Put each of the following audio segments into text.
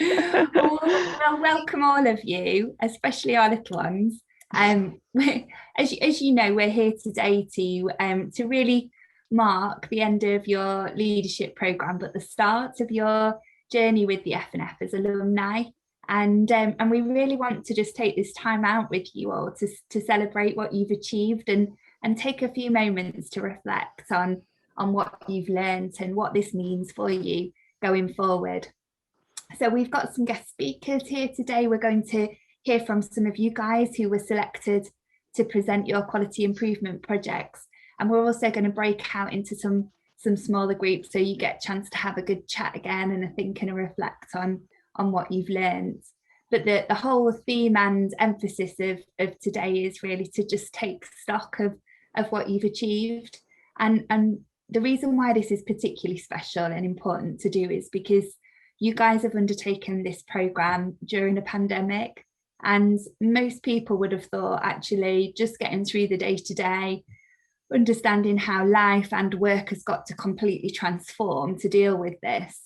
Well, welcome all of you, especially our little ones. As you know, we're here today to really mark the end of your leadership program, but the start of your journey with the F&F as alumni. And we really want to just take this time out with you all to celebrate what you've achieved and take a few moments to reflect on what you've learned and what this means for you going forward. So we've got some guest speakers here today. We're going to hear from some of you guys who were selected to present your quality improvement projects. And we're also going to break out into some smaller groups so you get a chance to have a good chat again and a think and a reflect on what you've learned. But the whole theme and emphasis of today is really to just take stock of what you've achieved. And the reason why this is particularly special and important to do is because you guys have undertaken this program during a pandemic, and most people would have thought actually just getting through the day to day, understanding how life and work has got to completely transform to deal with this,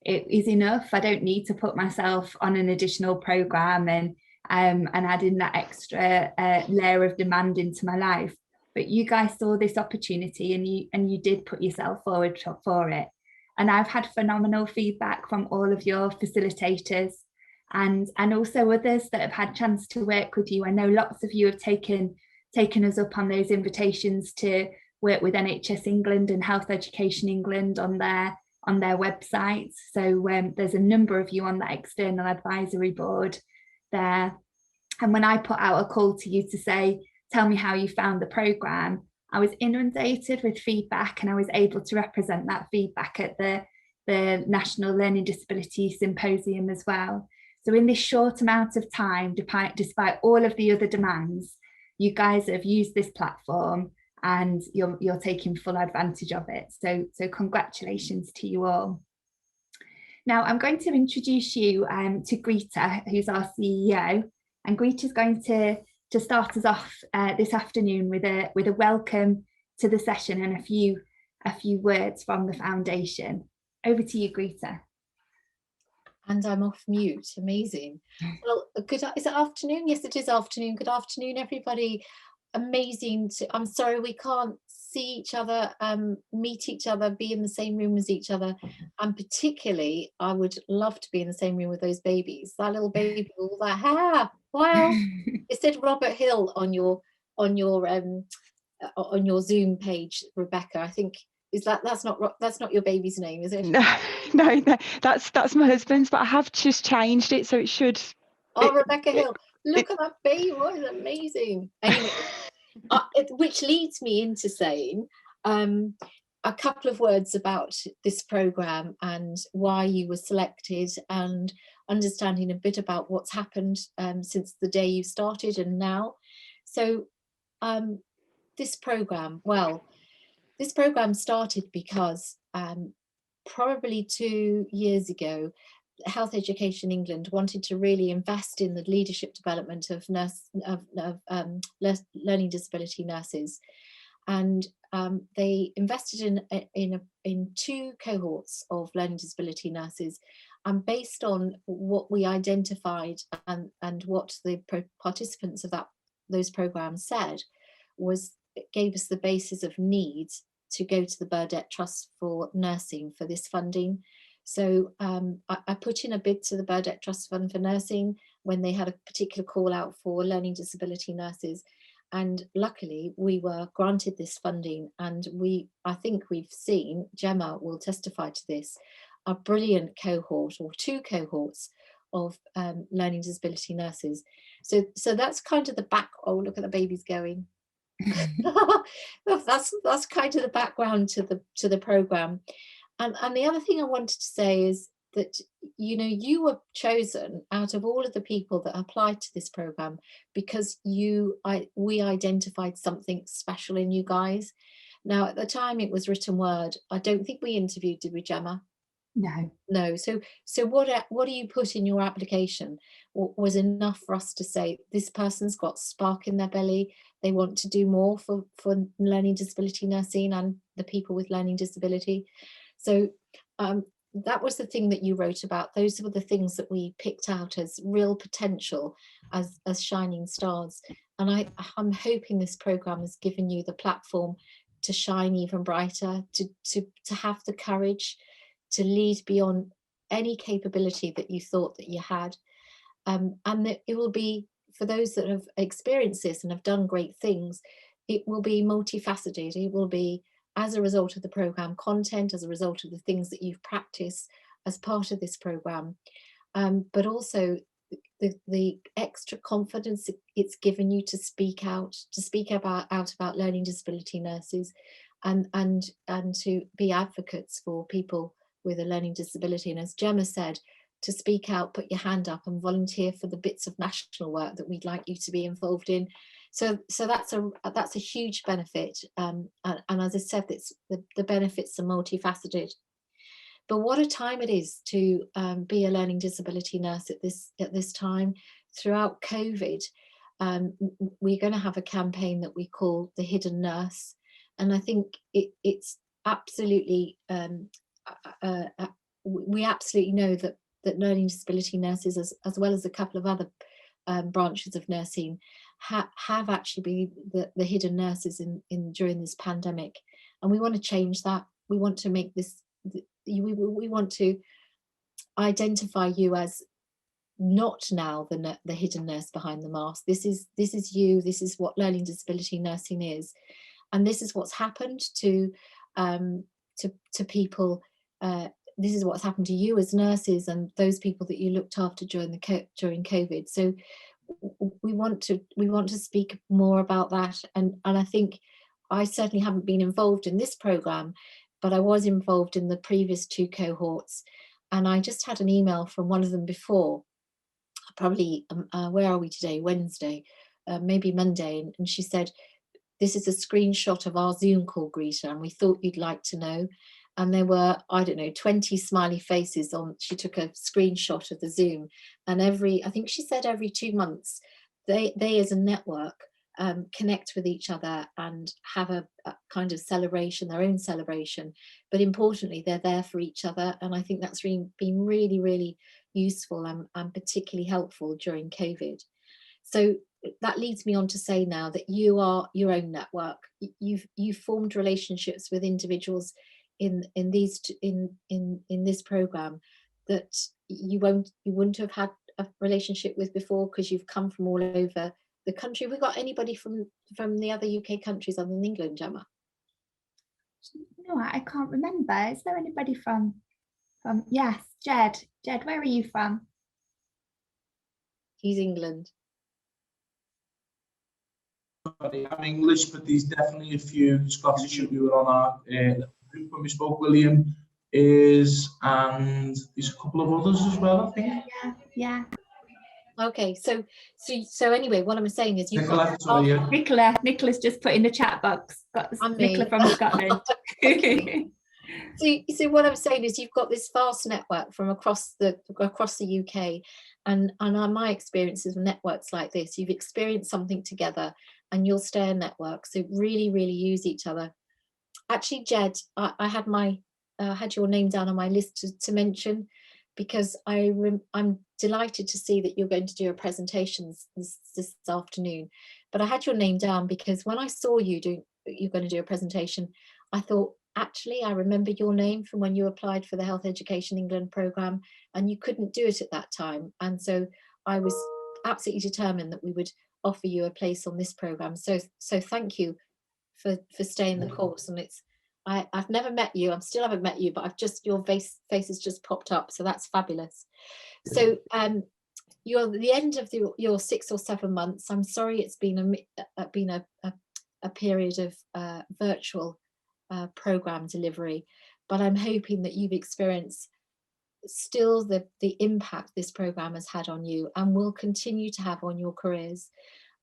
it is enough. I don't need to put myself on an additional program and add in that extra layer of demand into my life. But you guys saw this opportunity and you did put yourself forward for it. And I've had phenomenal feedback from all of your facilitators and also others that have had a chance to work with you. I know lots of you have taken us up on those invitations to work with NHS England and Health Education England on their websites. So there's a number of you on that external advisory board there. And when I put out a call to you to say, tell me how you found the programme, I was inundated with feedback, and I was able to represent that feedback at the National Learning Disability Symposium as well. So in this short amount of time, despite all of the other demands, you guys have used this platform and you're taking full advantage of it. So congratulations to you all. Now I'm going to introduce you to Greta, who's our CEO, and Greta's going to start us off this afternoon with a welcome to the session and a few words from the foundation. Over to you, Greta. And I'm off mute. Amazing. Well, is it afternoon? Yes, it is afternoon. Good afternoon, everybody. Amazing. I'm sorry we can't see each other, meet each other, be in the same room as each other. And particularly, I would love to be in the same room with those babies. That little baby, all that hair. Wow. It said Robert Hill on your Zoom page, Rebecca. I think that's not your baby's name, is it? No, that's my husband's, but I have just changed it, so it should. Oh, Rebecca Hill, look at that baby! What is amazing? Anyway, which leads me into saying a couple of words about this programme and why you were selected, and understanding a bit about what's happened since the day you started and now. So this programme started because probably 2 years ago, Health Education England wanted to really invest in the leadership development of learning disability nurses, and they invested in 2 cohorts of learning disability nurses, and based on what we identified and what the participants of those programs said, it gave us the basis of need to go to the Burdett Trust for Nursing for this funding. So I put in a bid to the Burdett Trust Fund for Nursing when they had a particular call out for learning disability nurses. And luckily we were granted this funding, and I think we've seen, Gemma will testify to this, a brilliant cohort, or 2 cohorts of learning disability nurses. So that's kind of the back, oh, look at the babies going. that's kind of the background to the program. And the other thing I wanted to say is that, you know, you were chosen out of all of the people that applied to this program because we identified something special in you guys. Now, at the time it was written word. I don't think we interviewed, did we, Gemma? No. So what do you put in your application was enough for us to say, this person's got spark in their belly. They want to do more for learning disability nursing and the people with learning disability. So that was the thing that you wrote about. Those were the things that we picked out as real potential, as shining stars. And I'm hoping this program has given you the platform to shine even brighter, to have the courage to lead beyond any capability that you thought that you had. And that it will be, for those that have experienced this and have done great things, it will be multifaceted. It will be as a result of the program content, as a result of the things that you've practiced as part of this program, but also the extra confidence it's given you to speak out, about learning disability nurses, and to be advocates for people with a learning disability. And as Gemma said, to speak out, put your hand up and volunteer for the bits of national work that we'd like you to be involved in. So that's a huge benefit. And as I said, the benefits are multifaceted. But what a time it is to be a learning disability nurse at this time. Throughout COVID, we're going to have a campaign that we call the Hidden Nurse, and I think it's absolutely we absolutely know that learning disability nurses, as well as a couple of other branches of nursing, have actually been the hidden nurses in during this pandemic, and we want to change that. We want to make this. We want to identify you as not now the hidden nurse behind the mask. This is you. This is what learning disability nursing is, and this is what's happened to people. This is what's happened to you as nurses and those people that you looked after during COVID. So we want to speak more about that, and I think I certainly haven't been involved in this program, but I was involved in the previous 2 cohorts, and I just had an email from one of them before, probably where are we today? Wednesday, maybe Monday, and she said, "This is a screenshot of our Zoom call, Greta, and we thought you'd like to know." And there were, I don't know, 20 smiley faces on. She took a screenshot of the Zoom, and I think she said every 2 months, they as a network connect with each other and have a kind of celebration, their own celebration. But importantly, they're there for each other, and I think that's been really, really useful and particularly helpful during COVID. So that leads me on to say now that you are your own network. You've formed relationships with individuals in this program that you wouldn't have had a relationship with before, because you've come from all over the country. Have we got anybody from the other UK countries other than England, Gemma? No, I can't remember. Is there anybody from yes, Jed, where are you from? He's England. I'm English, but there's definitely a few Scottish who were on our group when we spoke. William is, and there's a couple of others as well, I think. Yeah. Okay, so anyway, what I'm saying is you've Nicola, got Nicola's just put in the chat box. Got Nicola from Scotland. So what I'm saying is you've got this vast network from across the UK, and my experiences with networks like this, you've experienced something together and you'll stay a network. So really, really use each other. Actually, Jed, I had your name down on my list to mention, because I'm delighted to see that you're going to do a presentation this afternoon. But I had your name down because when I saw you're going to do a presentation, I thought, actually, I remember your name from when you applied for the Health Education England programme and you couldn't do it at that time. And so I was absolutely determined that we would offer you a place on this programme. So thank you for staying the course. And I've never met you, I still haven't met you, but your face has just popped up. So that's fabulous. So you're at the end of your 6 or 7 months. I'm sorry it's been a period of virtual program delivery, but I'm hoping that you've experienced still the impact this program has had on you and will continue to have on your careers.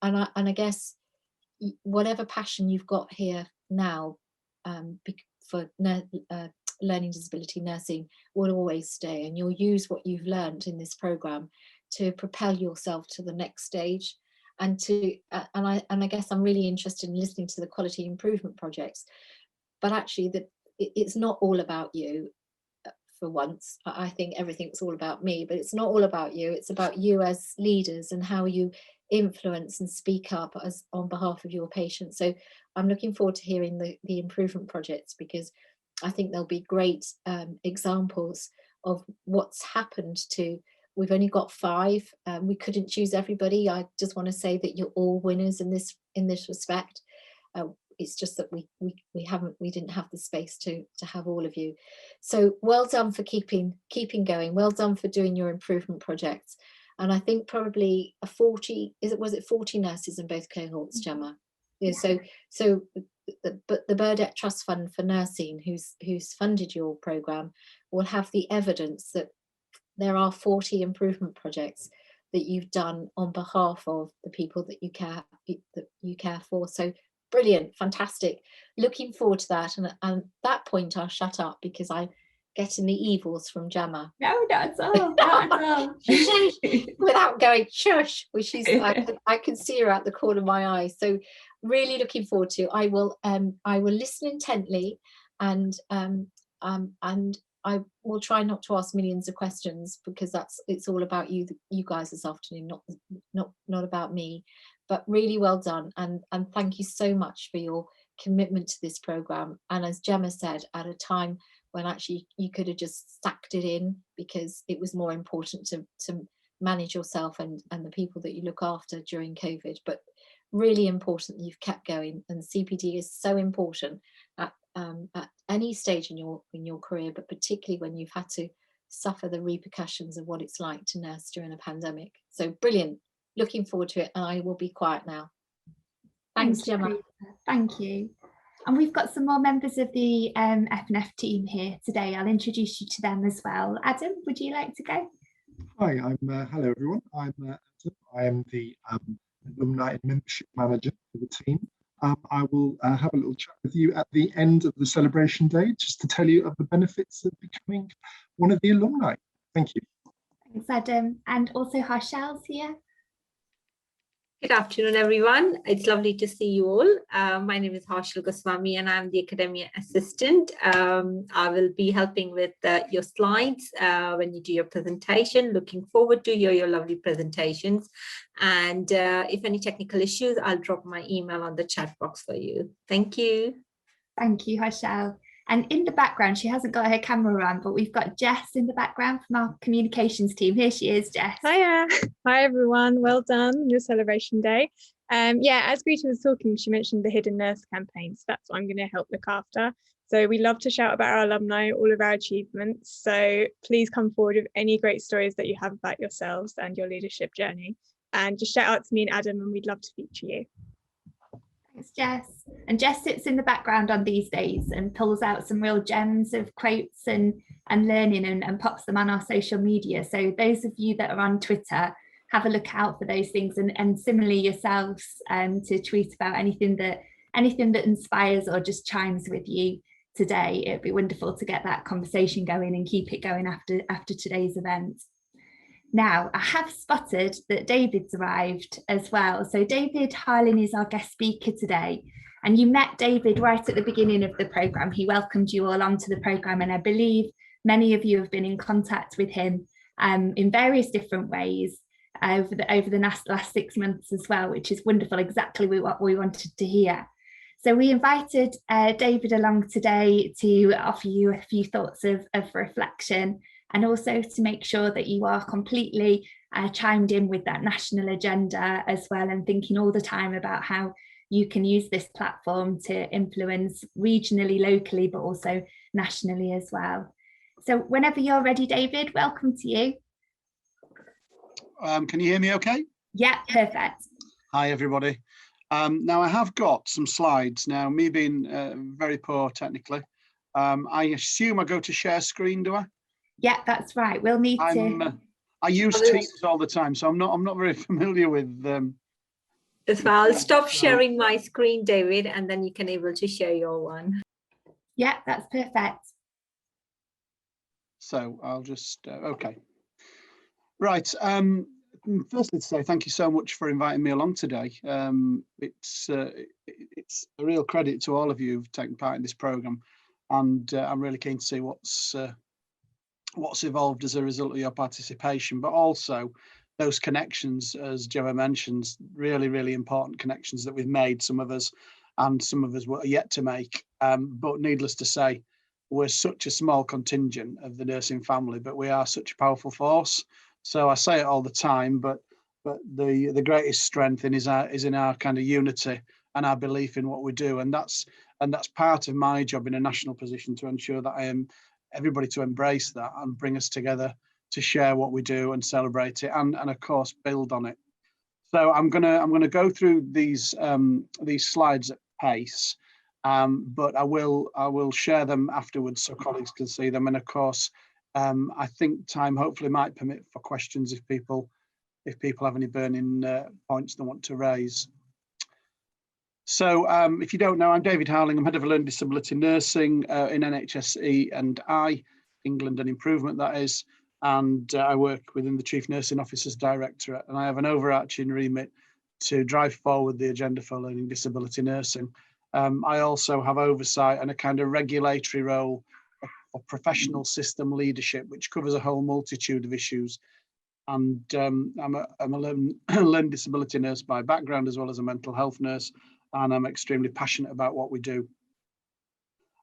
And I guess whatever passion you've got here now for learning disability nursing will always stay, and you'll use what you've learned in this program to propel yourself to the next stage. And I guess I'm really interested in listening to the quality improvement projects, but actually it's not all about you. for once. I think everything's all about me, but it's not all about you. It's about you as leaders and how you influence and speak up as on behalf of your patients. So I'm looking forward to hearing the improvement projects, because I think there'll be great examples of what's happened to. We've only got 5. We couldn't choose everybody. I just want to say that you're all winners in this respect. It's just that we didn't have the space to have all of you. So well done for keeping going. Well done for doing your improvement projects. And I think probably was it 40 nurses in both cohorts, Gemma? Yeah. So the Burdett Trust Fund for Nursing, who's funded your programme, will have the evidence that there are 40 improvement projects that you've done on behalf of the people that you care for. So brilliant, fantastic. Looking forward to that. And at that point, I'll shut up because I'm getting the evils from Gemma. No, not at all. Not at all. Without going shush, which is I can see her out the corner of my eye. So really looking forward to. I will listen intently, and I will try not to ask millions of questions, because it's all about you guys this afternoon, not about me. But really well done, and thank you so much for your commitment to this programme. And as Gemma said, at a time when actually you could have just stacked it in, because it was more important to manage yourself and the people that you look after during COVID. But really important that you've kept going, and CPD is so important at any stage in your career, but particularly when you've had to suffer the repercussions of what it's like to nurse during a pandemic. So brilliant. Looking forward to it, and I will be quiet now. Thanks, Gemma. Thank you. And we've got some more members of the F&F team here today. I'll introduce you to them as well. Adam, would you like to go? Hi, hello everyone. I'm Adam. I am the Alumni and Membership Manager for the team. I will have a little chat with you at the end of the celebration day, just to tell you of the benefits of becoming one of the alumni. Thank you. Thanks, Adam. And also Harshal's here. Good afternoon, everyone. It's lovely to see you all. My name is Harshal Goswami, and I'm the Academia Assistant. I will be helping with your slides when you do your presentation. Looking forward to your lovely presentations. And if any technical issues, I'll drop my email on the chat box for you. Thank you. Thank you, Harshal. And in the background, she hasn't got her camera on, but we've got Jess in the background from our communications team. Here she is, Jess. Hiya. Hi, everyone. Well done on your celebration day. Yeah, as Greta was talking, she mentioned the Hidden Nurse campaign. So that's what I'm going to help look after. So we love to shout about our alumni, all of our achievements. So please come forward with any great stories that you have about yourselves and your leadership journey. And just shout out to me and Adam, and we'd love to feature you. Thanks, Jess. And Jess sits in the background on these days and pulls out some real gems of quotes and learning and pops them on our social media. So those of you that are on Twitter, have a look out for those things, and similarly yourselves to tweet about anything that inspires or just chimes with you today. It'd be wonderful to get that conversation going and keep it going after today's event. Now, I have spotted that David's arrived as well. So David Harlan is our guest speaker today. And you met David right at the beginning of the programme. He welcomed you all onto the programme, and I believe many of you have been in contact with him in various different ways over the last 6 months as well, which is wonderful, exactly what we wanted to hear. So we invited David along today to offer you a few thoughts of reflection, and also to make sure that you are completely chimed in with that national agenda as well, and thinking all the time about how you can use this platform to influence regionally, locally, but also nationally as well. So whenever you're ready, David, welcome to you. Can you hear me okay? Yeah, perfect. Hi, everybody. Now I have got some slides. Now, me being very poor technically, I assume I go to share screen, do I? Yeah, that's right. We'll need to. I use Teams all the time, so I'm not very familiar with As well, I'll stop sharing my screen, David, and then you can able to share your one. Yeah, that's perfect. So I'll just okay. Right. Firstly, to say thank you so much for inviting me along today. It's a real credit to all of you who've taken part in this programme, and I'm really keen to see what's what's evolved as a result of your participation, but also those connections, as Gemma mentions, really, really important connections that we've made, some of us, and some of us were yet to make. But needless to say, we're such a small contingent of the nursing family, but we are such a powerful force. So I say it all the time, but the greatest strength is in our kind of unity and our belief in what we do, and that's part of my job in a national position, to ensure that I am everybody to embrace that and bring us together to share what we do and celebrate it, and of course build on it. So I'm gonna go through these slides at pace, but I will share them afterwards so colleagues can see them. And of course, I think time hopefully might permit for questions if people have any burning points they want to raise. So if you don't know, I'm David Howling. I'm Head of Learning Disability Nursing in NHSE and I, England and Improvement, that is. And I work within the Chief Nursing Officer's Directorate, and I have an overarching remit to drive forward the agenda for learning disability nursing. I also have oversight and a kind of regulatory role of professional system leadership, which covers a whole multitude of issues. And I'm a learning disability nurse by background, as well as a mental health nurse, and I'm extremely passionate about what we do.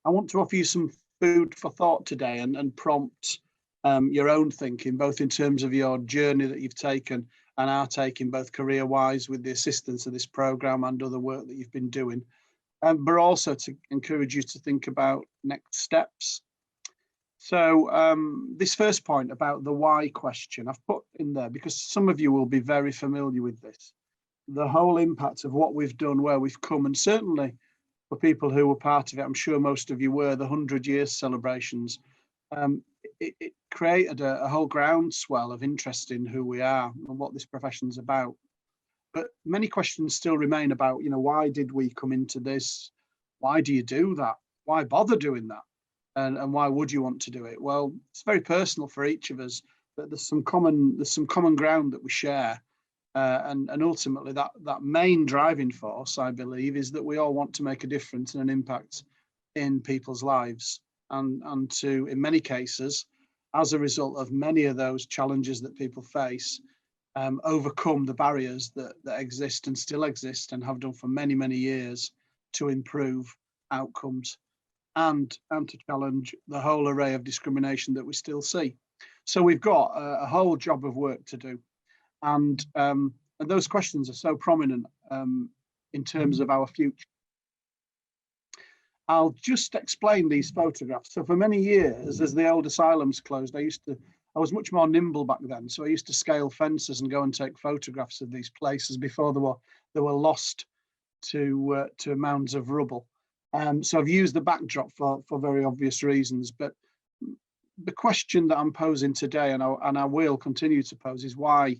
I want to offer you some food for thought today and prompt your own thinking, both in terms of your journey that you've taken and are taking, both career-wise with the assistance of this programme and other work that you've been doing, but also to encourage you to think about next steps. So this first point about the why question, I've put in there because some of you will be very familiar with this. The whole impact of what we've done, where we've come, and certainly for people who were part of it, I'm sure most of you were, the 100 years celebrations. It created a whole groundswell of interest in who we are and what this profession's about. But many questions still remain about, why did we come into this? Why do you do that? Why bother doing that? And why would you want to do it? Well, it's very personal for each of us, but there's some common ground that we share. And ultimately that main driving force, I believe, is that we all want to make a difference and an impact in people's lives, and to, in many cases, as a result of many of those challenges that people face, overcome the barriers that exist and still exist and have done for many, many years to improve outcomes and to challenge the whole array of discrimination that we still see. So we've got a whole job of work to do. And those questions are so prominent in terms of our future. I'll just explain these photographs. So for many years, as the old asylums closed, I was much more nimble back then. So I used to scale fences and go and take photographs of these places before they were lost to mounds of rubble. So I've used the backdrop for very obvious reasons. But the question that I'm posing today, and I will continue to pose, is why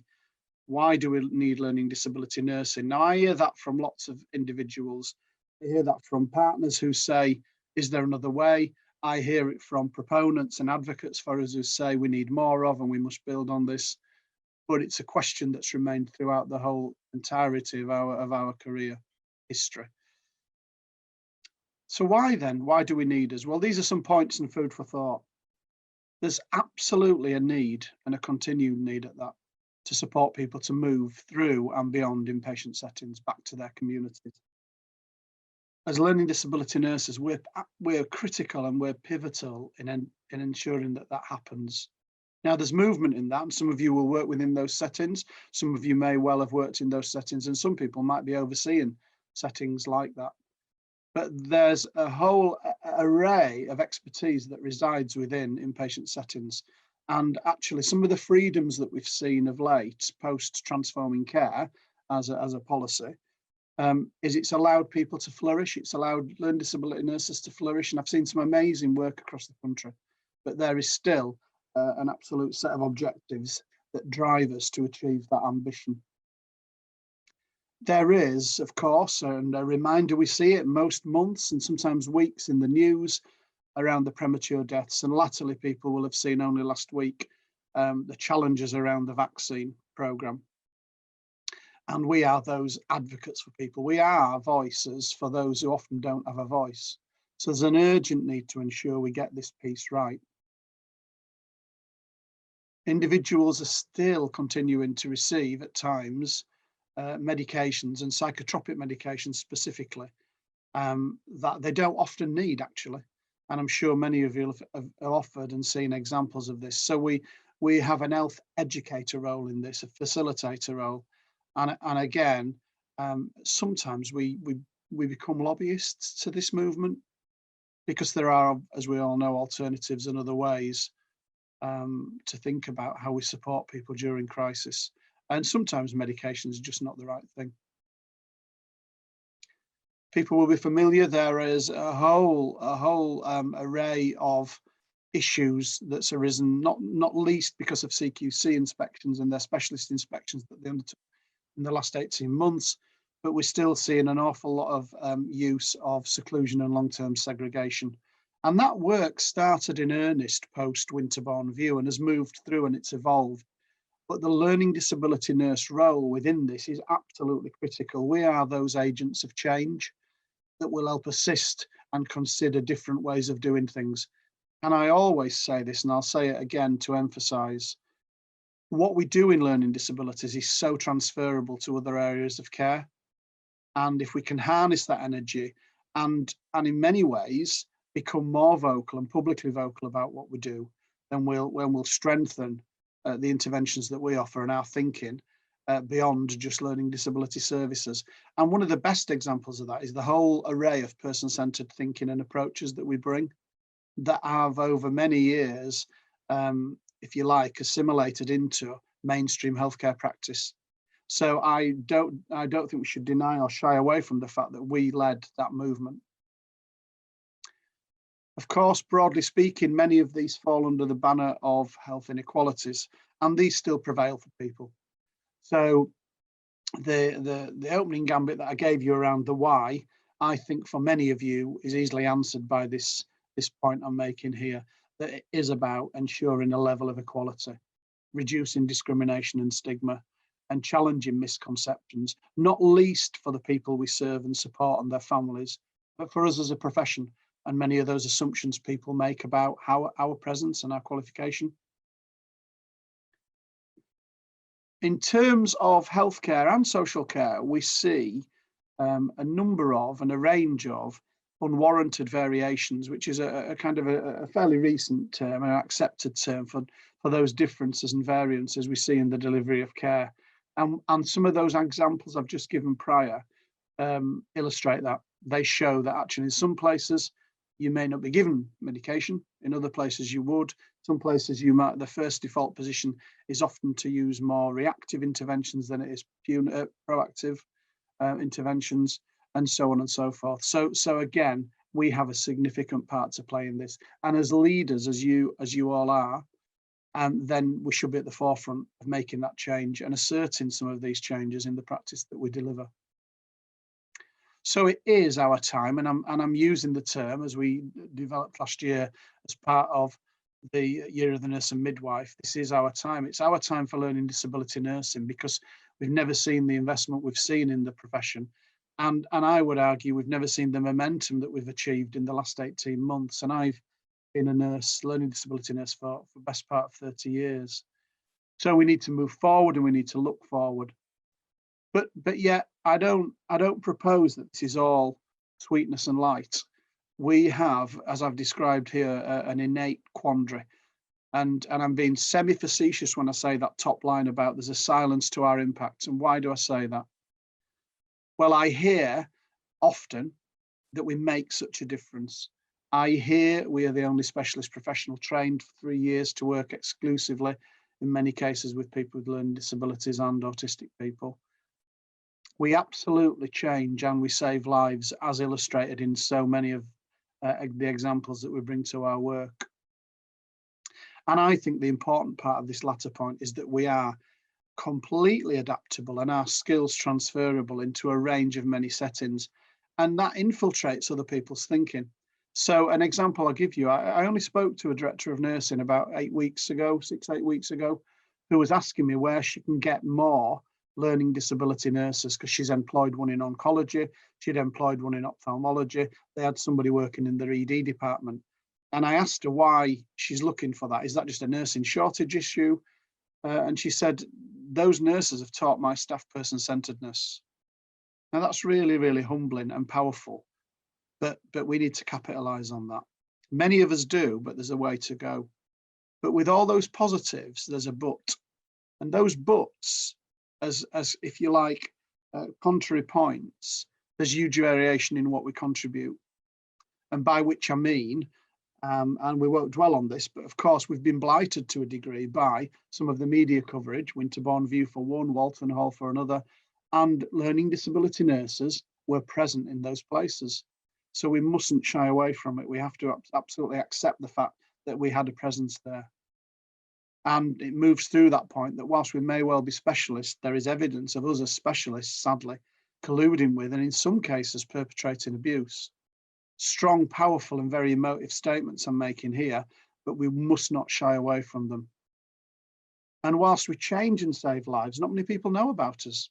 do we need learning disability nursing? Now, I hear that from lots of individuals. I hear that from partners who say, is there another way? I hear it from proponents and advocates for us who say we need more of and we must build on this. But it's a question that's remained throughout the whole entirety of our career history. So why then? Why do we need us? Well, these are some points and food for thought. There's absolutely a need, and a continued need at that, to support people to move through and beyond inpatient settings back to their communities. As learning disability nurses, we're critical and we're pivotal in ensuring that happens. Now, there's movement in that, and some of you will work within those settings. Some of you may well have worked in those settings, and some people might be overseeing settings like that. But there's a whole array of expertise that resides within inpatient settings. And actually, some of the freedoms that we've seen of late, post-transforming care as a policy, is it's allowed people to flourish. It's allowed learning disability nurses to flourish. And I've seen some amazing work across the country. But there is still an absolute set of objectives that drive us to achieve that ambition. There is, of course, and a reminder, we see it most months and sometimes weeks in the news around the premature deaths, and latterly people will have seen only last week the challenges around the vaccine programme. And we are those advocates for people. We are voices for those who often don't have a voice. So there's an urgent need to ensure we get this piece right. individuals are still continuing to receive at times medications, and psychotropic medications specifically, that they don't often need actually. And I'm sure many of you have offered and seen examples of this. So we have an health educator role in this, a facilitator role. And again, sometimes we become lobbyists to this movement, because there are, as we all know, alternatives and other ways to think about how we support people during crisis. And sometimes medication is just not the right thing. People will be familiar, there is a whole array of issues that's arisen, not least because of CQC inspections and their specialist inspections that they undertook in the last 18 months, but we're still seeing an awful lot of use of seclusion and long-term segregation. And that work started in earnest post-Winterbourne View and has moved through and it's evolved. But the learning disability nurse role within this is absolutely critical. We are those agents of change that will help assist and consider different ways of doing things. And I always say this, and I'll say it again to emphasize, what we do in learning disabilities is so transferable to other areas of care. And if we can harness that energy and in many ways become more vocal and publicly vocal about what we do, then we'll strengthen the interventions that we offer and our thinking beyond just learning disability services. And one of the best examples of that is the whole array of person-centered thinking and approaches that we bring that have over many years, if you like, assimilated into mainstream healthcare practice. So I don't think we should deny or shy away from the fact that we led that movement. Of course, broadly speaking, many of these fall under the banner of health inequalities, and these still prevail for people. So the opening gambit that I gave you around the why, I think for many of you is easily answered by this point I'm making here, that it is about ensuring a level of equality, reducing discrimination and stigma, and challenging misconceptions, not least for the people we serve and support and their families, but for us as a profession and many of those assumptions people make about our presence and our qualification. In terms of healthcare and social care, we see a number of and a range of unwarranted variations, which is a kind of a fairly recent term, an accepted term for those differences and variances we see in the delivery of care. And some of those examples I've just given prior illustrate that. They show that actually in some places you may not be given medication, in other places you would. Some places you might, the first default position is often to use more reactive interventions than it is proactive interventions, and so on and so forth. So again, we have a significant part to play in this. And as leaders, as you all are, then we should be at the forefront of making that change and asserting some of these changes in the practice that we deliver. So it is our time, and I'm using the term as we developed last year as part of the Year of the Nurse and Midwife. This is our time. It's our time for learning disability nursing, because we've never seen the investment we've seen in the profession. And I would argue we've never seen the momentum that we've achieved in the last 18 months. And I've been a nurse, learning disability nurse for the best part of 30 years. So we need to move forward and we need to look forward. But yet I don't propose that this is all sweetness and light. We have, as I've described here, an innate quandary. And I'm being semi-facetious when I say that top line about there's a silence to our impact. And why do I say that? Well, I hear often that we make such a difference. I hear we are the only specialist professional trained for 3 years to work exclusively, in many cases, with people with learning disabilities and autistic people. We absolutely change and we save lives, as illustrated in so many of the examples that we bring to our work. And I think the important part of this latter point is that we are completely adaptable and our skills transferable into a range of many settings, and that infiltrates other people's thinking. So an example I'll give you, I only spoke to a director of nursing about 8 weeks ago, 6-8 weeks ago, who was asking me where she can get more learning disability nurses, because she's employed one in oncology, she'd employed one in ophthalmology, they had somebody working in their ED department. And I asked her why she's looking for that. Is that just a nursing shortage issue? And she said, those nurses have taught my staff person-centeredness. Now that's really, really humbling and powerful, but we need to capitalize on that. Many of us do, but there's a way to go. But with all those positives, there's a but. And those buts, as if you like, contrary points, there's huge variation in what we contribute. And by which I mean, and we won't dwell on this, but of course we've been blighted to a degree by some of the media coverage, Winterbourne View for one, Walton Hall for another, and learning disability nurses were present in those places. So we mustn't shy away from it. We have to absolutely accept the fact that we had a presence there. And it moves through that point that whilst we may well be specialists, there is evidence of us as specialists, sadly, colluding with and in some cases perpetrating abuse. Strong, powerful and very emotive statements I'm making here, but we must not shy away from them. And whilst we change and save lives, not many people know about us.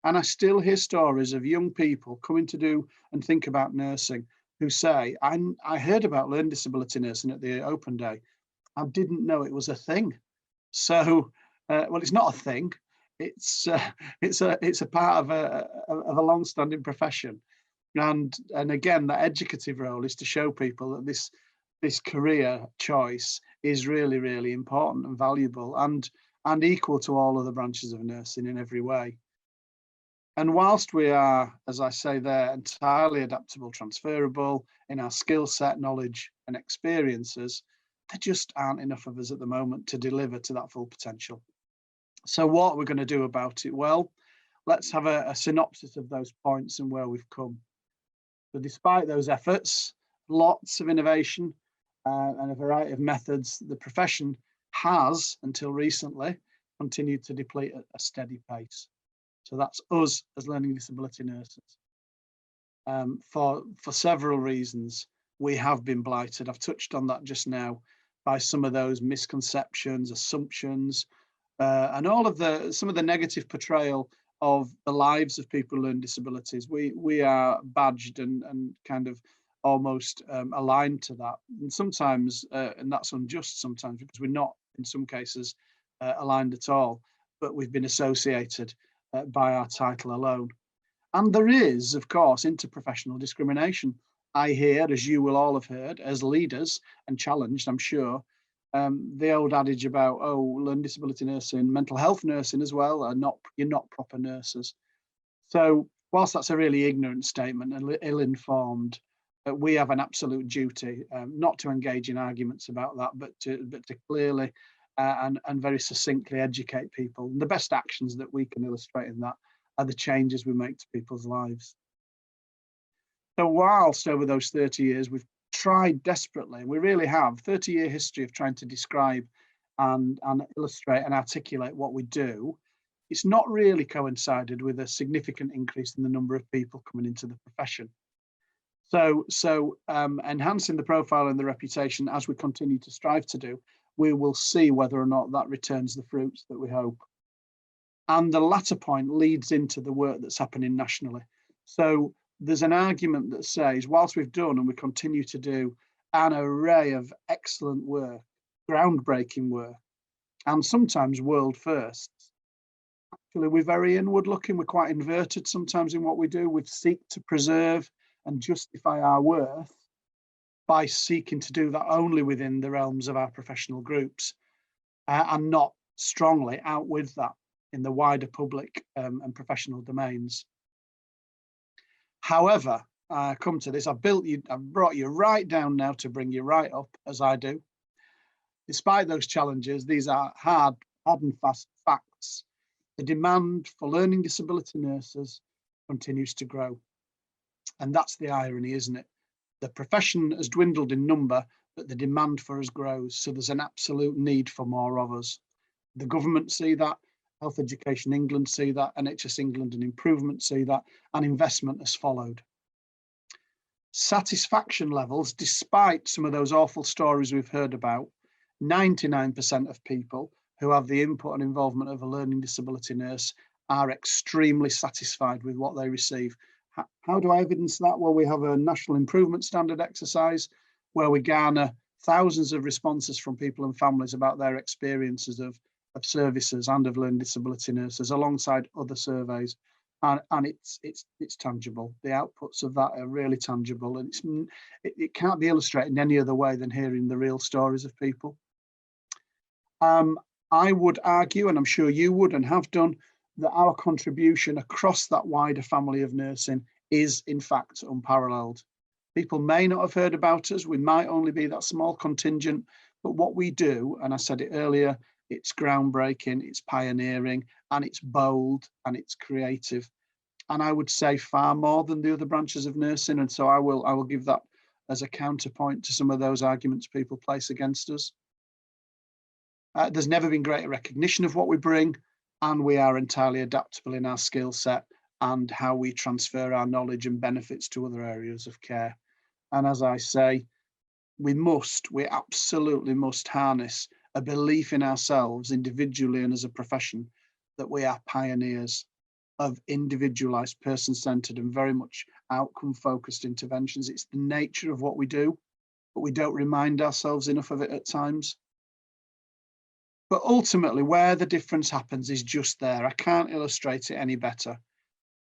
And I still hear stories of young people coming to do and think about nursing who say, I heard about learning disability nursing at the open day. I didn't know it was a thing. So, well, it's not a thing. It's a part of a long-standing profession, and again, that educative role is to show people that this career choice is really, really important and valuable, and equal to all other branches of nursing in every way. And whilst we are, as I say there, entirely adaptable, transferable in our skill set, knowledge, and experiences, there just aren't enough of us at the moment to deliver to that full potential. So what are we going to do about it? Well, let's have a synopsis of those points and where we've come. So despite those efforts, lots of innovation and a variety of methods, the profession has, until recently, continued to deplete at a steady pace. So that's us as learning disability nurses. For several reasons, we have been blighted. I've touched on that just now, by some of those misconceptions, assumptions, and all of some of the negative portrayal of the lives of people who learn disabilities. We are badged and kind of almost aligned to that, and sometimes, and that's unjust sometimes, because we're not in some cases aligned at all, but we've been associated by our title alone. And there is, of course, interprofessional discrimination. I hear, as you will all have heard, as leaders and challenged, I'm sure, the old adage about, oh, learning disability nursing, mental health nursing as well, you're not proper nurses. So whilst that's a really ignorant statement and ill-informed, we have an absolute duty not to engage in arguments about that, but to clearly and very succinctly educate people. And the best actions that we can illustrate in that are the changes we make to people's lives. So whilst over those 30 years, we've tried desperately, we really have, 30-year history of trying to describe and illustrate and articulate what we do, it's not really coincided with a significant increase in the number of people coming into the profession. So enhancing the profile and the reputation, as we continue to strive to do, we will see whether or not that returns the fruits that we hope. And the latter point leads into the work that's happening nationally. So there's an argument that says, whilst we've done and we continue to do an array of excellent work, groundbreaking work, and sometimes world firsts, actually we're very inward looking, we're quite inverted sometimes in what we do. We seek to preserve and justify our worth by seeking to do that only within the realms of our professional groups and not strongly out with that in the wider public and professional domains. However, I come to this, I've brought you right down now to bring you right up, as I do. Despite those challenges, these are hard and fast facts. The demand for learning disability nurses continues to grow. And that's the irony, isn't it? The profession has dwindled in number, but the demand for us grows. So there's an absolute need for more of us. The government see that, Health Education England see that, NHS England and Improvement see that, and investment has followed. Satisfaction levels, despite some of those awful stories we've heard about, 99% of people who have the input and involvement of a learning disability nurse are extremely satisfied with what they receive. How do I evidence that? Well, we have a national improvement standard exercise where we garner thousands of responses from people and families about their experiences of of services and of learning disability nurses alongside other surveys. And it's tangible. The outputs of that are really tangible, and it can't be illustrated in any other way than hearing the real stories of people. I would argue, and I'm sure you would and have done, that our contribution across that wider family of nursing is in fact unparalleled. People may not have heard about us, we might only be that small contingent, but what we do, and I said it earlier, it's groundbreaking, it's pioneering, and it's bold, and it's creative. And I would say far more than the other branches of nursing, and so I will give that as a counterpoint to some of those arguments people place against us. There's never been greater recognition of what we bring, and we are entirely adaptable in our skill set and how we transfer our knowledge and benefits to other areas of care. And as I say, we absolutely must harness a belief in ourselves individually and as a profession that we are pioneers of individualized, person-centered and very much outcome-focused interventions. It's the nature of what we do, but we don't remind ourselves enough of it at times. But ultimately, where the difference happens is just there. I can't illustrate it any better.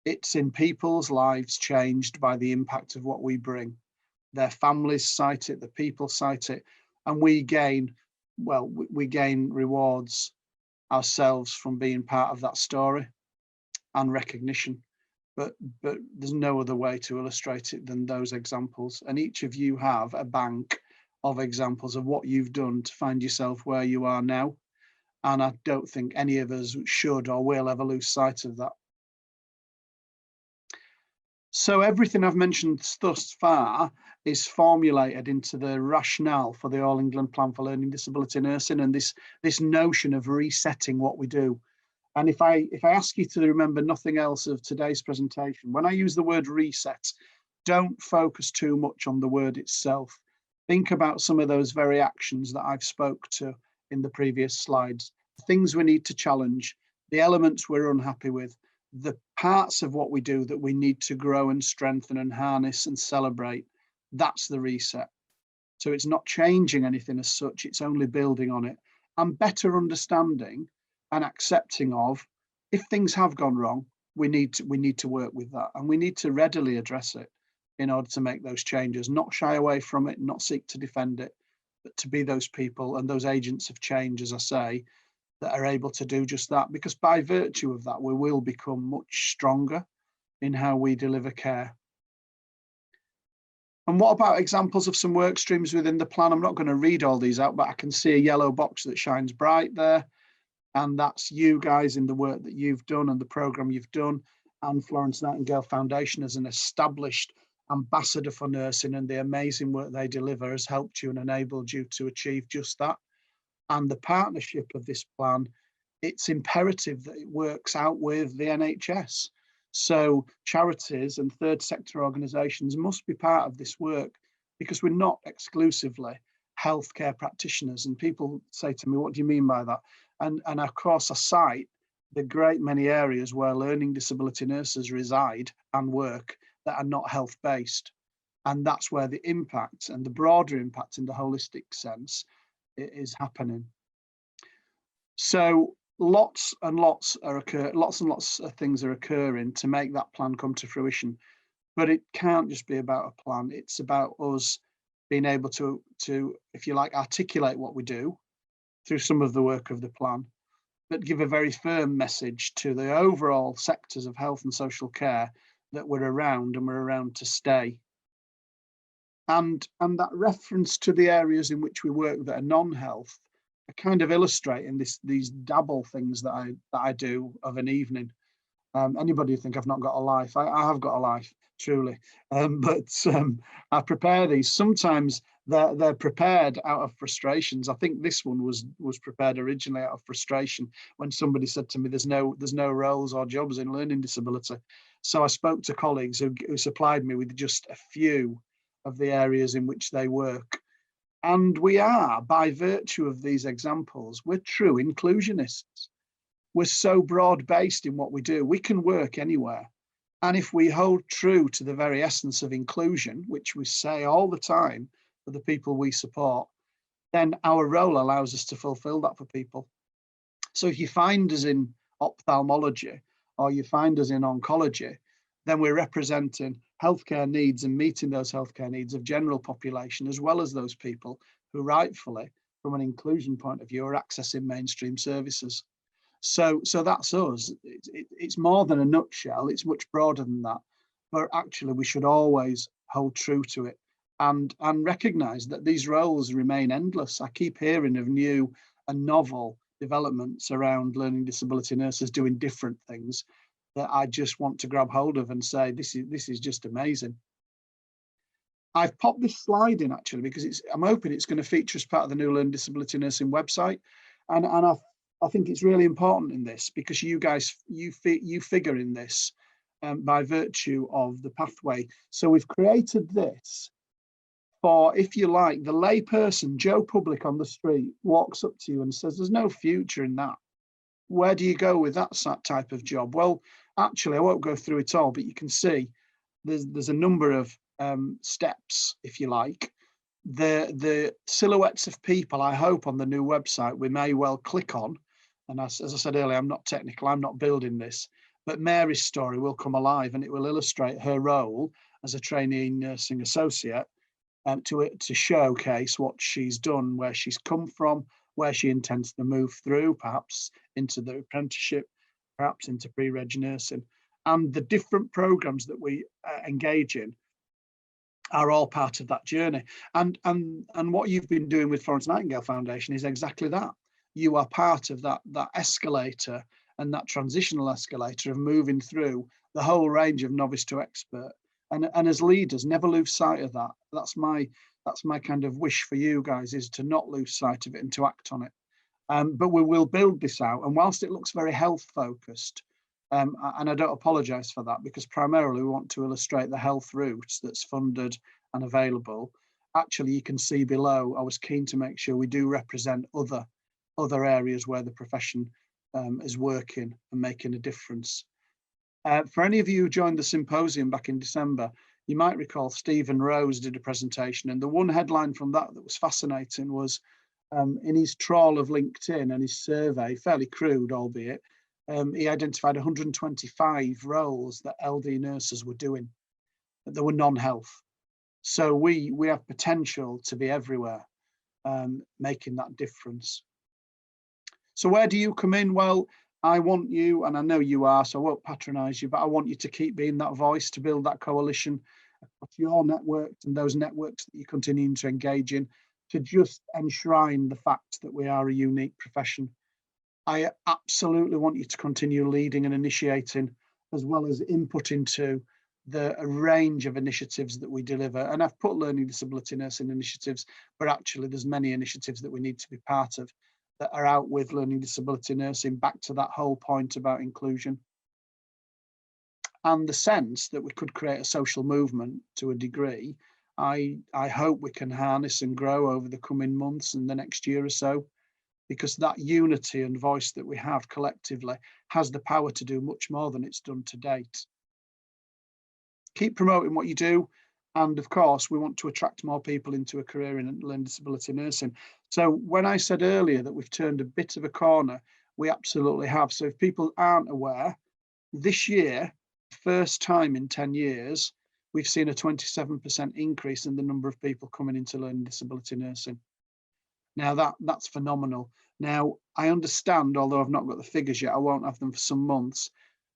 It's in people's lives changed by the impact of what we bring. Their families cite it, the people cite it, and we gain rewards ourselves from being part of that story and recognition. But there's no other way to illustrate it than those examples. And each of you have a bank of examples of what you've done to find yourself where you are now. And I don't think any of us should or will ever lose sight of that. So everything I've mentioned thus far is formulated into the rationale for the All England Plan for Learning Disability Nursing and this notion of resetting what we do. And if I ask you to remember nothing else of today's presentation, when I use the word reset, don't focus too much on the word itself. Think about some of those very actions that I've spoke to in the previous slides, the things we need to challenge, the elements we're unhappy with, the parts of what we do that we need to grow and strengthen and harness and celebrate. That's the reset. So it's not changing anything as such, it's only building on it and better understanding and accepting of, if things have gone wrong, we need to work with that, and we need to readily address it in order to make those changes, not shy away from it, not seek to defend it, but to be those people and those agents of change, as I say, that are able to do just that, because by virtue of that, we will become much stronger in how we deliver care. And what about examples of some work streams within the plan? I'm not going to read all these out, but I can see a yellow box that shines bright there. And that's you guys in the work that you've done and the programme you've done. And Florence Nightingale Foundation as an established ambassador for nursing, and the amazing work they deliver has helped you and enabled you to achieve just that. And the partnership of this plan, it's imperative that it works out with the NHS. So charities and third sector organisations must be part of this work, because we're not exclusively healthcare practitioners. And people say to me, what do you mean by that? And of course I cite the great many areas where learning disability nurses reside and work that are not health based. And that's where the impact and the broader impact in the holistic sense is happening. So lots and lots of things are occurring to make that plan come to fruition. But it can't just be about a plan. It's about us being able to, if you like, articulate what we do through some of the work of the plan, but give a very firm message to the overall sectors of health and social care that we're around, and we're around to stay. And that reference to the areas in which we work that are non-health are kind of illustrating these dabble things that I do of an evening. Anybody think I've not got a life? I have got a life, truly. But I prepare these. Sometimes they're prepared out of frustrations. I think this one was prepared originally out of frustration when somebody said to me, there's no roles or jobs in learning disability. So I spoke to colleagues who supplied me with just a few of the areas in which they work. And we are, by virtue of these examples, we're true inclusionists. We're so broad-based in what we do, we can work anywhere. And if we hold true to the very essence of inclusion, which we say all the time for the people we support, then our role allows us to fulfill that for people. So if you find us in ophthalmology or you find us in oncology, then we're representing healthcare needs and meeting those healthcare needs of general population, as well as those people who rightfully, from an inclusion point of view, are accessing mainstream services. So that's us. It's more than a nutshell. It's much broader than that. But actually, we should always hold true to it and recognise that these roles remain endless. I keep hearing of new and novel developments around learning disability nurses doing different things that I just want to grab hold of and say, this is just amazing. I've popped this slide in actually because I'm hoping it's going to feature as part of the new Learning Disability Nursing website, and I think it's really important in this because you guys you figure in this by virtue of the pathway. So we've created this for, if you like, the lay person, Joe Public on the street, walks up to you and says, "There's no future in that. Where do you go with that type of job?" Well, actually, I won't go through it all, but you can see there's a number of steps, if you like. The silhouettes of people, I hope, on the new website we may well click on. And as I said earlier, I'm not technical, I'm not building this, but Mary's story will come alive and it will illustrate her role as a trainee nursing associate to showcase what she's done, where she's come from, where she intends to move through, perhaps into the apprenticeship, perhaps into pre-reg nursing. And the different programs that we engage in are all part of that journey. And what you've been doing with Florence Nightingale Foundation is exactly that. You are part of that escalator and that transitional escalator of moving through the whole range of novice to expert. And as leaders, never lose sight of that. That's my kind of wish for you guys, is to not lose sight of it and to act on it. But we will build this out. And whilst it looks very health focused, and I don't apologise for that, because primarily we want to illustrate the health route that's funded and available. Actually, you can see below, I was keen to make sure we do represent other areas where the profession is working and making a difference. For any of you who joined the symposium back in December, you might recall Stephen Rose did a presentation, and the one headline from that was fascinating was in his trawl of LinkedIn and his survey, fairly crude albeit, he identified 125 roles that LD nurses were doing that were non-health. So we have potential to be everywhere, making that difference. So where do you come in? Well, I want you, and I know you are, so I won't patronise you, but I want you to keep being that voice, to build that coalition across your networks and those networks that you're continuing to engage in, to just enshrine the fact that we are a unique profession. I absolutely want you to continue leading and initiating, as well as input into the range of initiatives that we deliver. And I've put learning disability nursing initiatives, but actually there's many initiatives that we need to be part of that are out with learning disability nursing, back to that whole point about inclusion. And the sense that we could create a social movement to a degree, I hope we can harness and grow over the coming months and the next year or so, because that unity and voice that we have collectively has the power to do much more than it's done to date. Keep promoting what you do. And of course, we want to attract more people into a career in learning disability nursing. So when I said earlier that we've turned a bit of a corner, we absolutely have. So if people aren't aware, this year, first time in 10 years, we've seen a 27% increase in the number of people coming into learning disability nursing. Now that's phenomenal. Now, I understand, although I've not got the figures yet, I won't have them for some months,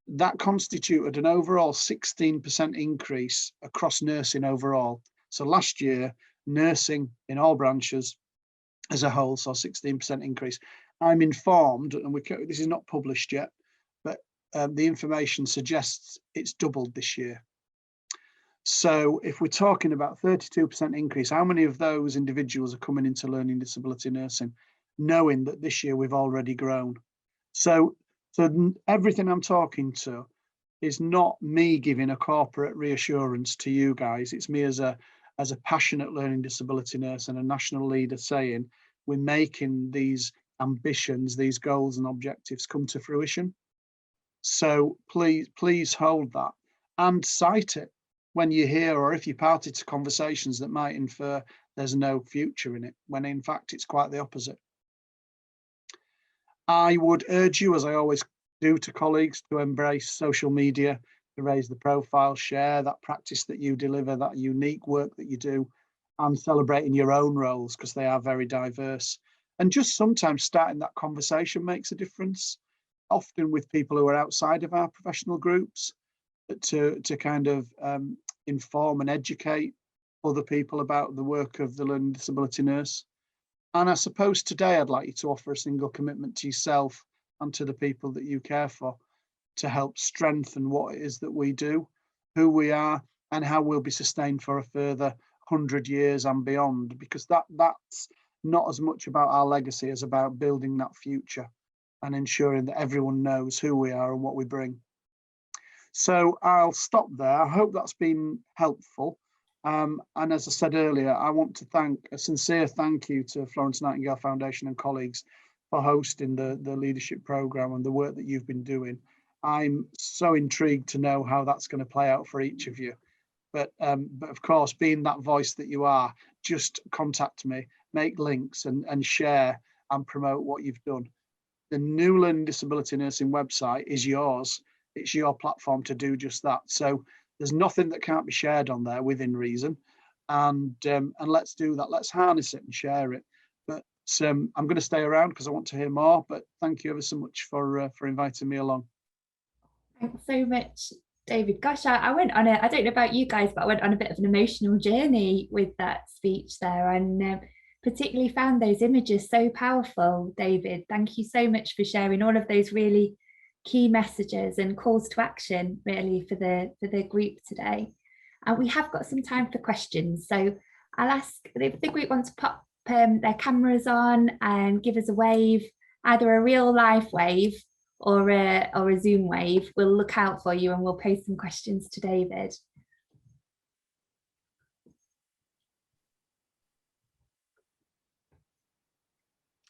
that constituted an overall 16% increase across nursing overall. So last year, nursing in all branches as a whole saw 16% increase. I'm informed, and this is not published yet, but the information suggests it's doubled this year. So if we're talking about 32% increase, how many of those individuals are coming into learning disability nursing, knowing that this year we've already grown? So everything I'm talking to is not me giving a corporate reassurance to you guys. It's me as a passionate learning disability nurse and a national leader saying we're making these ambitions, these goals and objectives come to fruition. So please hold that and cite it when you hear, or if you're party to conversations that might infer there's no future in it, when in fact it's quite the opposite. I would urge you, as I always do to colleagues, to embrace social media, to raise the profile, share that practice that you deliver, that unique work that you do, and celebrating your own roles, because they are very diverse. And just sometimes starting that conversation makes a difference, often with people who are outside of our professional groups, to kind of inform and educate other people about the work of the learning disability nurse. And I suppose today I'd like you to offer a single commitment to yourself and to the people that you care for, to help strengthen what it is that we do, who we are, and how we'll be sustained for a further 100 years and beyond, because that's not as much about our legacy as about building that future and ensuring that everyone knows who we are and what we bring. So I'll stop there. I hope that's been helpful. And as I said earlier, I want to thank a sincere thank you to Florence Nightingale Foundation and colleagues for hosting the leadership programme and the work that you've been doing. I'm so intrigued to know how that's going to play out for each of you. But of course, being that voice that you are, just contact me, make links and share and promote what you've done. The new Learning Disability Nursing website is yours. It's your platform to do just that. So there's nothing that can't be shared on there within reason. And let's do that. Let's harness it and share it. But I'm going to stay around because I want to hear more. But thank you ever so much for inviting me along. Thanks so much, David. Gosh, I went on I don't know about you guys, but I went on a bit of an emotional journey with that speech there, and particularly found those images so powerful. David, thank you so much for sharing all of those really key messages and calls to action really for the group today. And we have got some time for questions, so I'll ask if the group wants to pop their cameras on and give us a wave, either a real life wave or a Zoom wave. We'll look out for you and we'll post some questions to David.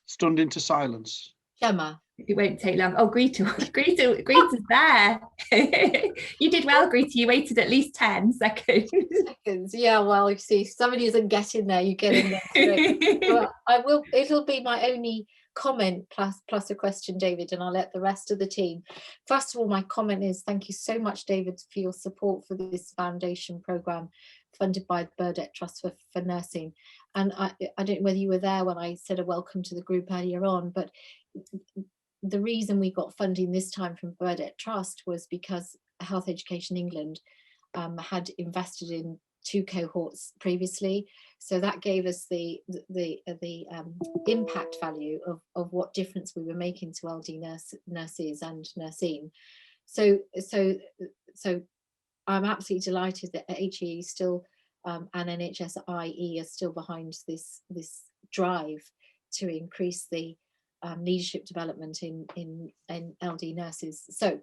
Stunned into silence. Gemma. It won't take long. Oh, Greta's there. You did well, Greta. You waited at least 10 seconds. Yeah, well, you see, somebody isn't getting there, you get in there. Well, it'll be my only comment plus a question, David, and I'll let the rest of the team. First of all, my comment is thank you so much, David, for your support for this foundation programme funded by the Burdett Trust for Nursing. And I don't know whether you were there when I said a welcome to the group earlier on, but the reason we got funding this time from Burdett Trust was because Health Education England had invested in 2 cohorts previously, so that gave us the impact value of what difference we were making to LD nurses and nursing. So I'm absolutely delighted that HE still and NHS IE are still behind this drive to increase the leadership development in LD nurses. So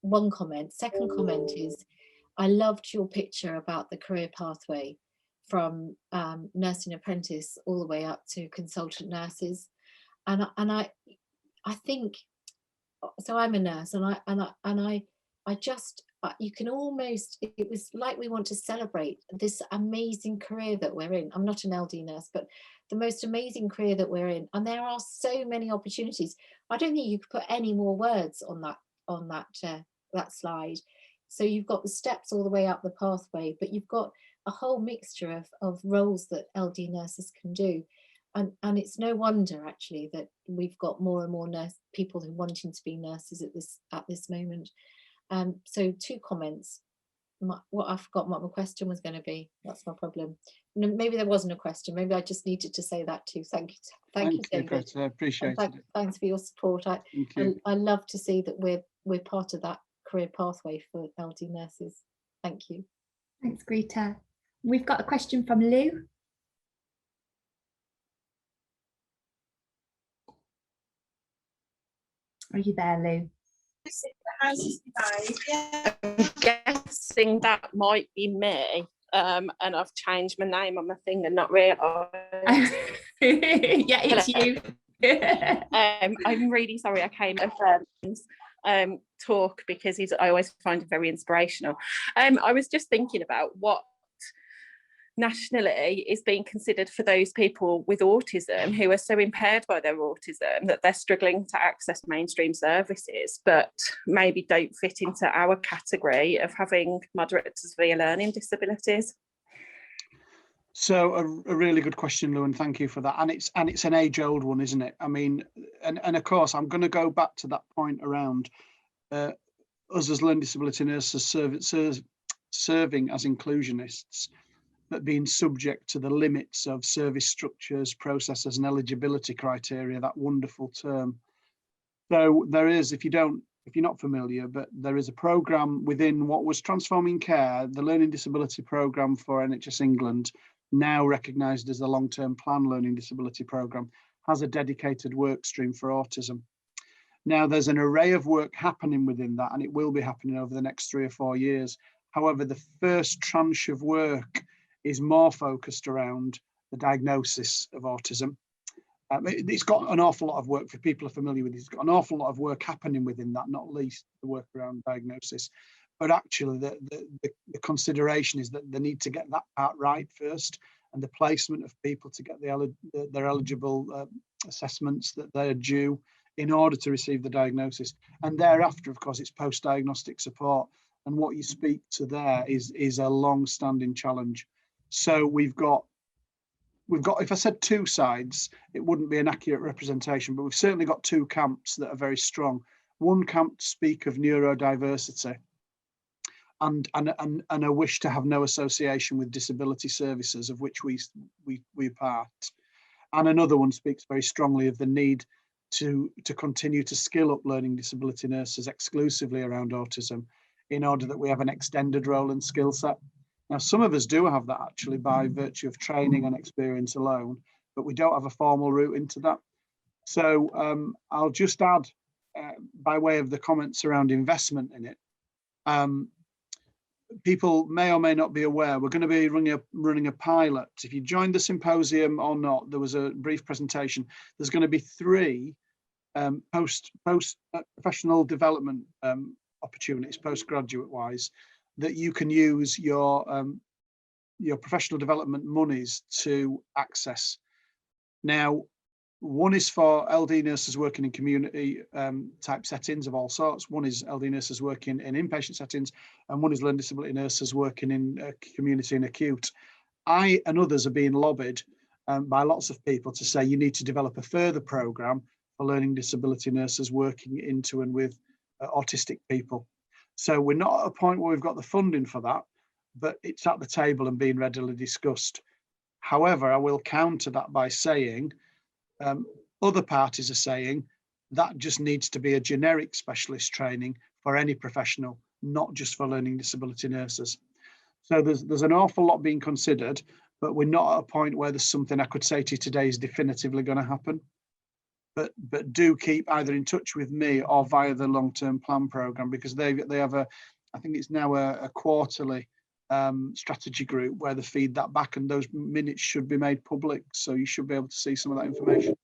one comment. Second comment is I loved your picture about the career pathway from nursing apprentice all the way up to consultant nurses, and I think so. I'm a nurse, and I just you can almost, it was like we want to celebrate this amazing career that we're in. I'm not an LD nurse, but the most amazing career that we're in, and there are so many opportunities. I don't think you could put any more words on that slide. So you've got the steps all the way up the pathway, but you've got a whole mixture of roles that LD nurses can do. And it's no wonder actually that we've got more and more people who are wanting to be nurses at this moment. So 2 comments. I forgot what my question was going to be. That's my problem. Maybe there wasn't a question. Maybe I just needed to say that too. Thank you, David. I appreciate it. Thanks for your support. I love to see that we're part of that career pathway for LD nurses. Thank you. Thanks, Greta. We've got a question from Lou. Are you there, Lou? I'm guessing that might be me, and I've changed my name on my thing and not realised. Yeah, it's you. I'm really sorry I came to talk because I always find it very inspirational. I was just thinking about what nationally is being considered for those people with autism who are so impaired by their autism that they're struggling to access mainstream services, but maybe don't fit into our category of having moderate to severe learning disabilities. So a really good question, Lou, and thank you for that. And it's an age-old one, isn't it? I mean, and of course, I'm going to go back to that point around us as learning disability nurses serving as inclusionists, but being subject to the limits of service structures, processes, and eligibility criteria. That wonderful term. So there is, if you're not familiar, but there is a programme within what was Transforming Care, the learning disability programme for NHS England, now recognised as the long-term plan learning disability programme, has a dedicated work stream for autism. Now there's an array of work happening within that, and it will be happening over the next 3 or 4 years. However, the first tranche of work is more focused around the diagnosis of autism. It's got an awful lot of work, for people who are familiar with it, it's got an awful lot of work happening within that, not least the work around diagnosis. But actually the consideration is that they need to get that part right first, and the placement of people to get their eligible assessments that they're due in order to receive the diagnosis. And thereafter, of course, it's post-diagnostic support. And what you speak to there is a long-standing challenge. So we've got, if I said two sides, it wouldn't be an accurate representation, but we've certainly got two camps that are very strong. One camp to speak of neurodiversity and a wish to have no association with disability services, of which we're part. And another one speaks very strongly of the need to continue to skill up learning disability nurses exclusively around autism, in order that we have an extended role and skill set. Now, some of us do have that actually by virtue of training and experience alone, but we don't have a formal route into that. So I'll just add, by way of the comments around investment in it, people may or may not be aware, we're going to be running a pilot. If you joined the symposium or not, there was a brief presentation. There's going to be 3 post professional development opportunities, postgraduate wise, that you can use your professional development monies to access. Now, one is for LD nurses working in community type settings of all sorts. One is LD nurses working in inpatient settings, and one is learning disability nurses working in community and acute. I and others are being lobbied by lots of people to say you need to develop a further programme for learning disability nurses working into and with autistic people. So we're not at a point where we've got the funding for that, but it's at the table and being readily discussed. However, I will counter that by saying other parties are saying that just needs to be a generic specialist training for any professional, not just for learning disability nurses. So there's an awful lot being considered, but we're not at a point where there's something I could say to you today is definitively going to happen. But do keep either in touch with me or via the long-term plan programme, because they have I think it's now a quarterly strategy group where they feed that back, and those minutes should be made public, so you should be able to see some of that information.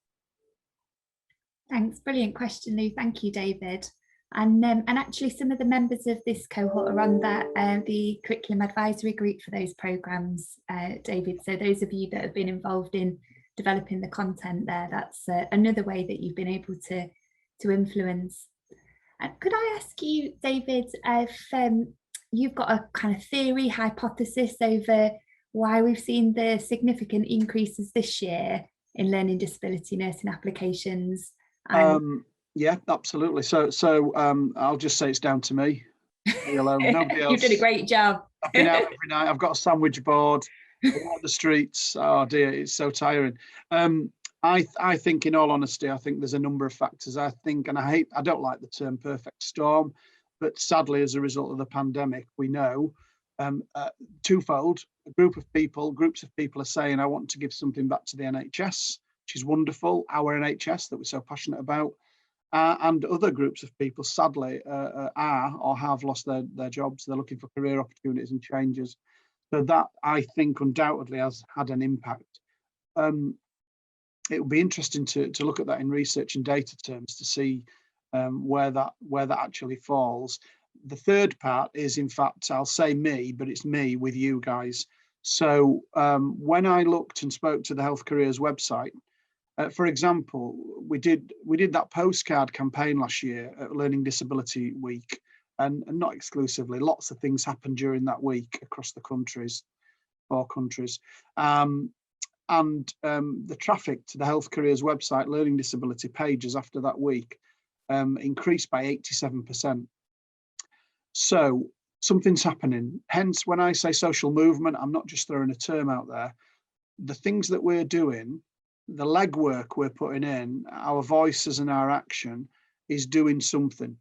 Thanks, brilliant question, Lou. Thank you, David. And actually some of the members of this cohort are on that the curriculum advisory group for those programmes, David. So those of you that have been involved in developing the content there, that's another way that you've been able to influence. Could I ask you, David, if you've got a kind of theory, hypothesis over why we've seen the significant increases this year in learning disability nursing applications? Yeah, absolutely. So I'll just say it's down to me. Nobody else. You've done a great job. I've been out every night. I've got a sandwich board. I walk the streets. Oh dear, it's so tiring. I think, in all honesty, I think there's a number of factors. I think, and I don't like the term perfect storm, but sadly, as a result of the pandemic, we know twofold. Groups of people are saying, I want to give something back to the NHS, which is wonderful, our NHS that we're so passionate about. And other groups of people, sadly, are or have lost their jobs. They're looking for career opportunities and changes. So that, I think, undoubtedly has had an impact. It will be interesting to look at that in research and data terms to see where that actually falls. The third part is, in fact, I'll say me, but it's me with you guys. So when I looked and spoke to the Health Careers website, for example, we did that postcard campaign last year at Learning Disability Week, and not exclusively. Lots of things happened during that week across the countries, 4 countries. The traffic to the Health Careers website, Learning Disability pages after that week increased by 87%. So something's happening. Hence, when I say social movement, I'm not just throwing a term out there. The things that we're doing, the legwork we're putting in, our voices and our action is doing something.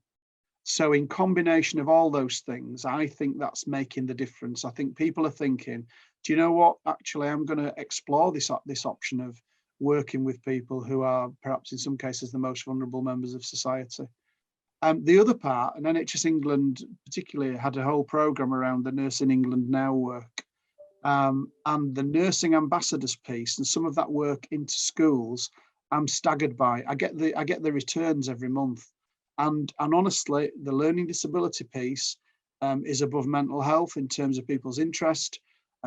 So in combination of all those things, I think that's making the difference. I think people are thinking, do you know what? Actually, I'm going to explore this option of working with people who are perhaps in some cases the most vulnerable members of society. The other part, and NHS England particularly had a whole programme around the Nursing England Now work, and the nursing ambassadors piece and some of that work into schools, I'm staggered by. I get the returns every month, and honestly, the learning disability piece is above mental health in terms of people's interest,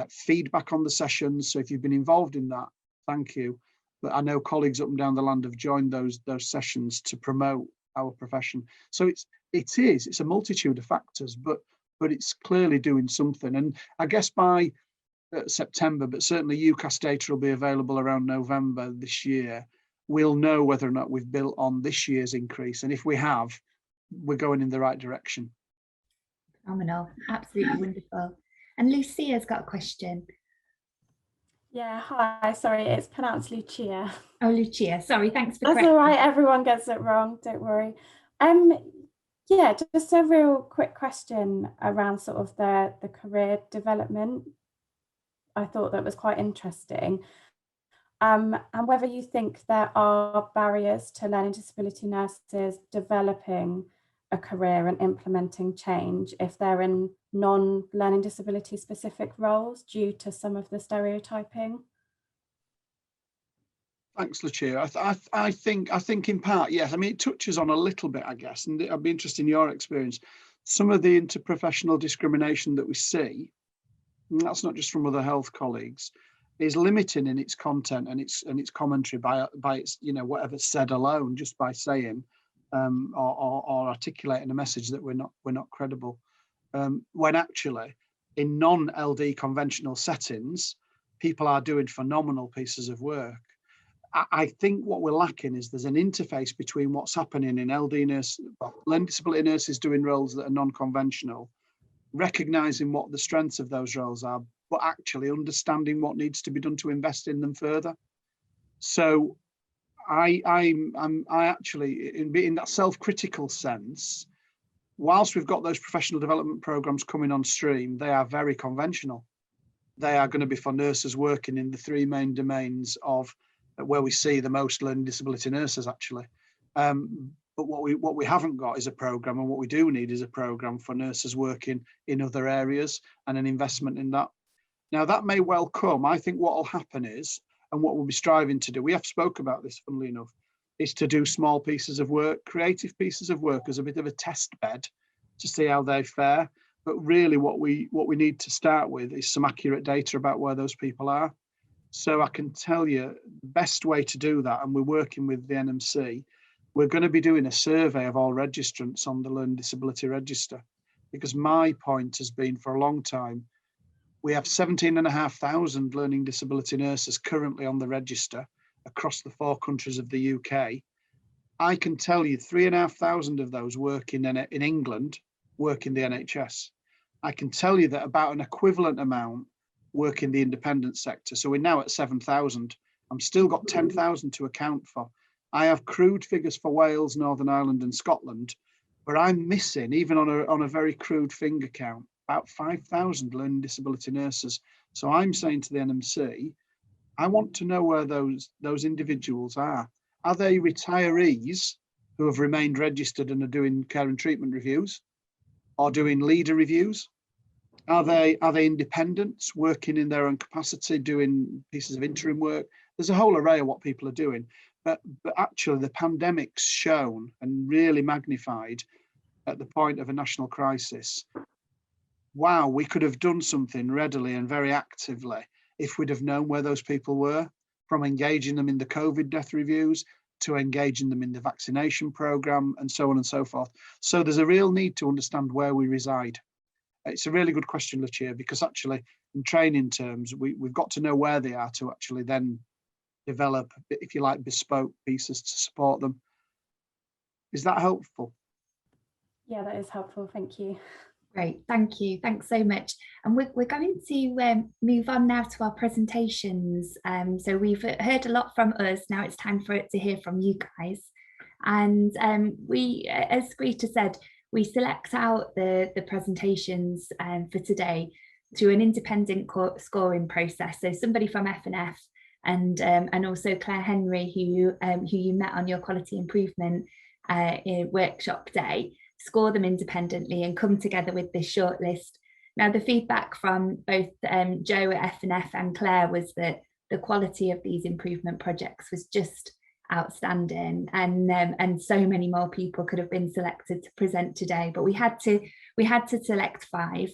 feedback on the sessions. So if you've been involved in that, thank you. But I know colleagues up and down the land have joined those sessions to promote our profession. So it's a multitude of factors, but it's clearly doing something. And I guess by September, but certainly UCAS data will be available around November this year, we'll know whether or not we've built on this year's increase. And if we have, we're going in the right direction. Phenomenal, absolutely wonderful. And Lucia's got a question. Yeah, hi, sorry, it's pronounced Lucia. Oh, Lucia, sorry, thanks for That's correcting. all right, everyone gets it wrong, don't worry. Yeah, just a real quick question around sort of the career development. I thought that was quite interesting. And whether you think there are barriers to learning disability nurses developing a career and implementing change if they're in non-learning disability specific roles due to some of the stereotyping? Thanks, Lucia. I think in part, yes. I mean, it touches on a little bit, I guess, and I'd be interested in your experience. Some of the interprofessional discrimination that we see, and that's not just from other health colleagues, is limiting in its content and its commentary by its, you know, whatever's said alone, just by saying or articulating a message that we're not credible. When actually, in non-LD conventional settings, people are doing phenomenal pieces of work. I think what we're lacking is there's an interface between what's happening in LD nurse, learning disability nurses doing roles that are non-conventional, recognizing what the strengths of those roles are, but actually understanding what needs to be done to invest in them further. So I actually, in that self-critical sense, whilst we've got those professional development programs coming on stream, they are very conventional. They are going to be for nurses working in the 3 main domains of where we see the most learning disability nurses, actually. But what we haven't got is a program, and what we do need is a program for nurses working in other areas and an investment in that. Now, that may well come. I think what will happen is, and what we'll be striving to do, we have spoke about this, funnily enough, is to do small pieces of work, creative pieces of work as a bit of a test bed to see how they fare. But really what we need to start with is some accurate data about where those people are. So I can tell you the best way to do that, and we're working with the NMC, we're going to be doing a survey of all registrants on the Learning Disability Register, because my point has been for a long time, we have 17,500 learning disability nurses currently on the register across the 4 countries of the UK. I can tell you 3,500 of those work in England, work in the NHS. I can tell you that about an equivalent amount work in the independent sector. So we're now at 7,000. I'm still got 10,000 to account for. I have crude figures for Wales, Northern Ireland and Scotland, but I'm missing, even on a very crude finger count, about 5,000 learning disability nurses. So I'm saying to the NMC, I want to know where those individuals are. Are they retirees who have remained registered and are doing care and treatment reviews or doing leader reviews? Are they independents working in their own capacity, doing pieces of interim work? There's a whole array of what people are doing. But actually the pandemic's shown and really magnified at the point of a national crisis wow, we could have done something readily and very actively if we'd have known where those people were, from engaging them in the COVID death reviews to engaging them in the vaccination programme and so on and so forth. So there's a real need to understand where we reside. It's a really good question, Lucia, because actually in training terms, we've got to know where they are to actually then develop, if you like, bespoke pieces to support them. Is that helpful? Yeah, that is helpful. Thank you. Great, thank you. Thanks so much. And we're going to move on now to our presentations. So we've heard a lot from us. Now it's time for it to hear from you guys. And we, as Greta said, we select out the presentations for today through an independent scoring process. So somebody from F&F and also Claire Henry, who you met on your quality improvement workshop day, score them independently and come together with this shortlist. Now, the feedback from both Jo at F&F and Claire was that the quality of these improvement projects was just outstanding, and so many more people could have been selected to present today, but we had to select 5.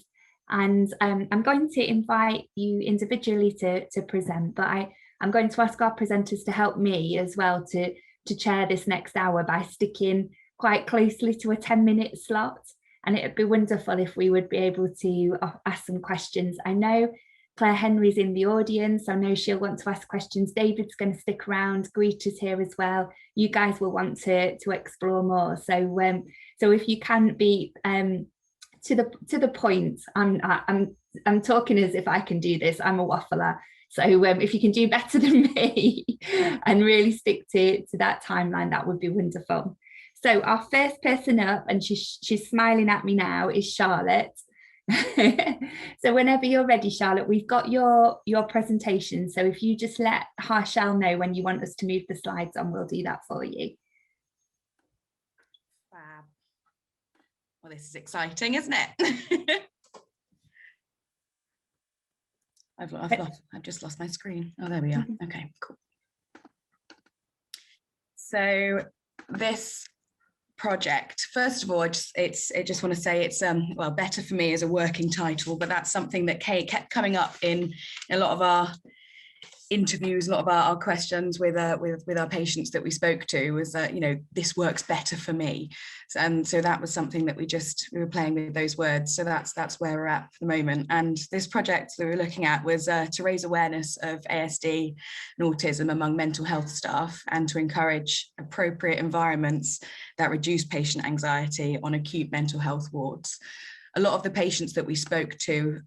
And I'm going to invite you individually to present, but I'm going to ask our presenters to help me as well to chair this next hour by sticking quite closely to a 10-minute slot. And it would be wonderful if we would be able to ask some questions. I know Claire Henry's in the audience. I know she'll want to ask questions. David's going to stick around. Greta's here as well. You guys will want to explore more. So so if you can be to the point, I'm talking as if I can do this. I'm a waffler. So if you can do better than me and really stick to that timeline, that would be wonderful. So our first person up, and she's smiling at me now, is Charlotte. So whenever you're ready, Charlotte, we've got your presentation. So if you just let Harshal know when you want us to move the slides on, we'll do that for you. Fab. Well, this is exciting, isn't it? I've just lost my screen. Oh, there we are. Okay, cool. So this project, first of all, I just want to say it's well, better for me as a working title, but that's something that kept coming up in a lot of our interviews, a lot of our questions with our patients that we spoke to, was that, you know, this works better for me. And so that was something that we were playing with those words. So that's where we're at for the moment. And this project that we were looking at was to raise awareness of ASD and autism among mental health staff, and to encourage appropriate environments that reduce patient anxiety on acute mental health wards. A lot of the patients that we spoke to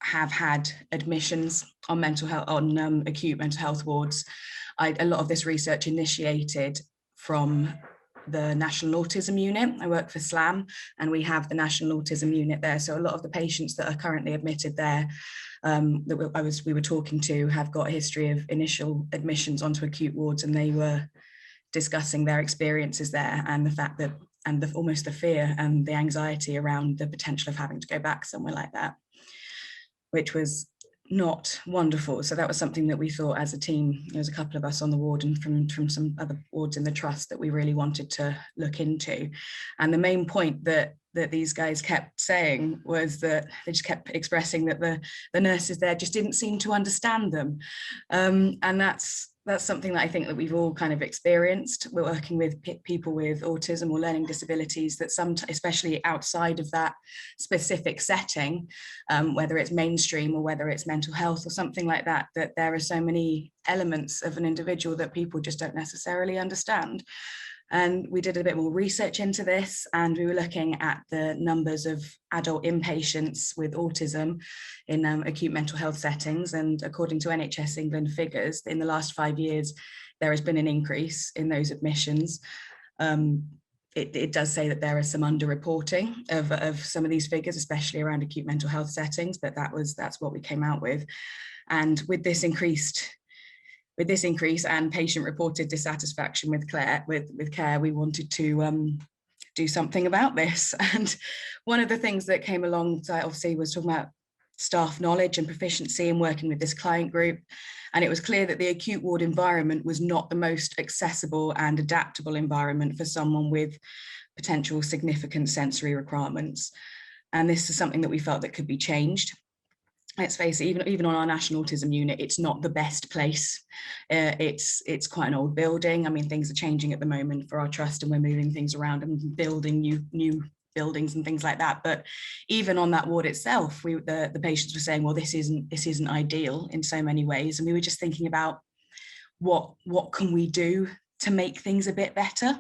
have had admissions on mental health, on acute mental health wards. A lot of this research initiated from the National Autism Unit. I work for SLAM, and we have the National Autism Unit there. So a lot of the patients that are currently admitted there that we were talking to have got a history of initial admissions onto acute wards, and they were discussing their experiences there, and the fact that, and almost the fear and the anxiety around the potential of having to go back somewhere like that, which was not wonderful. So that was something that we thought as a team, there was a couple of us on the ward and from some other wards in the trust, that we really wanted to look into. And the main point that these guys kept saying was that they just kept expressing that the nurses there just didn't seem to understand them. And that's something that I think that we've all kind of experienced. We're working with people with autism or learning disabilities, that especially outside of that specific setting, whether it's mainstream or whether it's mental health or something like that, that there are so many elements of an individual that people just don't necessarily understand. And we did a bit more research into this, and we were looking at the numbers of adult inpatients with autism in acute mental health settings. And according to NHS England figures, in the last 5 years, there has been an increase in those admissions. It does say that there is some underreporting of some of these figures, especially around acute mental health settings, but that's what we came out with. And with this increase and patient-reported dissatisfaction with care, we wanted to do something about this. And one of the things that came along, obviously, was talking about staff knowledge and proficiency in working with this client group. And it was clear that the acute ward environment was not the most accessible and adaptable environment for someone with potential significant sensory requirements. And this is something that we felt that could be changed. Let's face it, even on our National Autism Unit, it's not the best place. It's quite an old building. I mean, things are changing at the moment for our trust, and we're moving things around and building new buildings and things like that. But even on that ward itself, the patients were saying, well, this isn't ideal in so many ways. And we were just thinking about what can we do to make things a bit better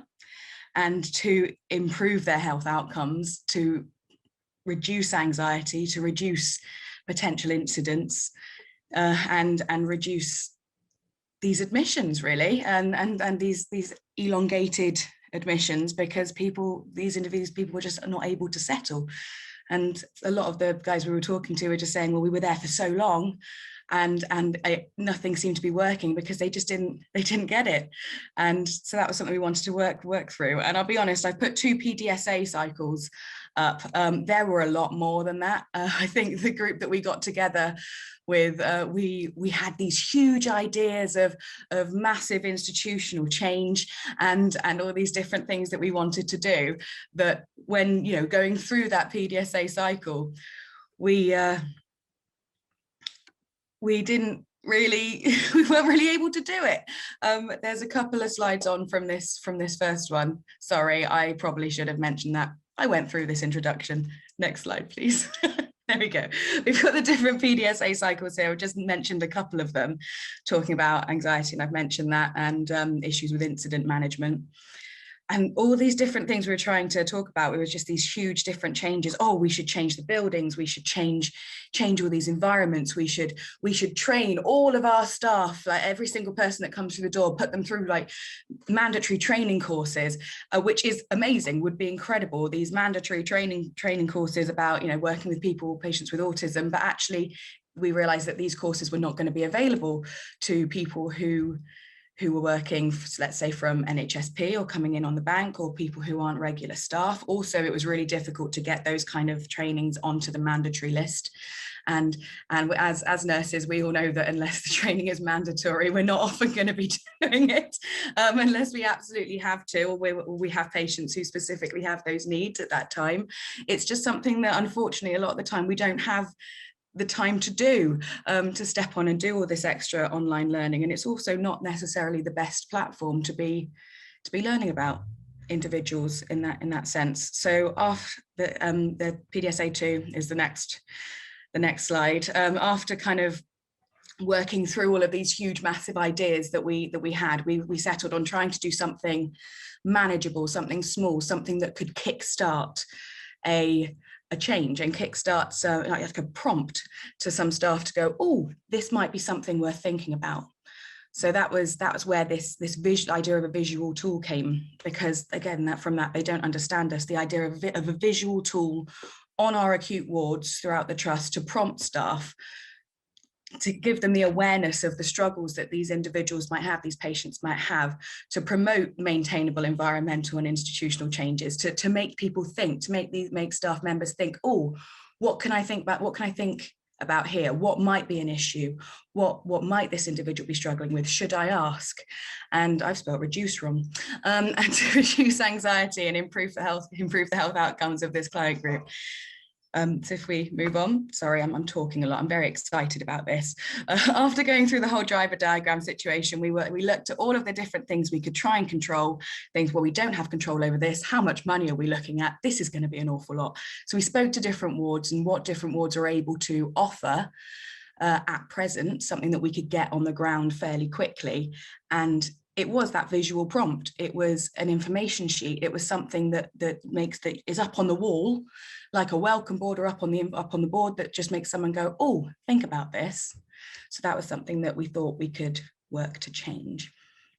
and to improve their health outcomes, to reduce anxiety, to reduce potential incidents, and reduce these admissions, really, and these elongated admissions, because these people were just not able to settle. And a lot of the guys we were talking to were just saying, well, we were there for so long, and nothing seemed to be working because they didn't get it. And so that was something we wanted to work through. And I'll be honest, I put 2 PDSA cycles up. There were a lot more than that. I think the group that we got together with, we had these huge ideas of massive institutional change and all these different things that we wanted to do, that when, you know, going through that PDSA cycle, we didn't really, we weren't really able to do it. There's a couple of slides on from this first one. Sorry, I probably should have mentioned that. I went through this introduction. Next slide, please. There we go. We've got the different PDSA cycles here. I've just mentioned a couple of them, talking about anxiety, and I've mentioned that, and issues with incident management. And all these different things we were trying to talk about, it was just these huge different changes. Oh, we should change the buildings, we should change all these environments, we should train all of our staff, like every single person that comes through the door, put them through like mandatory training courses, which is amazing, would be incredible, these mandatory training courses about, you know, working with patients with autism. But actually we realized that these courses were not going to be available to people who were working, let's say, from NHSP or coming in on the bank, or people who aren't regular staff. Also, it was really difficult to get those kind of trainings onto the mandatory list. And as nurses, we all know that unless the training is mandatory, we're not often going to be doing it, unless we absolutely have to, or we have patients who specifically have those needs at that time. It's just something that, unfortunately, a lot of the time we don't have the time to do, to step on and do all this extra online learning. And it's also not necessarily the best platform to be learning about individuals in that sense. So after the PDSA 2 is the next slide. After kind of working through all of these huge, massive ideas that we had, we settled on trying to do something manageable, something small, something that could kickstart a change and kickstarts like a prompt to some staff to go, oh, this might be something worth thinking about. So that was where this idea of a visual tool came, because again, from that they don't understand us. The idea of a visual tool on our acute wards throughout the trust to prompt staff, to give them the awareness of the struggles that these individuals might have, these patients might have, to promote maintainable environmental and institutional changes, to make people think, to make staff members think, oh, what can I think about here? What might be an issue? What might this individual be struggling with? Should I ask? And I've spelled reduce wrong. And to reduce anxiety and improve the health outcomes of this client group. So if we move on, sorry, I'm talking a lot. I'm very excited about this. After going through the whole driver diagram situation, we looked at all of the different things we could try and control, things where we don't have control over this. How much money are we looking at? This is going to be an awful lot. So we spoke to different wards and what different wards are able to offer at present, something that we could get on the ground fairly quickly. And it was that visual prompt. It was an information sheet. It was something that is up on the wall, like a welcome board or up on the board, that just makes someone go, oh, think about this. So that was something that we thought we could work to change.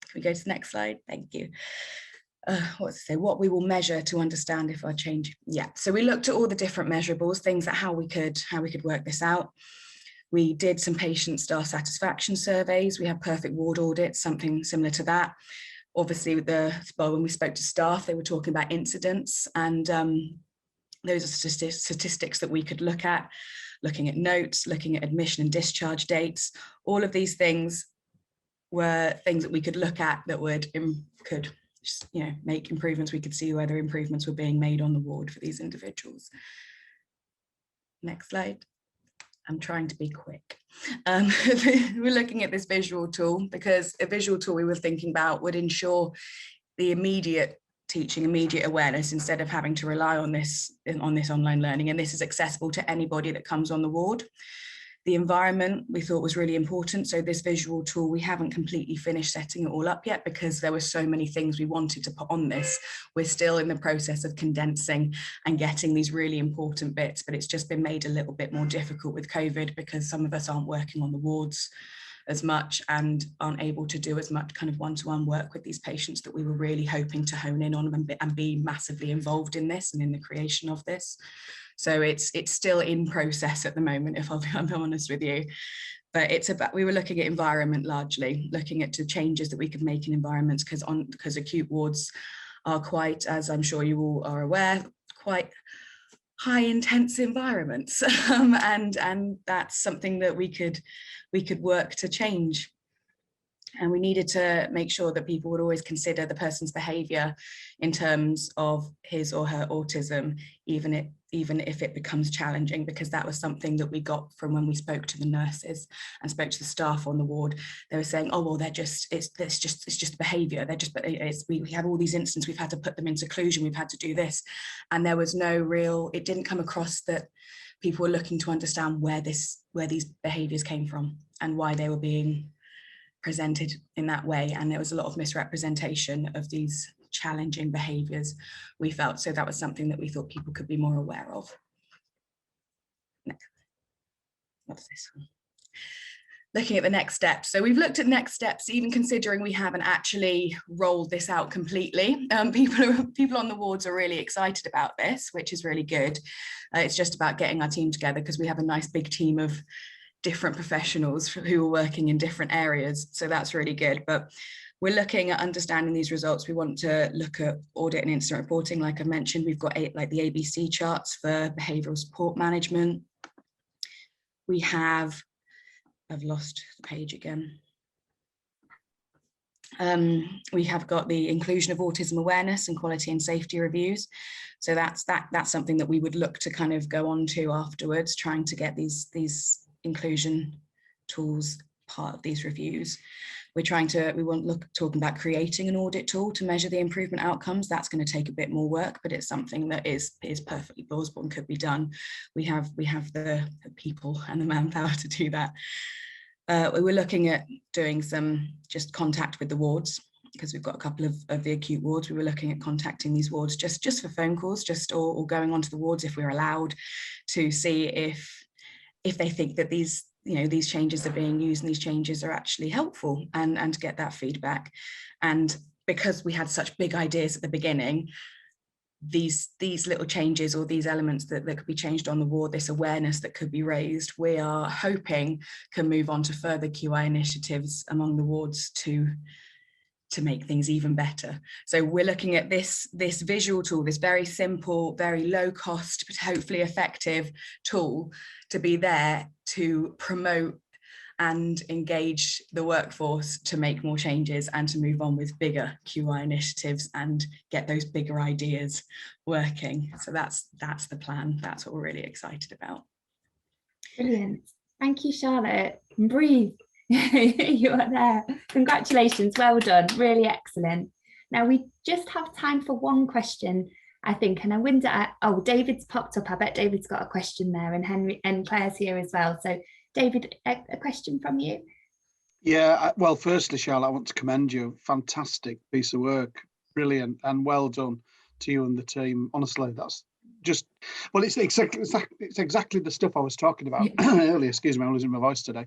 Can we go to the next slide? Thank you. What we will measure to understand if our change. Yeah. So we looked at all the different measurables, things that how we could work this out. We did some patient staff satisfaction surveys. We had perfect ward audits, something similar to that. Obviously, when we spoke to staff, they were talking about incidents, and those are statistics that we could look at, looking at notes, looking at admission and discharge dates. All of these things were things that we could look at that could make improvements. We could see whether improvements were being made on the ward for these individuals. Next slide. I'm trying to be quick. We're looking at this visual tool because a visual tool we were thinking about would ensure the immediate teaching, immediate awareness, instead of having to rely on this online learning. And this is accessible to anybody that comes on the ward. The environment we thought was really important. So this visual tool, we haven't completely finished setting it all up yet because there were so many things we wanted to put on this. We're still in the process of condensing and getting these really important bits, but it's just been made a little bit more difficult with COVID because some of us aren't working on the wards as much and aren't able to do as much kind of one-to-one work with these patients that we were really hoping to hone in on and be massively involved in this and in the creation of this. So it's still in process at the moment, if I'm honest with you. But it's about, we were looking at environment largely, looking at the changes that we could make in environments because acute wards are quite, as I'm sure you all are aware, quite high intense environments. And that's something that we could work to change. And we needed to make sure that people would always consider the person's behaviour in terms of his or her autism, even if it becomes challenging, because that was something that we got from when we spoke to the nurses and spoke to the staff on the ward. They were saying, oh, well, it's just behaviour. We have all these instances, we've had to put them in seclusion, we've had to do this. And there was no real, it didn't come across that people were looking to understand where these behaviours came from and why they were being presented in that way. And there was a lot of misrepresentation of these challenging behaviours, we felt. So that was something that we thought people could be more aware of. Next. What's this one? Looking at the next steps. So we've looked at next steps, even considering we haven't actually rolled this out completely. People on the wards are really excited about this, which is really good. It's just about getting our team together because we have a nice big team of different professionals who are working in different areas. So that's really good. But we're looking at understanding these results. We want to look at audit and incident reporting. Like I mentioned, we've got like the ABC charts for behavioural support management. We have, I've lost the page again. We have got the inclusion of autism awareness and quality and safety reviews. So that's something that we would look to kind of go on to afterwards, trying to get these inclusion tools part of these reviews. We won't talking about creating an audit tool to measure the improvement outcomes. That's going to take a bit more work, but it's something that is perfectly plausible and could be done. We have the people and the manpower to do that. We were looking at doing some just contact with the wards, because we've got a couple of the acute wards. We were looking at contacting these wards just for phone calls, or going onto the wards if we're allowed, to see if they think that these changes are being used and these changes are actually helpful, and to get that feedback. And because we had such big ideas at the beginning, these little changes or these elements that could be changed on the ward, this awareness that could be raised, we are hoping can move on to further QI initiatives among the wards to make things even better. So we're looking at this visual tool, this very simple, very low cost, but hopefully effective tool, to be there to promote and engage the workforce to make more changes and to move on with bigger QI initiatives and get those bigger ideas working. So that's the plan. That's what we're really excited about. Brilliant. Thank you, Charlotte. Breathe. You are there. Congratulations. Well done. Really excellent. Now we just have time for one question, I think, and I wonder, oh, David's popped up. I bet David's got a question there, and Henry and Claire's here as well. So David, a question from you? Yeah, well, firstly, Charlotte, I want to commend you. Fantastic piece of work. Brilliant, and well done to you and the team. Honestly, that's just, well, it's exactly the stuff I was talking about earlier. Excuse me, I'm losing my voice today.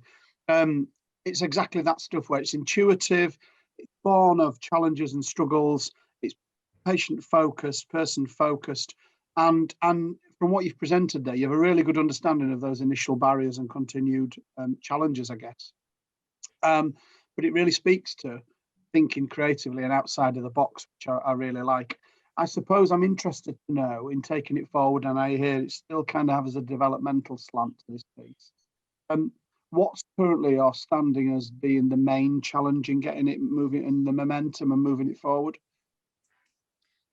It's exactly that stuff where it's intuitive, it's born of challenges and struggles, it's patient focused, person focused, and from what you've presented there, you have a really good understanding of those initial barriers and continued challenges, I guess. But it really speaks to thinking creatively and outside of the box, which I really like. I suppose I'm interested to know, in taking it forward, and I hear it still kind of has a developmental slant to this piece. What's currently or standing as being the main challenge in getting it moving, in the momentum and moving it forward?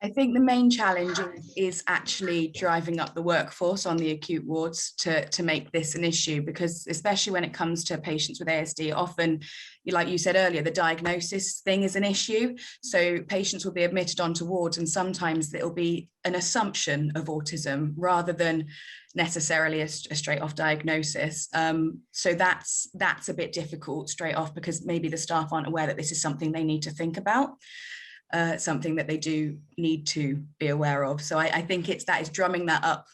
I think the main challenge is actually driving up the workforce on the acute wards to make this an issue, because especially when it comes to patients with ASD, often, like you said earlier, the diagnosis thing is an issue. So patients will be admitted onto wards and sometimes it'll be an assumption of autism rather than necessarily a straight off diagnosis. So that's a bit difficult straight off, because maybe the staff aren't aware that this is something they need to think about. Something that they do need to be aware of. So I think that is drumming that up,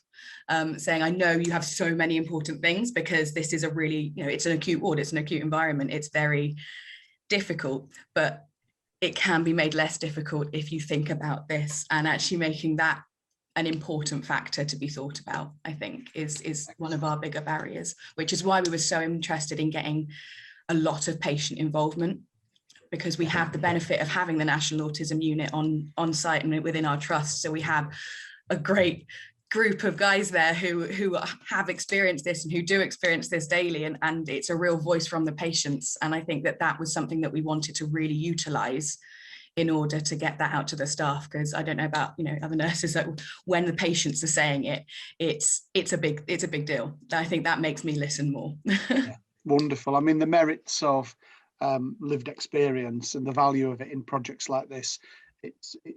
saying, I know you have so many important things, because this is a really, it's an acute ward, it's an acute environment, it's very difficult, but it can be made less difficult if you think about this, and actually making that an important factor to be thought about, I think is one of our bigger barriers, which is why we were so interested in getting a lot of patient involvement, because we have the benefit of having the National Autism Unit on site and within our trust. So we have a great group of guys there who have experienced this and who do experience this daily, and it's a real voice from the patients. And I think that was something that we wanted to really utilize in order to get that out to the staff, because I don't know about other nurses, that when the patients are saying it's a big deal. I think that makes me listen more. Yeah, wonderful. I mean, the merits of lived experience and the value of it in projects like this, it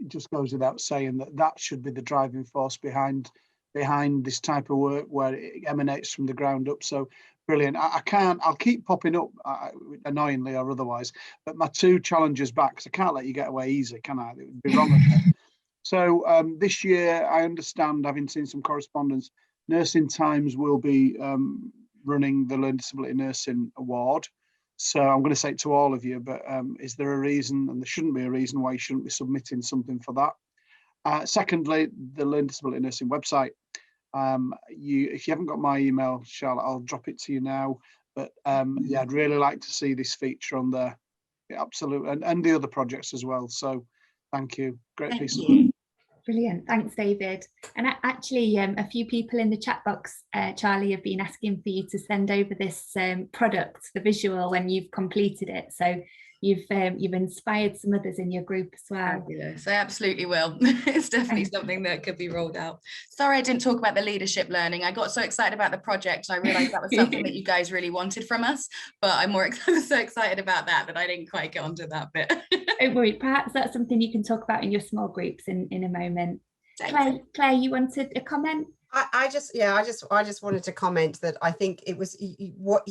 just goes without saying that should be the driving force behind this type of work, where it emanates from the ground up. So brilliant. I'll keep popping up, annoyingly or otherwise, but my two challenges back, because I can't let you get away easy, can I? It would be wrong of me. So this year, I understand, having seen some correspondence, Nursing Times will be running the Learning Disability Nursing Award. So I'm going to say it to all of you, but is there a reason, and there shouldn't be a reason, why you shouldn't be submitting something for that? Secondly, the Learning Disability Nursing website. If you haven't got my email, Charlotte, I'll drop it to you now. But yeah, I'd really like to see this feature on there. Yeah, absolutely, and the other projects as well. So thank you. Great piece of work. Brilliant, thanks David. And actually a few people in the chat box, Charlie, have been asking for you to send over this product, the visual, when you've completed it. So you've inspired some others in your group as well. Fabulous. I absolutely will. It's definitely something that could be rolled out. Sorry I didn't talk about the leadership learning. I got so excited about the project, I realized that was something that you guys really wanted from us, but I'm so excited about that I didn't quite get onto that bit. Don't worry, perhaps that's something you can talk about in your small groups in a moment. Claire, you wanted a comment? I just wanted to comment that I think it was what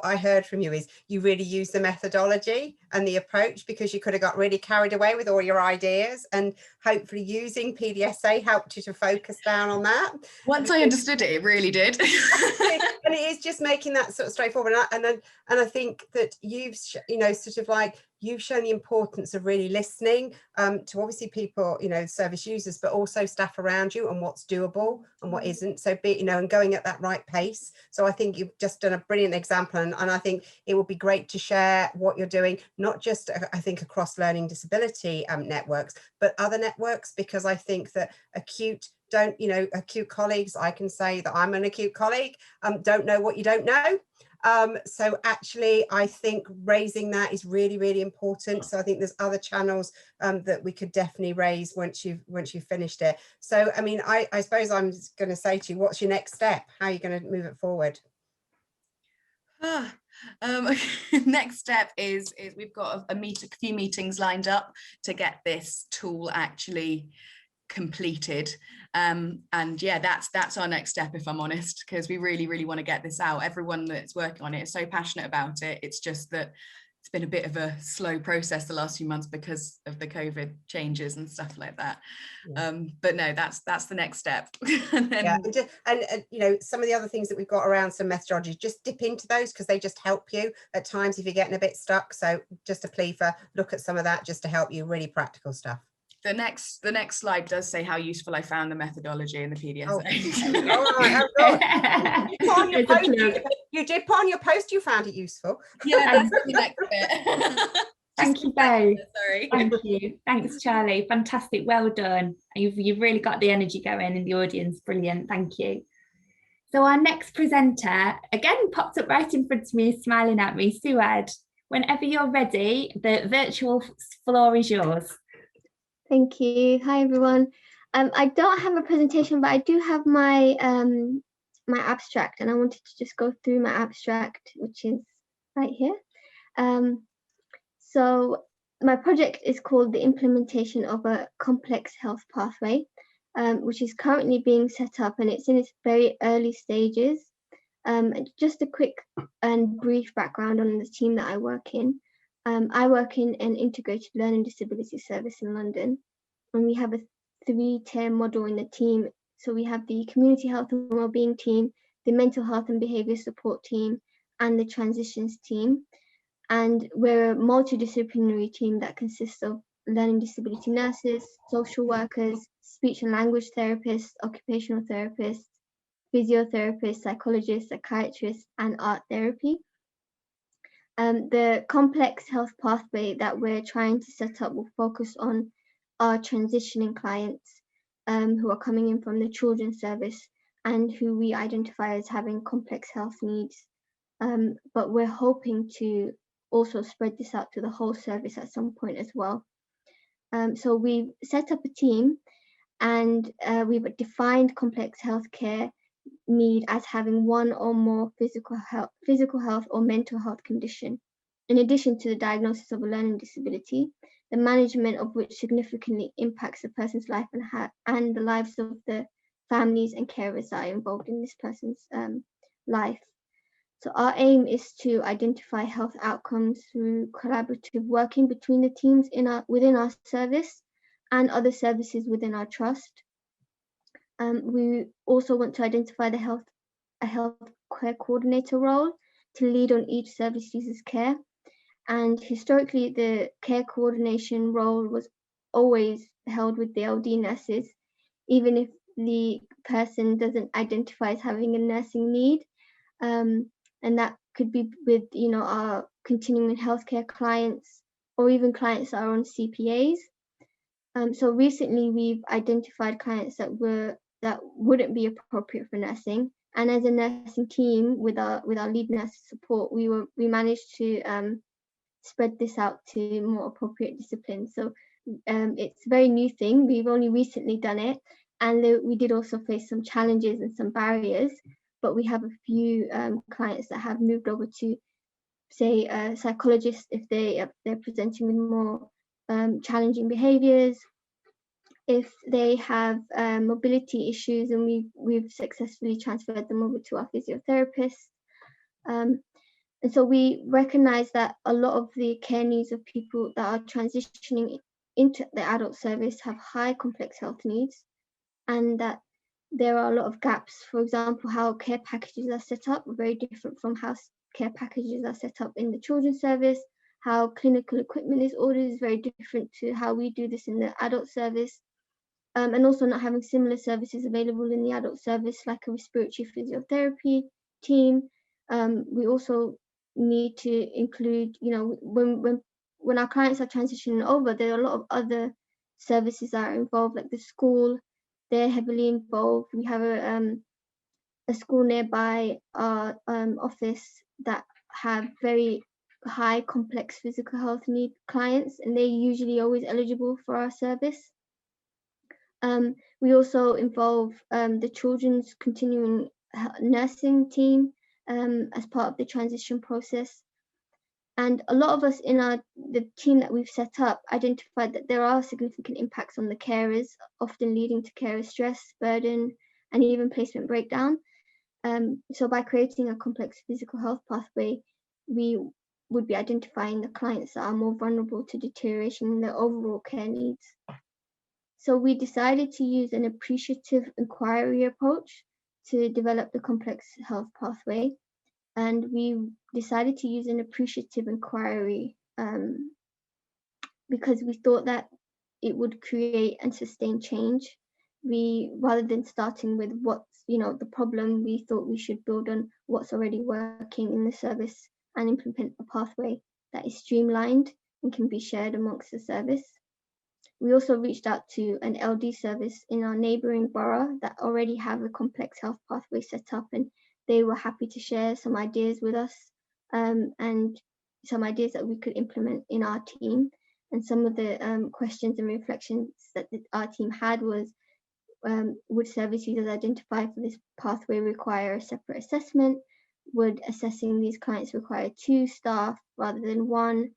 I heard from you is you really used the methodology and the approach, because you could have got really carried away with all your ideas, and hopefully using PDSA helped you to focus down on that. Once I understood it, it really did. And it is just making that sort of straightforward. And I think that you've you've shown the importance of really listening to obviously people, service users, but also staff around you, and what's doable and what isn't. So and going at that right pace. So I think you've just done a brilliant example, and I think it would be great to share what you're doing, not just I think across learning disability networks, but other networks, because I think that acute colleagues, I can say that I'm an acute colleague, don't know what you don't know. So actually, I think raising that is really, really important. So I think there's other channels that we could definitely raise once you've finished it. So, I mean, I suppose I'm going to say to you, what's your next step? How are you going to move it forward? Next step is we've got a few meetings lined up to get this tool actually completed, and yeah, that's our next step, if I'm honest, because we really want to get this out. Everyone that's working on it is so passionate about it. It's just that it's been a bit of a slow process the last few months because of the COVID changes and stuff like that. Yeah. But no, that's the next step. And some of the other things that we've got around some methodology, just dip into those, because they just help you at times if you're getting a bit stuck. So just a plea for look at some of that just to help you, really practical stuff. The next slide does say how useful I found the methodology in the PDSA. You did put on your post you found it useful. Yeah, that's the next bit. Thank you both. Sorry. Thank you. Thanks, Charlie. Fantastic. Well done. You've really got the energy going in the audience. Brilliant. Thank you. So our next presenter, again, popped up right in front of me, smiling at me. Suad, whenever you're ready, the virtual floor is yours. Thank you. Hi, everyone. I don't have a presentation, but I do have my my abstract, and I wanted to just go through my abstract, which is right here. So my project is called the implementation of a complex health pathway, which is currently being set up, and it's in its very early stages. Just a quick and brief background on the team that I work in. I work in an integrated learning disability service in London, and we have a 3-tier model in the team. So we have the community health and wellbeing team, the mental health and behaviour support team, and the transitions team. And we're a multidisciplinary team that consists of learning disability nurses, social workers, speech and language therapists, occupational therapists, physiotherapists, psychologists, psychiatrists, and art therapy. The complex health pathway that we're trying to set up will focus on our transitioning clients who are coming in from the children's service and who we identify as having complex health needs. But we're hoping to also spread this out to the whole service at some point as well. So we've set up a team, and we've defined complex healthcare need as having one or more physical health or mental health condition, in addition to the diagnosis of a learning disability, the management of which significantly impacts a person's life and the lives of the families and carers that are involved in this person's life. So our aim is to identify health outcomes through collaborative working between the teams within our service and other services within our trust. We also want to identify a health care coordinator role to lead on each service user's care. And historically, the care coordination role was always held with the LD nurses, even if the person doesn't identify as having a nursing need. And that could be with, our continuing healthcare clients or even clients that are on CPAs. So recently, we've identified clients that wouldn't be appropriate for nursing, and as a nursing team with our lead nurse support, we managed to spread this out to more appropriate disciplines. So it's a very new thing. We've only recently done it, and we did also face some challenges and some barriers, but we have a few clients that have moved over to, say, a psychologist if they're presenting with more challenging behaviors, if they have mobility issues, and we've successfully transferred them over to our physiotherapists. And so we recognize that a lot of the care needs of people that are transitioning into the adult service have high complex health needs, and that there are a lot of gaps. For example, how care packages are set up are very different from how care packages are set up in the children's service. How clinical equipment is ordered is very different to how we do this in the adult service. And also not having similar services available in the adult service, like a respiratory physiotherapy team. We also need to include, when our clients are transitioning over, there are a lot of other services that are involved, like the school. They're heavily involved. We have a school nearby our office that have very high complex physical health need clients, and they're usually always eligible for our service. We also involve the children's continuing nursing team as part of the transition process. And a lot of us in the team that we've set up identified that there are significant impacts on the carers, often leading to carer stress, burden, and even placement breakdown. So by creating a complex physical health pathway, we would be identifying the clients that are more vulnerable to deterioration in their overall care needs. So we decided to use an appreciative inquiry approach to develop the complex health pathway. And we decided to use an appreciative inquiry because we thought that it would create and sustain change. Rather than starting with what's, the problem, we thought we should build on what's already working in the service and implement a pathway that is streamlined and can be shared amongst the service. We also reached out to an LD service in our neighbouring borough that already have a complex health pathway set up, and they were happy to share some ideas with us and some ideas that we could implement in our team. And some of the questions and reflections that our team had was, would service users identify for this pathway require a separate assessment? Would assessing these clients require 2 staff rather than 1?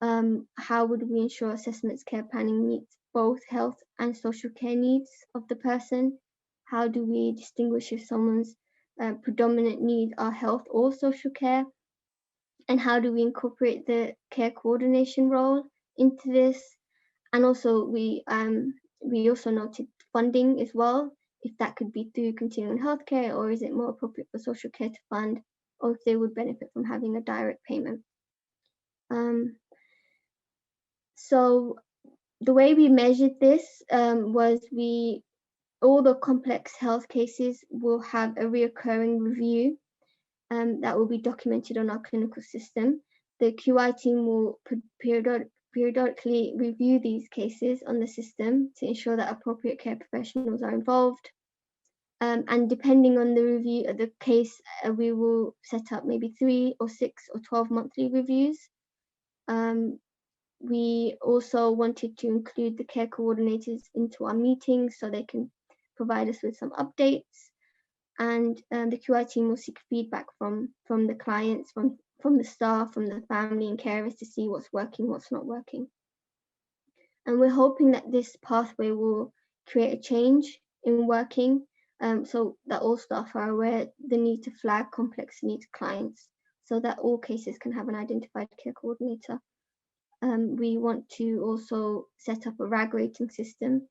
How would we ensure assessments care planning meets both health and social care needs of the person? How do we distinguish if someone's predominant needs are health or social care? And how do we incorporate the care coordination role into this? And also we also noted funding as well, if that could be through continuing healthcare, or is it more appropriate for social care to fund, or if they would benefit from having a direct payment. So the way we measured this was all the complex health cases will have a reoccurring review that will be documented on our clinical system. The QI team will periodically review these cases on the system to ensure that appropriate care professionals are involved. And depending on the review of the case, we will set up maybe 3 or 6 or 12 monthly reviews. We also wanted to include the care coordinators into our meetings so they can provide us with some updates. And the QI team will seek feedback from the clients, from the staff, from the family and carers to see what's working, what's not working. And we're hoping that this pathway will create a change in working, so that all staff are aware the need to flag complex needs clients so that all cases can have an identified care coordinator. We want to also set up a RAG rating system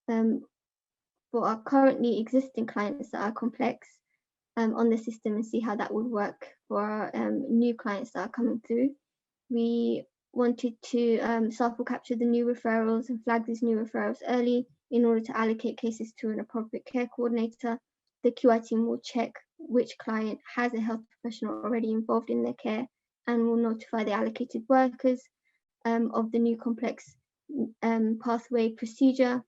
for our currently existing clients that are complex on the system, and see how that would work for our new clients that are coming through. We wanted to sample capture the new referrals and flag these new referrals early in order to allocate cases to an appropriate care coordinator. The QI team will check which client has a health professional already involved in their care and will notify the allocated workers of the new complex pathway procedure.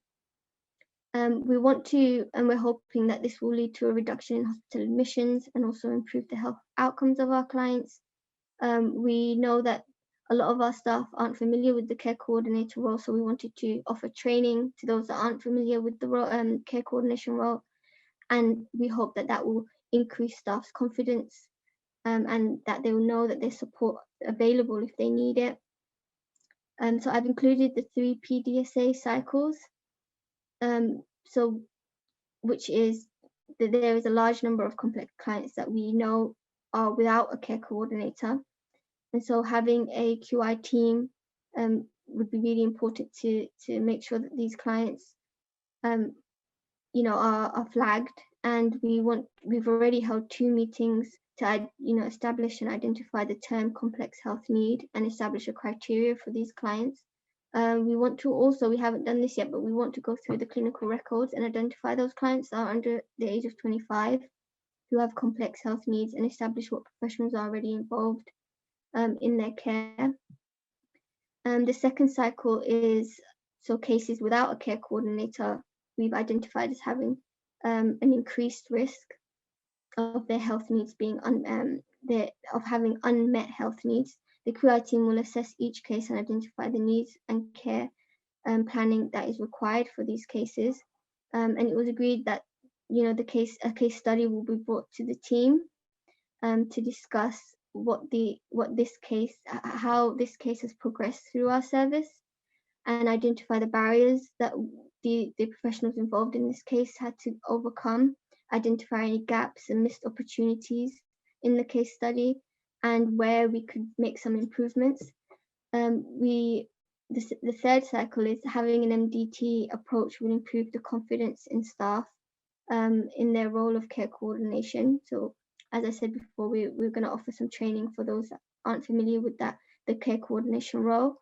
We want to, and we're hoping that this will lead to a reduction in hospital admissions and also improve the health outcomes of our clients. We know that a lot of our staff aren't familiar with the care coordinator role, so we wanted to offer training to those that aren't familiar with the role, care coordination role, and we hope that that will increase staff's confidence and that they will know that there's support available if they need it. So I've included the 3 PDSA cycles. So which is that there is a large number of complex clients that we know are without a care coordinator. And so having a QI team would be really important to make sure that these clients are flagged. And we've already held 2 meetings to establish and identify the term complex health need and establish a criteria for these clients. We want to also, we haven't done this yet, but we want to go through the clinical records and identify those clients that are under the age of 25 who have complex health needs and establish what professionals are already involved in their care. The second cycle is cases without a care coordinator we've identified as having an increased risk of their health needs being of having unmet health needs. The QI team will assess each case and identify the needs and care planning that is required for these cases. And it was agreed that a case study will be brought to the team to discuss how this case has progressed through our service and identify the barriers that the professionals involved in this case had to overcome, identify any gaps and missed opportunities in the case study, and where we could make some improvements. The third cycle is having an MDT approach will improve the confidence in staff in their role of care coordination. So as I said before, we're going to offer some training for those that aren't familiar with the care coordination role.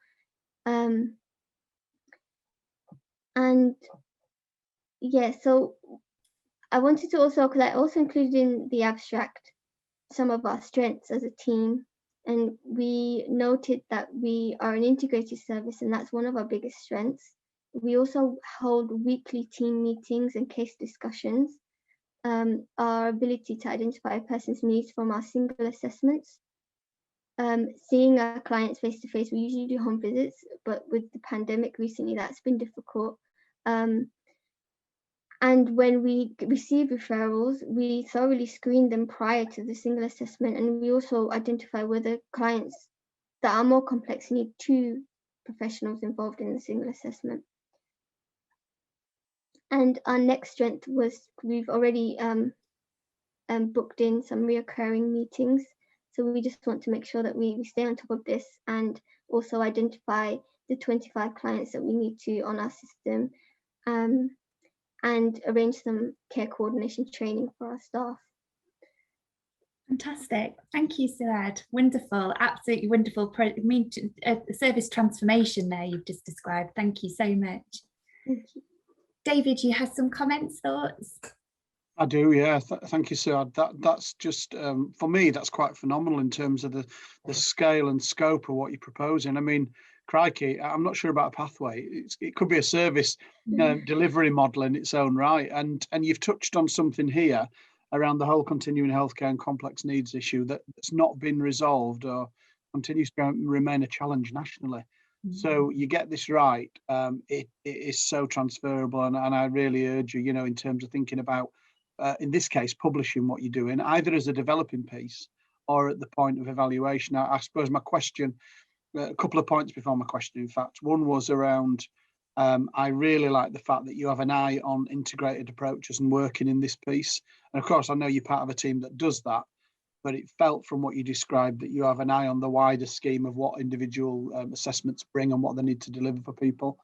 And yeah, so I wanted to also, because I also included in the abstract some of our strengths as a team, and we noted that we are an integrated service, and that's one of our biggest strengths. We also hold weekly team meetings and case discussions. Our ability to identify a person's needs from our single assessments seeing our clients face to face. We usually do home visits, but with the pandemic recently, that's been difficult. And when we receive referrals, we thoroughly screen them prior to the single assessment, and we also identify whether clients that are more complex need 2 professionals involved in the single assessment. And our next strength was we've already booked in some reoccurring meetings. So we just want to make sure that we stay on top of this and also identify the 25 clients that we need to on our system, and arrange some care coordination training for our staff. Fantastic. Thank you, Suad. Wonderful, absolutely wonderful. Service transformation there you've just described. Thank you so much. Thank you. David, you have some comments, thoughts? I do, yeah. Thank you, Suad. That's just, for me, that's quite phenomenal in terms of the scale and scope of what you're proposing. I mean, crikey, I'm not sure about a pathway. It could be a service delivery model in its own right. And you've touched on something here around the whole continuing healthcare and complex needs issue that's not been resolved or continues to remain a challenge nationally. So you get this right. It is so transferable, and I really urge you, in terms of thinking about, in this case, publishing what you're doing, either as a developing piece or at the point of evaluation. I suppose my question, a couple of points before my question, in fact. One was around, I really like the fact that you have an eye on integrated approaches and working in this piece. And of course, I know you're part of a team that does that, but it felt from what you described that you have an eye on the wider scheme of what individual assessments bring and what they need to deliver for people.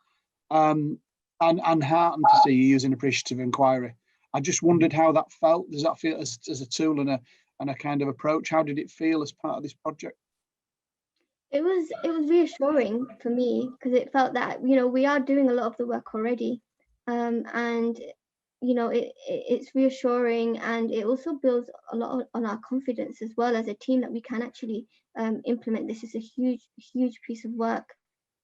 And heartened to see you using appreciative inquiry. I just wondered how that felt. Does that feel as a tool and a kind of approach? How did it feel as part of this project? It was reassuring for me, because it felt that we are doing a lot of the work already, and it's reassuring, and it also builds a lot on our confidence as well as a team that we can actually implement this. Is a huge piece of work,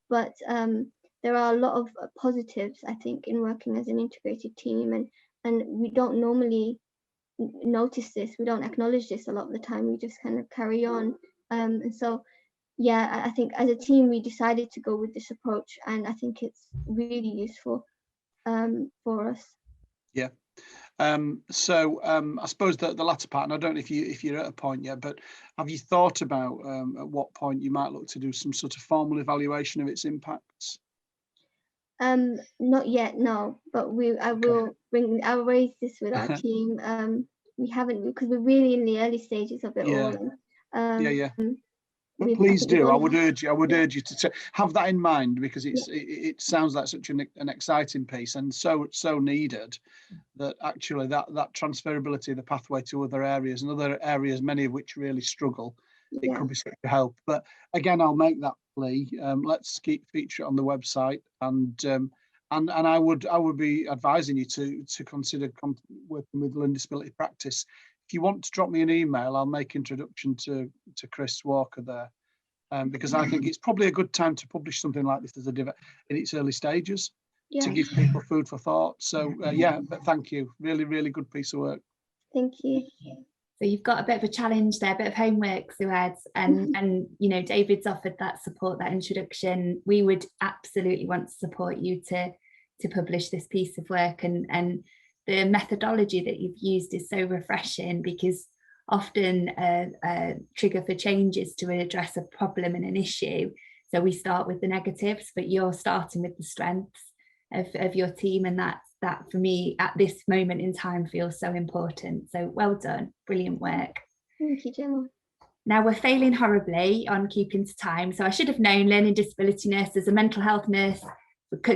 but there are a lot of positives, I think, in working as an integrated team, and we don't normally notice this, we don't acknowledge this a lot of the time, we just kind of carry on, and so yeah, I think as a team we decided to go with this approach, and I think it's really useful for us. Yeah. So I suppose the latter part, and I don't know if you're at a point yet, but have you thought about at what point you might look to do some sort of formal evaluation of its impacts? Not yet, no, but I'll raise this with our team. We haven't, because we're really in the early stages of it all. And, But please do. I would urge you to have that in mind, because it sounds like such an exciting piece and so needed, that actually that transferability of the pathway to other areas, many of which really struggle, it could be such a help. But again, I'll make that plea. Let's feature it on the website, and I would be advising you to consider working with learning disability practice. If you want to drop me an email, I'll make introduction to Chris Walker there, because I think it's probably a good time to publish something like this in its early stages, to give people food for thought. So but thank you. Really, really good piece of work. Thank you. So you've got a bit of a challenge there, a bit of homework, Suad, and David's offered that support, that introduction. We would absolutely want to support you to publish this piece of work, and the methodology that you've used is so refreshing, because often a trigger for change is to address a problem and an issue. So we start with the negatives, but you're starting with the strengths of your team, and that for me at this moment in time feels so important. So well done, brilliant work. Thank you, Gemma. Now we're failing horribly on keeping to time, so I should have known learning disability nurses, a mental health nurse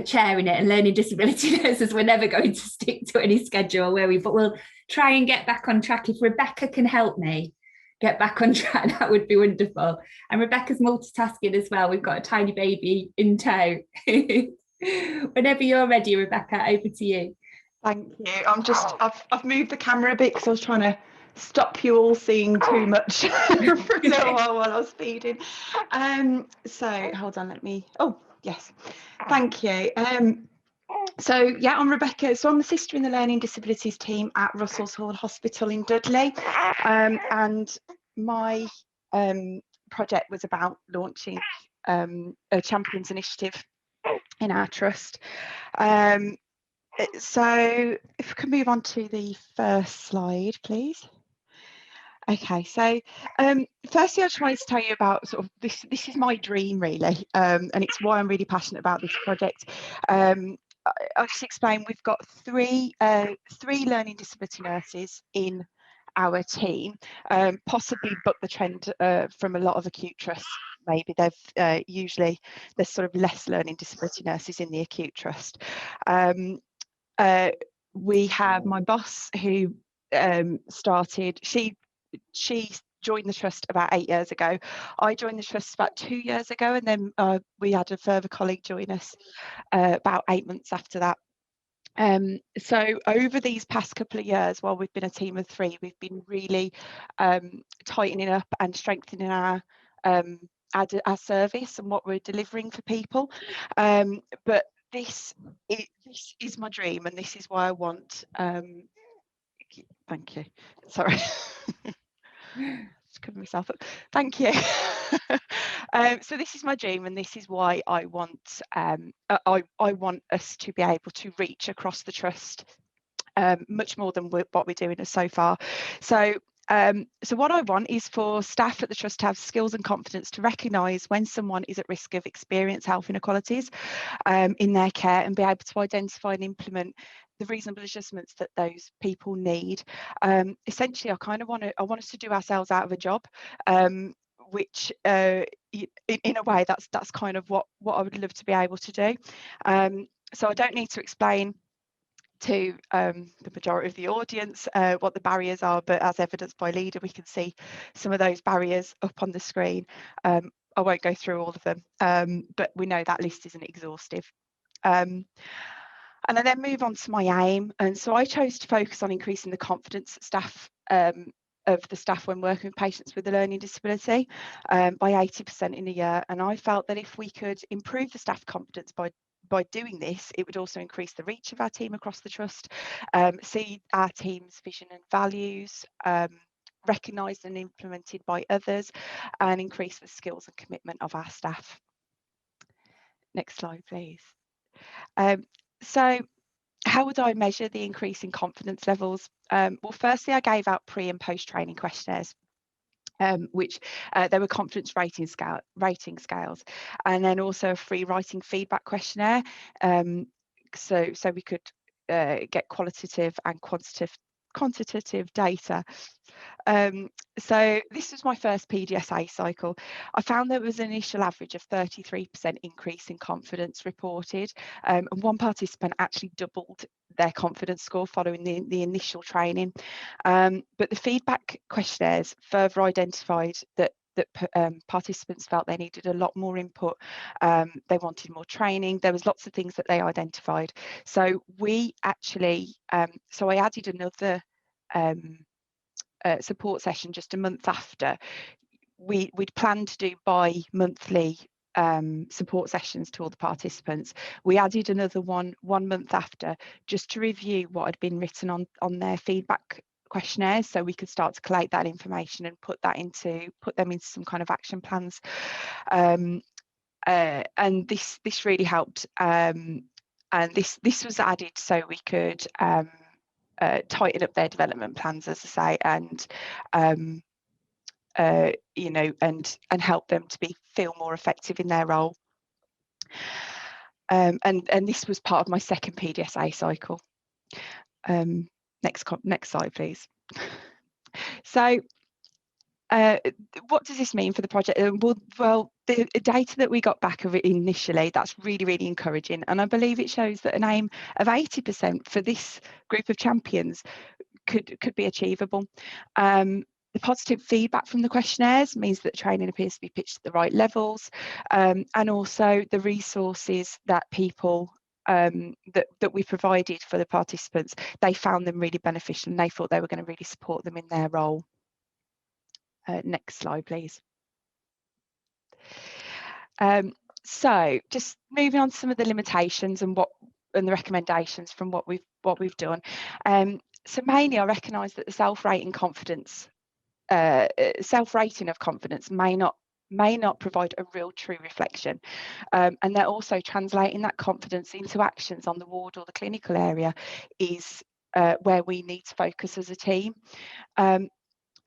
chairing it, and learning disability nurses were never going to stick to any schedule, but we'll try and get back on track. If Rebecca can help me get back on track, that would be wonderful. And Rebecca's multitasking as well. We've got a tiny baby in tow. Whenever you're ready, Rebecca, over to you. Thank you. I've moved the camera a bit because I was trying to stop you all seeing too much for a little while I was feeding. So hold on, oh yes, thank you. So yeah, I'm Rebecca. So I'm the sister in the learning disabilities team at Russell's Hall Hospital in Dudley, and my project was about launching a Champions initiative in our trust. So if we can move on to the first slide, please. Okay, so firstly, I just wanted to tell you about sort of this is my dream, really, and it's why I'm really passionate about this project. I'll just explain. We've got three learning disability nurses in our team, possibly buck the trend from a lot of acute trusts. Maybe they've usually there's sort of less learning disability nurses in the acute trust. We have my boss who started. She joined the trust about 8 years ago. I joined the trust about 2 years ago, and then we had a further colleague join us about 8 months after that. So over these past couple of years, while we've been a team of 3, we've been really tightening up and strengthening our service and what we're delivering for people. But this is my dream, and this is why I want. Thank you. Sorry. Just cover myself up. Thank you. So this is my dream, and this is why I want I want us to be able to reach across the trust much more than what we're doing so far. So what I want is for staff at the trust to have skills and confidence to recognise when someone is at risk of experiencing health inequalities in their care, and be able to identify and implement the reasonable adjustments that those people need. Essentially, I want us to do ourselves out of a job, which in a way that's kind of what I would love to be able to do. So I don't need to explain to the majority of the audience what the barriers are, but as evidenced by Lida, we can see some of those barriers up on the screen. I won't go through all of them, but we know that list isn't exhaustive. And I then move on to my aim, and so I chose to focus on increasing the confidence of the staff when working with patients with a learning disability by 80% in a year. And I felt that if we could improve the staff confidence by doing this, it would also increase the reach of our team across the trust, see our team's vision and values recognised and implemented by others, and increase the skills and commitment of our staff. Next slide, please. So how would I measure the increase in confidence levels? Well, firstly, I gave out pre and post training questionnaires, which there were confidence rating scales, and then also a free writing feedback questionnaire, so we could get qualitative and quantitative data. So this was my first PDSA cycle. I found there was an initial average of 33% increase in confidence reported, and one participant actually doubled their confidence score following the initial training. But the feedback questionnaires further identified that participants felt they needed a lot more input. They wanted more training. There was lots of things that they identified. So we actually, so I added another support session just a month after. We'd planned to do bi-monthly support sessions to all the participants. We added another one month after, just to review what had been written on their feedback questionnaires, so we could start to collate that information and put them into some kind of action plans. And this really helped. And this was added so we could tighten up their development plans, as I say, and you know, and help them to feel more effective in their role. And this was part of my second PDSA cycle. Next slide, please. So what does this mean for the project? Well, the data that we got back of it initially, that's really, really encouraging. And I believe it shows that an aim of 80% for this group of champions could be achievable. The positive feedback from the questionnaires means that training appears to be pitched at the right levels, and also the resources that people that we provided for the participants, they found them really beneficial, and they thought they were going to really support them in their role. Next slide, please. So just moving on to some of the limitations and the recommendations from what we've done. So mainly, I recognise that the self-rating of confidence may not may not provide a real true reflection, and they're also translating that confidence into actions on the ward or the clinical area is where we need to focus as a team.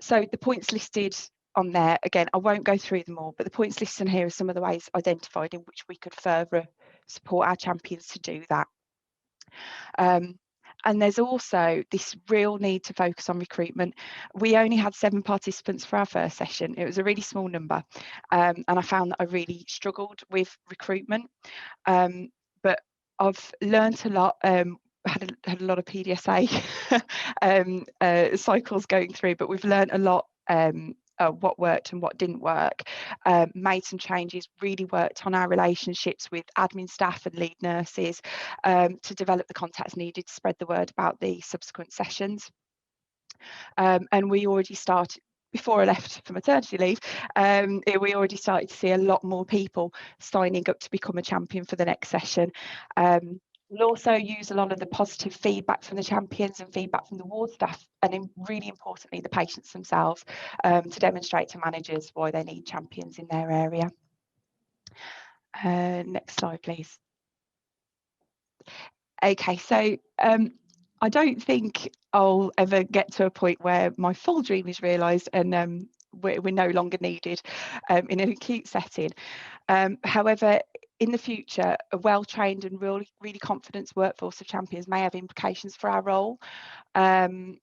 So the points listed on there, again, I won't go through them all, but the points listed here are some of the ways identified in which we could further support our champions to do that. And there's also this real need to focus on recruitment. We only had 7 participants for our first session. It was a really small number. And I found that I really struggled with recruitment. But I've learned a lot. Had a lot of PDSA cycles going through, but we've learned a lot what worked and what didn't work, made some changes, really worked on our relationships with admin staff and lead nurses to develop the contacts needed to spread the word about the subsequent sessions. And we already started, before I left for maternity leave, we already started to see a lot more people signing up to become a champion for the next session. We'll also use a lot of the positive feedback from the champions and feedback from the ward staff, and really importantly, the patients themselves, to demonstrate to managers why they need champions in their area. Next slide, please. Okay, so I don't think I'll ever get to a point where my full dream is realised and we're no longer needed in an acute setting. However, in the future, a well-trained and really confident workforce of champions may have implications for our role. It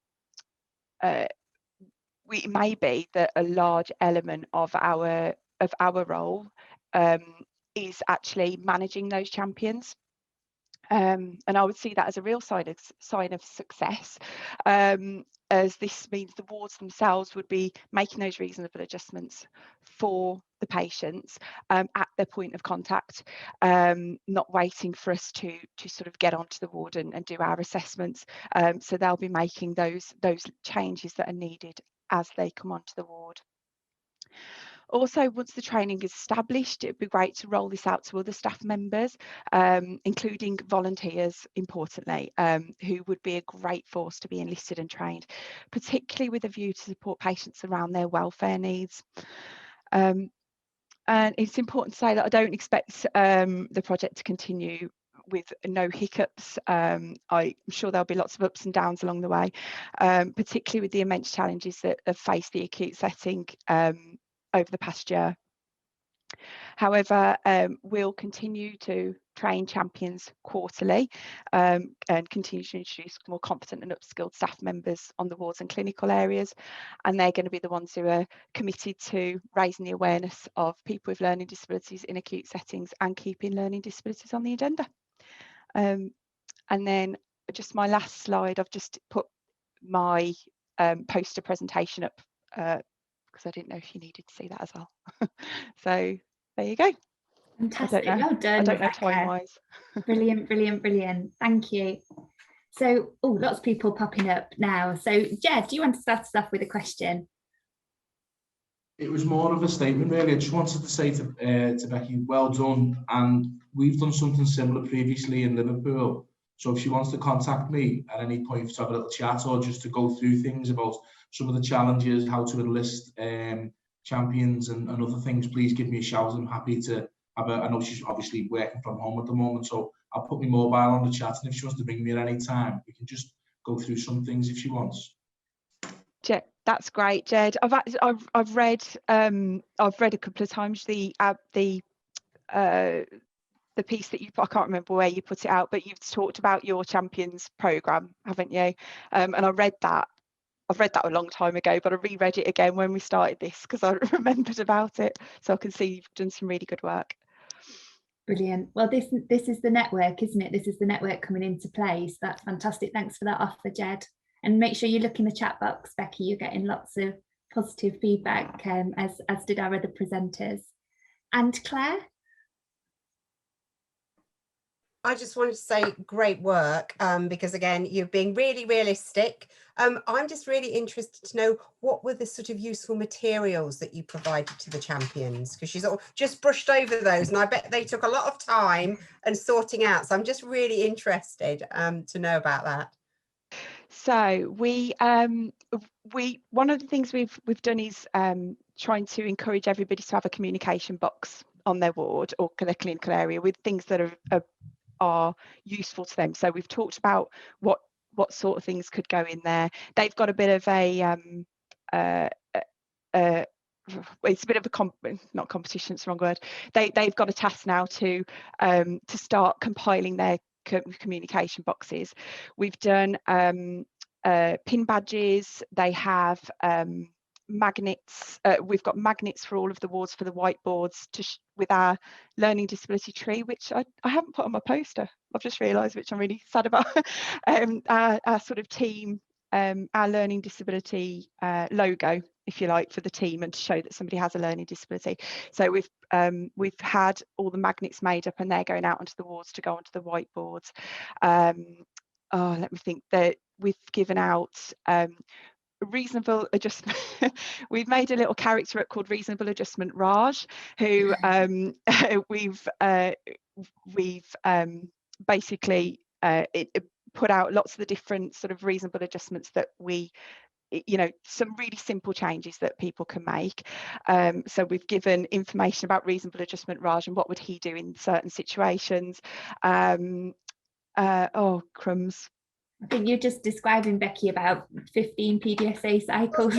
may be that a large element of our role is actually managing those champions. And I would see that as a real sign of success, as this means the wards themselves would be making those reasonable adjustments for the patients at their point of contact, not waiting for us to sort of get onto the ward and do our assessments. So they'll be making those changes that are needed as they come onto the ward. Also, once the training is established, it would be great to roll this out to other staff members, including volunteers, importantly, who would be a great force to be enlisted and trained, particularly with a view to support patients around their welfare needs. And it's important to say that I don't expect the project to continue with no hiccups. I'm sure there'll be lots of ups and downs along the way, particularly with the immense challenges that have faced the acute setting over the past year. However, we'll continue to train champions quarterly and continue to introduce more competent and upskilled staff members on the wards and clinical areas. And they're going to be the ones who are committed to raising the awareness of people with learning disabilities in acute settings and keeping learning disabilities on the agenda. And then just my last slide, I've just put my poster presentation up because I didn't know if you needed to see that as well. So there you go. Fantastic. Well done. I don't know time-wise. Brilliant, brilliant, brilliant. Thank you. So, lots of people popping up now. So, Jed, do you want to start us off with a question? It was more of a statement, really. I just wanted to say to Becky, well done. And we've done something similar previously in Liverpool. So if she wants to contact me at any point to have a little chat or just to go through things about some of the challenges, how to enlist champions and other things, please give me a shout. I'm happy to have I know she's obviously working from home at the moment, so I'll put my mobile on the chat, and if she wants to ring me at any time, we can just go through some things if she wants. Jed, that's great, Jed. I've read a couple of times the piece that I can't remember where you put it out, but you've talked about your champions program, haven't you? And I read that. I've read that a long time ago, but I reread it again when we started this because I remembered about it. So I can see you've done some really good work. Brilliant. Well, this is the network, isn't it? This is the network coming into place. That's fantastic. Thanks for that offer, Jed. And make sure you look in the chat box, Becky. You're getting lots of positive feedback, as did our other presenters. And Claire? I just wanted to say great work, because again, you're being really realistic. I'm just really interested to know what were the sort of useful materials that you provided to the champions, because she's all just brushed over those and I bet they took a lot of time and sorting out. So I'm just really interested to know about that. So we one of the things we've done is trying to encourage everybody to have a communication box on their ward or their clinical area with things that are useful to them. So we've talked about what sort of things could go in there. They've got a bit of it's a bit of a not competition, it's the wrong word. They've got a task now to start compiling their communication boxes. We've done pin badges. They have magnets. We've got magnets for all of the wards for the whiteboards with our learning disability tree, which I haven't put on my poster. I've just realised, which I'm really sad about. Our sort of team, our learning disability logo, if you like, for the team, and to show that somebody has a learning disability. So we've had all the magnets made up, and they're going out onto the wards to go onto the whiteboards. Let me think. That we've given out reasonable adjustment. We've made a little character up called Reasonable Adjustment Raj, who we've basically put out lots of the different sort of reasonable adjustments that we, you know, some really simple changes that people can make. So we've given information about Reasonable Adjustment Raj and what would he do in certain situations. Oh, crumbs. I think you're just describing, Becky, about 15 PDSA cycles.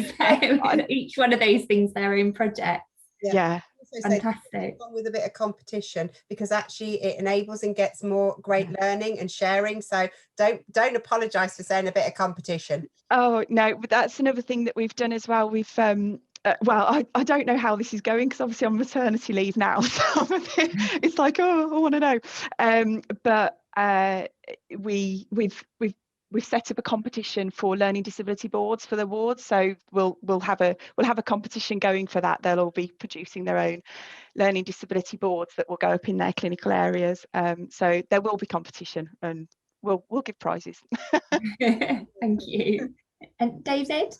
Each one of those things, their own projects. Yeah. Fantastic. With a bit of competition, because actually it enables and gets more great learning and sharing. So don't apologize for saying a bit of competition. Oh no, but that's another thing that we've done as well. We've well, I don't know how this is going, because obviously I'm on maternity leave now, so it's like, oh, I want to know. But we've set up a competition for learning disability boards for the wards. So we'll have a competition going for that. They'll all be producing their own learning disability boards that will go up in their clinical areas. So there will be competition, and we'll give prizes. Thank you. And David?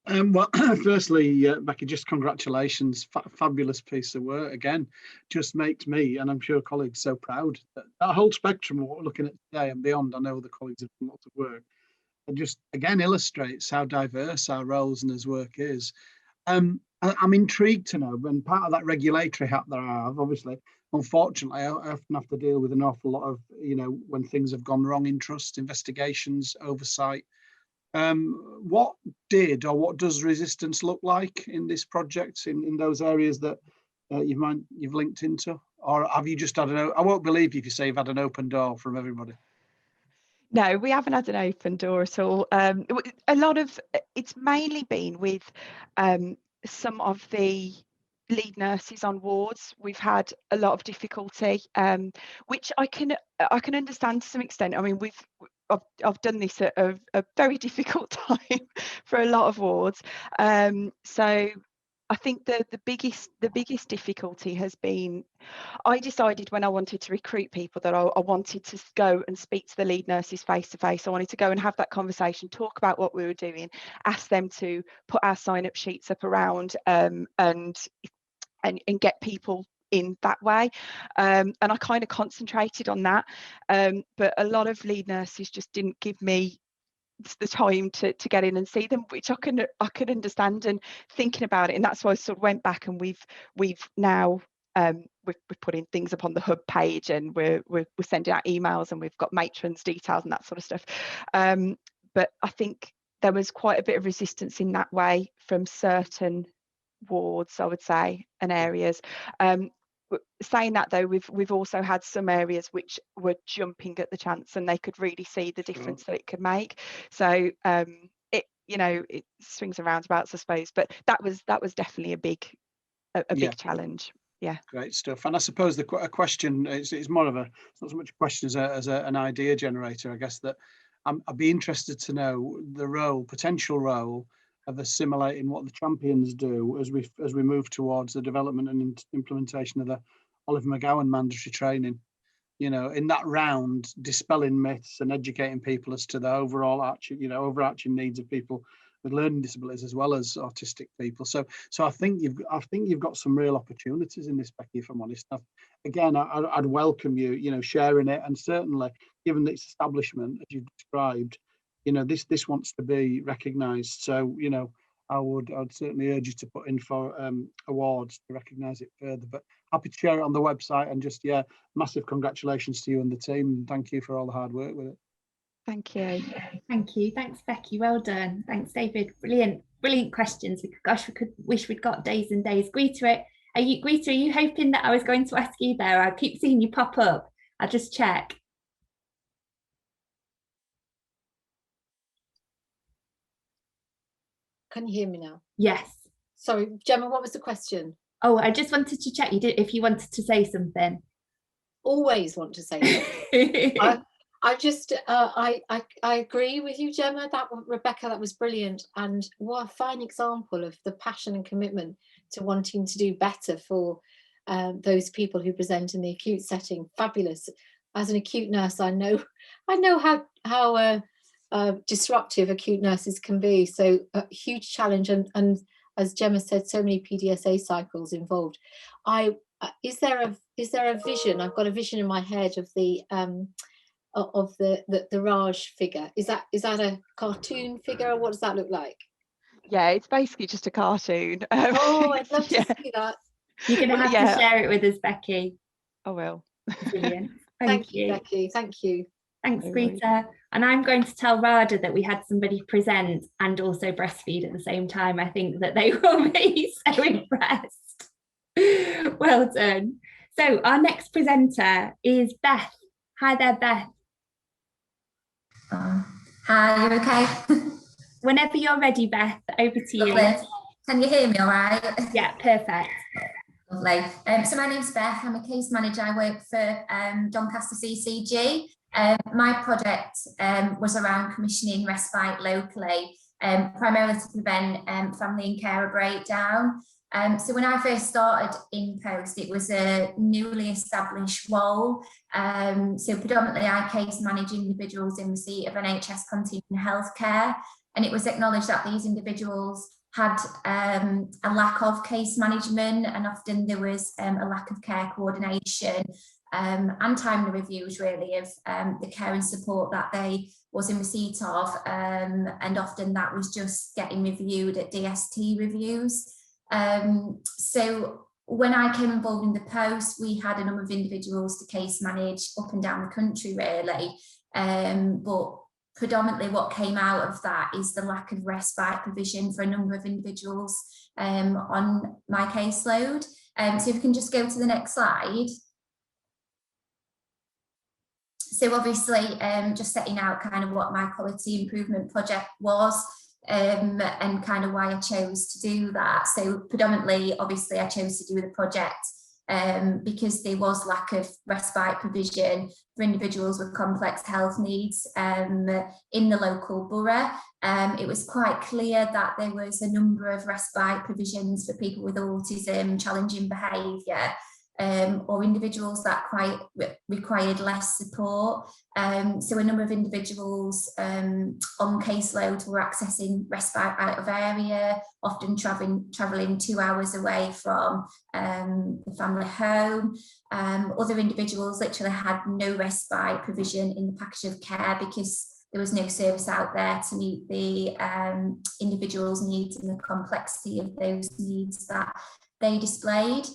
Well, firstly, Becky, just congratulations. Fabulous piece of work. Again, just makes me, and I'm sure colleagues, so proud. That whole spectrum of what we're looking at today and beyond, I know the colleagues have done lots of work. It just, again, illustrates how diverse our roles and his work is. I'm intrigued to know, and part of that regulatory hat that I have, obviously, unfortunately, I often have to deal with an awful lot of, you know, when things have gone wrong in trust, investigations, oversight. What does resistance look like in this project, in those areas that you've linked into? Or have you just had I won't believe you if you say you've had an open door from everybody. No, we haven't had an open door at all. A lot of it's mainly been with some of the lead nurses on wards. We've had a lot of difficulty, which I can understand to some extent. I mean, I've done this at a very difficult time for a lot of wards. So I think the biggest difficulty has been, I decided when I wanted to recruit people that I wanted to go and speak to the lead nurses face to face. I wanted to go and have that conversation, talk about what we were doing, ask them to put our sign up sheets up around, and get people in that way. And I kind of concentrated on that. But a lot of lead nurses just didn't give me the time to get in and see them, which I could understand, and thinking about it, and that's why I sort of went back, and we've now we're putting things up on the hub page, and we're sending out emails, and we've got matrons details and that sort of stuff. But I think there was quite a bit of resistance in that way from certain wards, I would say, and areas. Saying that though, we've also had some areas which were jumping at the chance, and they could really see the difference that it could make. So it, you know, it swings and roundabouts, I suppose, but that was definitely a big challenge. Yeah, great stuff. And I suppose a question is more of it's not so much a question as an idea generator, I guess, that I'd be interested to know the potential role of assimilating what the champions do as we move towards the development and implementation of the Oliver McGowan mandatory training. You know, in that round, dispelling myths and educating people as to the overarching needs of people with learning disabilities as well as autistic people. So I think you've got some real opportunities in this, Becky, if I'm honest. Again, I'd welcome you sharing it, and certainly given its establishment as you've described, this wants to be recognised. So I'd certainly urge you to put in for awards to recognise it further. But happy to share it on the website, and just, yeah, massive congratulations to you and the team, and thank you for all the hard work with it. Thank you. Thank you. Thanks, Becky. Well done. Thanks, David. Brilliant, brilliant questions. Gosh, wish we'd got days and days. Greta, are you hoping that I was going to ask you there? I keep seeing you pop up. I'll just check. Can you hear me now? Yes. Sorry, Gemma, what was the question? Oh, I just wanted to check if you wanted to say something. Always want to say something. I agree with you, Gemma. Rebecca, that was brilliant, and what a fine example of the passion and commitment to wanting to do better for those people who present in the acute setting. Fabulous. As an acute nurse, I know how disruptive acute nurses can be. So a huge challenge, and as Gemma said, so many PDSA cycles involved. Is there a vision? I've got a vision in my head of the Raj figure. Is that a cartoon figure, or what does that look like? Yeah, it's basically just a cartoon. Oh, I'd love to see that. You're going to have to share it with us, Becky. I will. Brilliant. Thank you, Becky. Thank you. Thanks, Greta. And I'm going to tell Rada that we had somebody present and also breastfeed at the same time. I think that they will be so impressed. Well done. So our next presenter is Beth. Hi there, Beth. Hi, you okay? Whenever you're ready, Beth, over to you. Lovely. Can you hear me all right? Yeah, perfect. Lovely. So my name's Beth. I'm a case manager. I work for Doncaster CCG. My project was around commissioning respite locally, primarily to prevent family and carer breakdown. So when I first started in post, it was a newly established role. So predominantly I case manage individuals in receipt of NHS continuing healthcare, and it was acknowledged that these individuals had a lack of case management, and often there was a lack of care coordination and timely reviews really of the care and support that they was in receipt of, and often that was just getting reviewed at DST reviews. So when I came involved in the post, we had a number of individuals to case manage up and down the country really, but predominantly what came out of that is the lack of respite provision for a number of individuals on my caseload. So if we can just go to the next slide. So obviously just setting out kind of what my quality improvement project was, and kind of why I chose to do that. So predominantly, obviously, I chose to do the project because there was lack of respite provision for individuals with complex health needs in the local borough. It was quite clear that there was a number of respite provisions for people with autism, challenging behaviour, or individuals that quite required less support. So a number of individuals on caseload were accessing respite out of area, often travelling 2 hours away from the family home. Other individuals literally had no respite provision in the package of care because there was no service out there to meet the individuals' needs and the complexity of those needs that they displayed.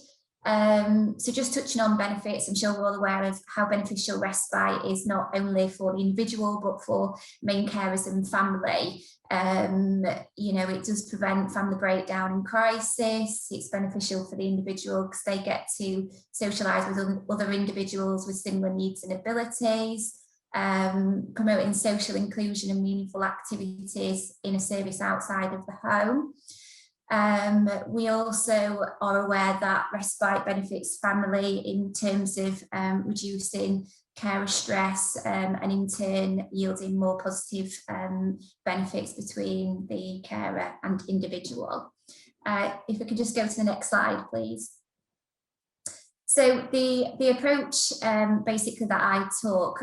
So just touching on benefits, I'm sure we're all aware of how beneficial respite is not only for the individual but for main carers and family. You know, it does prevent family breakdown and crisis. It's beneficial for the individual because they get to socialise with other individuals with similar needs and abilities, promoting social inclusion and meaningful activities in a service outside of the home. We also are aware that respite benefits family in terms of reducing carer stress and in turn yielding more positive benefits between the carer and individual. If we could just go to the next slide, please. So the approach basically that I took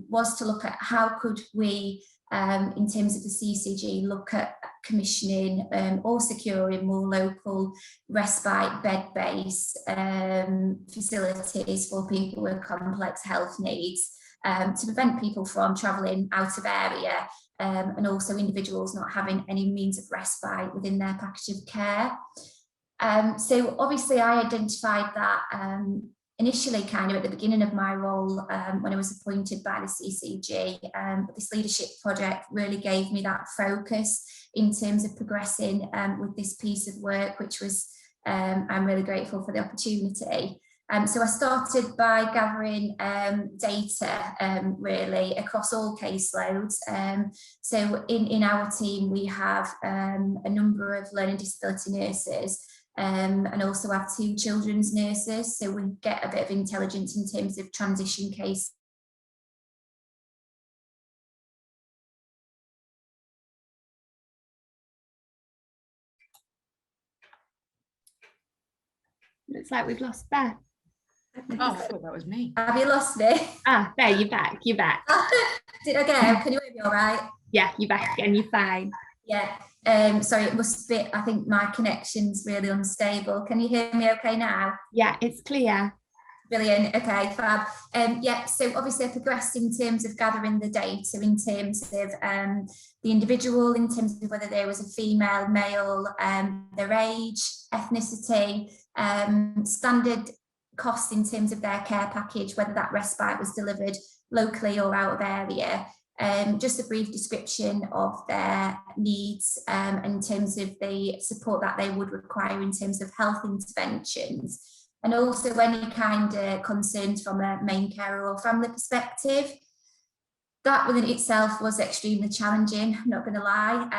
was to look at how could we in terms of the CCG, look at commissioning or securing more local respite bed-based facilities for people with complex health needs to prevent people from travelling out of area and also individuals not having any means of respite within their package of care. So obviously I identified that initially kind of at the beginning of my role when I was appointed by the CCG. But this leadership project really gave me that focus in terms of progressing with this piece of work, which was, I'm really grateful for the opportunity. So I started by gathering data really across all caseloads. So in our team, we have a number of learning disability nurses and also have 2 children's nurses. So we get a bit of intelligence in terms of transition case. Looks like we've lost Beth. Oh, I thought that was me. Have you lost me? Ah, there, you're back, you're back. Did I go? Can you hear me all right? Yeah, you're back again, you're fine. Yeah, sorry, it must be, I think my connection's really unstable. Can you hear me okay now? Yeah, it's clear. Brilliant, okay, fab. Yeah, so obviously I progressed in terms of gathering the data, in terms of the individual, in terms of whether there was a female, male, their age, ethnicity, standard costs in terms of their care package, whether that respite was delivered locally or out of area. Just a brief description of their needs in terms of the support that they would require in terms of health interventions, and also any kind of concerns from a main carer or family perspective. That within itself was extremely challenging, I'm not going to lie.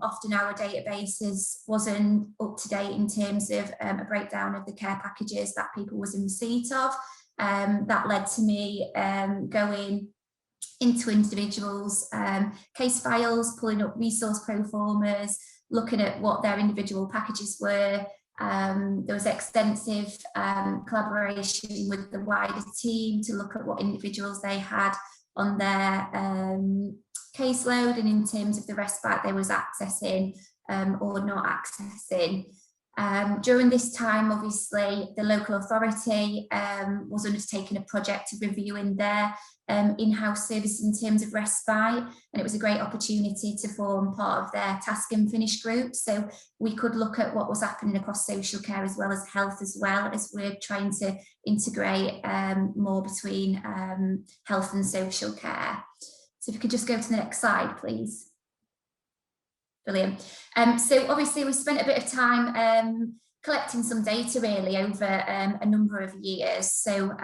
Often our databases wasn't up to date in terms of a breakdown of the care packages that people was in receipt of. That led to me going into individuals' case files, pulling up resource pro formas, looking at what their individual packages were. There was extensive collaboration with the wider team to look at what individuals they had on their caseload and in terms of the respite they was accessing or not accessing. During this time, obviously, the local authority was undertaking a project of reviewing their in-house service in terms of respite, and it was a great opportunity to form part of their task and finish group. So we could look at what was happening across social care as well as health, as well as we're trying to integrate more between health and social care. So if you could just go to the next slide, please. Brilliant. So obviously we spent a bit of time collecting some data really over a number of years. So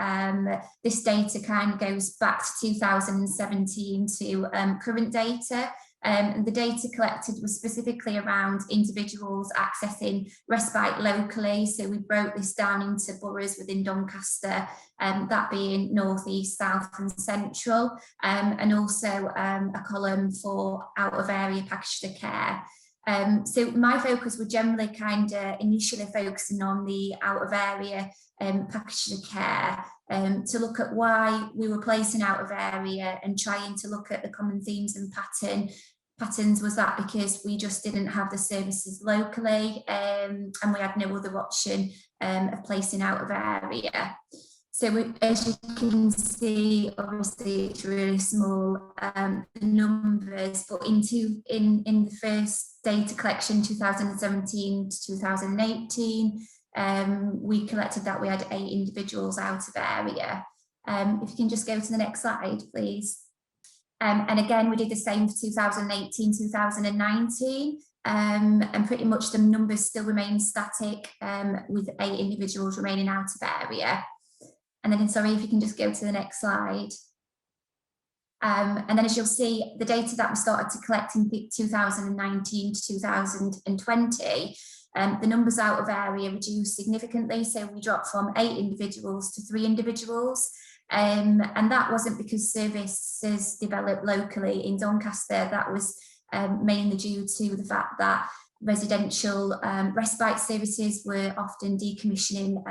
this data kind of goes back to 2017 to current data. And the data collected was specifically around individuals accessing respite locally. So we broke this down into boroughs within Doncaster, that being North, East, South and Central, and also a column for out of area package of care. So my focus would generally kind of initially focusing on the out of area package of care, to look at why we were placing out of area and trying to look at the common themes and patterns. Was that because we just didn't have the services locally and we had no other option of placing out of area? So as you can see, obviously it's really small numbers, but in the first data collection 2017 to 2018, we collected that we had 8 individuals out of area. If you can just go to the next slide, please. And again, we did the same for 2018, 2019, and pretty much the numbers still remain static with 8 individuals remaining out of area. And then, sorry, if you can just go to the next slide. And then as you'll see, the data that we started to collect in 2019 to 2020, the numbers out of area reduced significantly. So we dropped from 8 individuals to 3 individuals. And that wasn't because services developed locally in Doncaster. That was mainly due to the fact that residential respite services were often decommissioning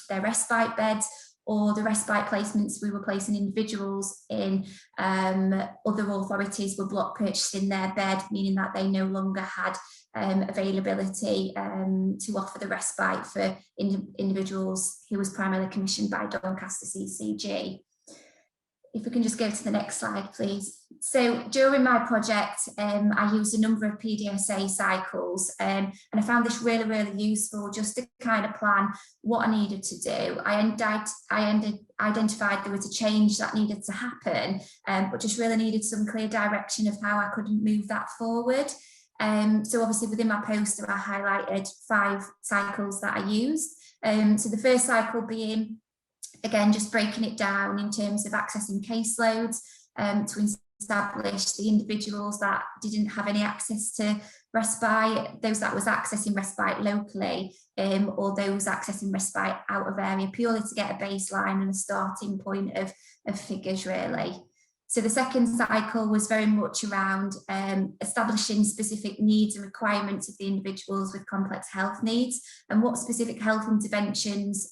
their respite beds, or the respite placements we were placing individuals in, other authorities were block purchasing their bed, meaning that they no longer had availability to offer the respite for individuals who was primarily commissioned by Doncaster CCG. if we can just go to the next slide, please. So during my project, I used a number of PDSA cycles, and I found this really, really useful just to kind of plan what I needed to do. I identified there was a change that needed to happen, but just really needed some clear direction of how I could move that forward. So obviously within my poster, I highlighted 5 cycles that I used. So the first cycle being, again, just breaking it down in terms of accessing caseloads to establish the individuals that didn't have any access to respite, those that was accessing respite locally, or those accessing respite out of area, purely to get a baseline and a starting point of figures, really. So the second cycle was very much around establishing specific needs and requirements of the individuals with complex health needs, and what specific health interventions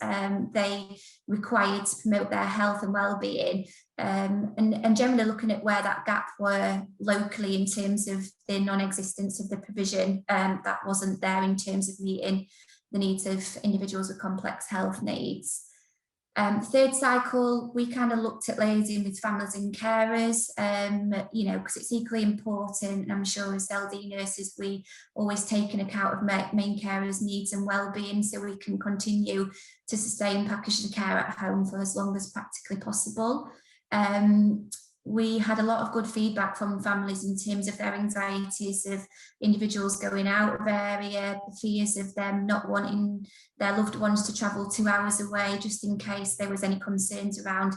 they required to promote their health and well-being, and generally looking at where that gap were locally in terms of the non-existence of the provision that wasn't there in terms of meeting the needs of individuals with complex health needs. Third cycle, we kind of looked at liaising with families and carers, you know, because it's equally important, and I'm sure as LD nurses we always take an account of main carers' needs and well-being, so we can continue to sustain packaged care at home for as long as practically possible. We had a lot of good feedback from families in terms of their anxieties of individuals going out of area, the fears of them not wanting their loved ones to travel 2 hours away just in case there was any concerns around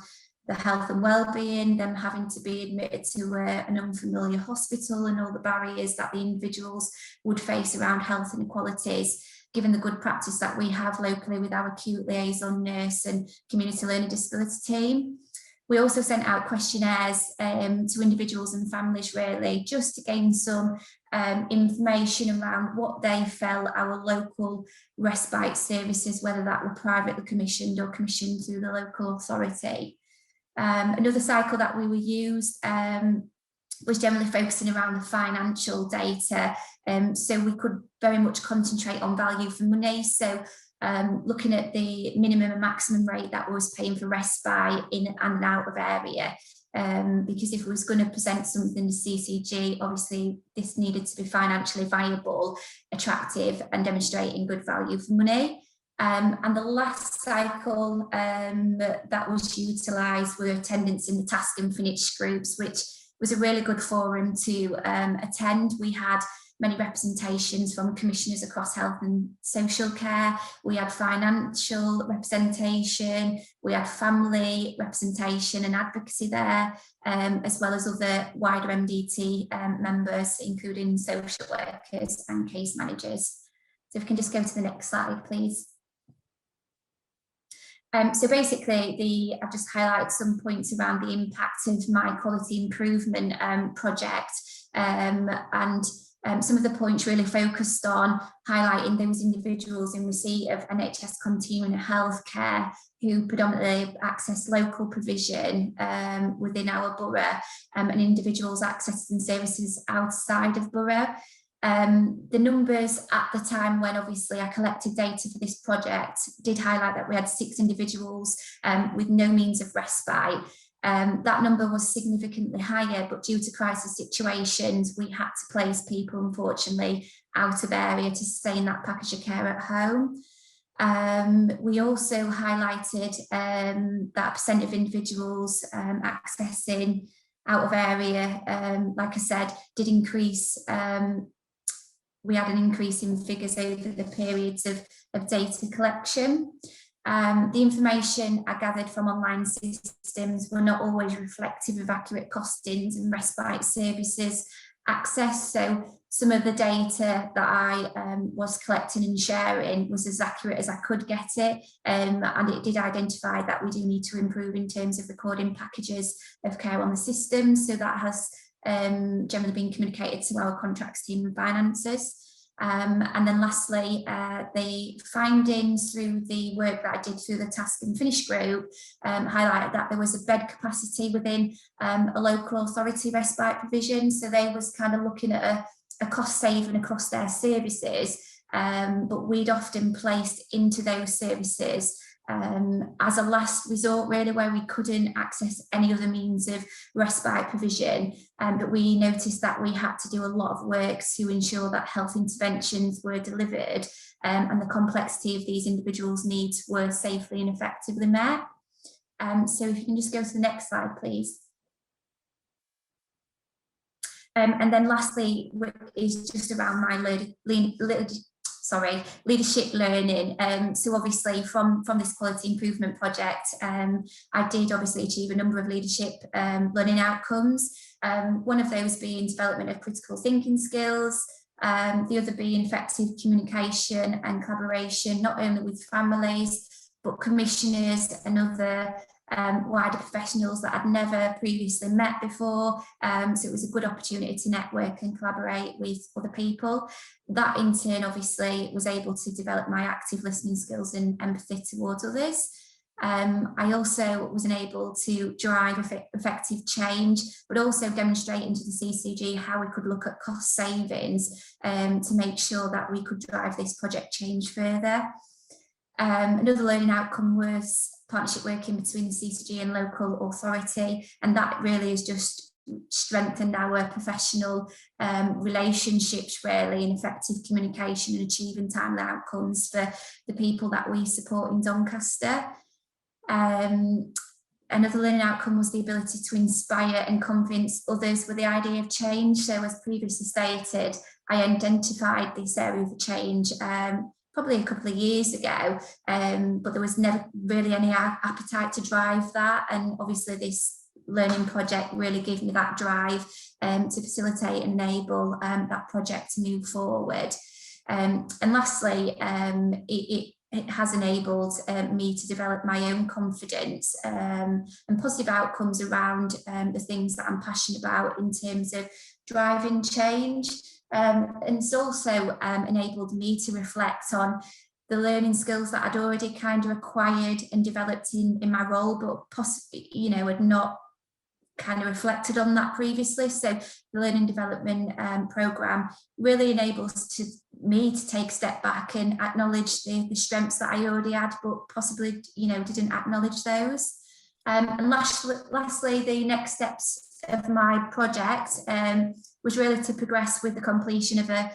the health and well-being, them having to be admitted to an unfamiliar hospital, and all the barriers that the individuals would face around health inequalities, given the good practice that we have locally with our acute liaison nurse and community learning disability team. We also sent out questionnaires to individuals and families, really, just to gain some information around what they felt our local respite services, whether that were privately commissioned or commissioned through the local authority. Another cycle that we used was generally focusing around the financial data, so we could very much concentrate on value for money. So looking at the minimum and maximum rate that was paying for respite in and out of area, because if we was going to present something to CCG, obviously this needed to be financially viable, attractive, and demonstrating good value for money. And the last cycle that was utilised were attendance in the task and finish groups, which was a really good forum to attend. We had many representations from commissioners across health and social care. We had financial representation, we had family representation and advocacy there, as well as other wider MDT members, including social workers and case managers. So if we can just go to the next slide, please. So basically, I've just highlighted some points around the impact of my quality improvement project, and some of the points really focused on highlighting those individuals in receipt of NHS continuing healthcare who predominantly access local provision within our borough, and individuals accessing services outside of borough. The numbers at the time when obviously I collected data for this project did highlight that we had 6 individuals with no means of respite. That number was significantly higher, but due to crisis situations, we had to place people, unfortunately, out of area to sustain that package of care at home. We also highlighted that % of individuals accessing out of area, like I said, did increase. We had an increase in figures over the periods of data collection. The information I gathered from online systems were not always reflective of accurate costings and respite services access. So some of the data that I was collecting and sharing was as accurate as I could get it. And it did identify that we do need to improve in terms of recording packages of care on the system. So that has generally been communicated to our contracts team and finances. And then lastly, the findings through the work that I did through the task and finish group highlighted that there was a bed capacity within a local authority respite provision. So they was kind of looking at a cost saving across their services, but we'd often placed into those services as a last resort, really, where we couldn't access any other means of respite provision. But we noticed that we had to do a lot of work to ensure that health interventions were delivered and the complexity of these individuals' needs were safely and effectively met. So if you can just go to the next slide, please. And then lastly is just around my leadership learning. So obviously from this quality improvement project, I did obviously achieve a number of leadership learning outcomes. One of those being development of critical thinking skills, the other being effective communication and collaboration, not only with families, but commissioners and other wider professionals that I'd never previously met before. So it was a good opportunity to network and collaborate with other people. That in turn obviously was able to develop my active listening skills and empathy towards others. I also was enabled to drive effective change, but also demonstrate into the CCG how we could look at cost savings to make sure that we could drive this project change further. Another learning outcome was partnership working between the CCG and local authority, and that really has just strengthened our professional relationships really, and effective communication and achieving timely outcomes for the people that we support in Doncaster. Another learning outcome was the ability to inspire and convince others with the idea of change. So as previously stated, I identified this area of change probably a couple of years ago, but there was never really any appetite to drive that. And obviously this learning project really gave me that drive to facilitate and enable that project to move forward. And lastly, it has enabled me to develop my own confidence and positive outcomes around the things that I'm passionate about in terms of driving change. And it's also enabled me to reflect on the learning skills that I'd already kind of acquired and developed in my role, but possibly, you know, had not kind of reflected on that previously. So the learning development programme really enables me to take a step back and acknowledge the strengths that I already had, but possibly, you know, didn't acknowledge those. And lastly, the next steps of my project was really to progress with the completion of a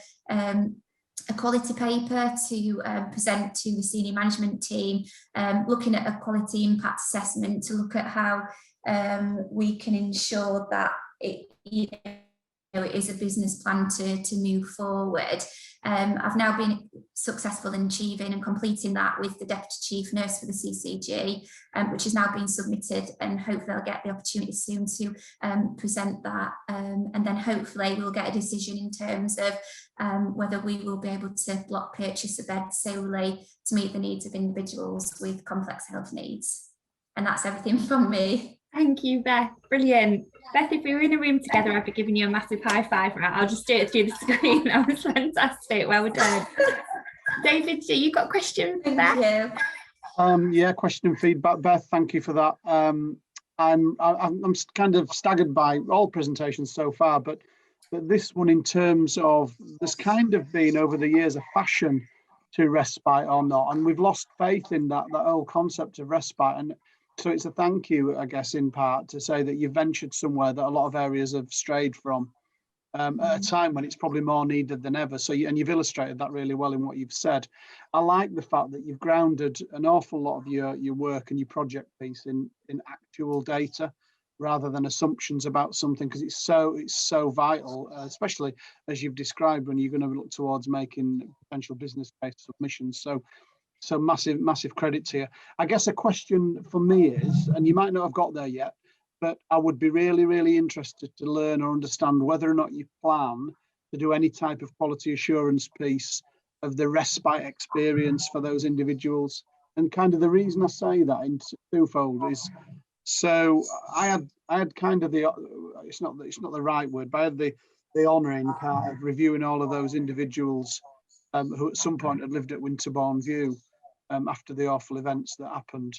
quality paper to present to the senior management team, looking at a quality impact assessment to look at how we can ensure that it is a business plan to move forward. I've now been successful in achieving and completing that with the Deputy Chief Nurse for the CCG, which has now been submitted, and hopefully I'll get the opportunity soon to present that, and then hopefully we'll get a decision in terms of whether we will be able to block purchase a bed solely to meet the needs of individuals with complex health needs. And that's everything from me. Thank you, Beth. Brilliant. Beth, if we were in a room together, I'd be giving you a massive high five. Right? I'll just do it through the screen. That was fantastic. Well done. David, so you got a question for Beth? Yeah, question and feedback. Beth, thank you for that. I'm kind of staggered by all presentations so far, but this one, in terms of there's kind of been over the years a fashion to respite or not, and we've lost faith in that whole concept of respite. And so it's a thank you, I guess, in part, to say that you ventured somewhere that a lot of areas have strayed from at a time when it's probably more needed than ever. So, and you've illustrated that really well in what you've said. I like the fact that you've grounded an awful lot of your work and your project piece in actual data rather than assumptions about something, because it's so vital, especially as you've described when you're going to look towards making potential business case submissions. So massive credit to you. I guess a question for me is, and you might not have got there yet, but I would be really interested to learn or understand whether or not you plan to do any type of quality assurance piece of the respite experience for those individuals. And kind of the reason I say that in twofold is, so I had kind of it's not the right word, but I had the honouring part of reviewing all of those individuals who at some point had lived at Winterbourne View after the awful events that happened.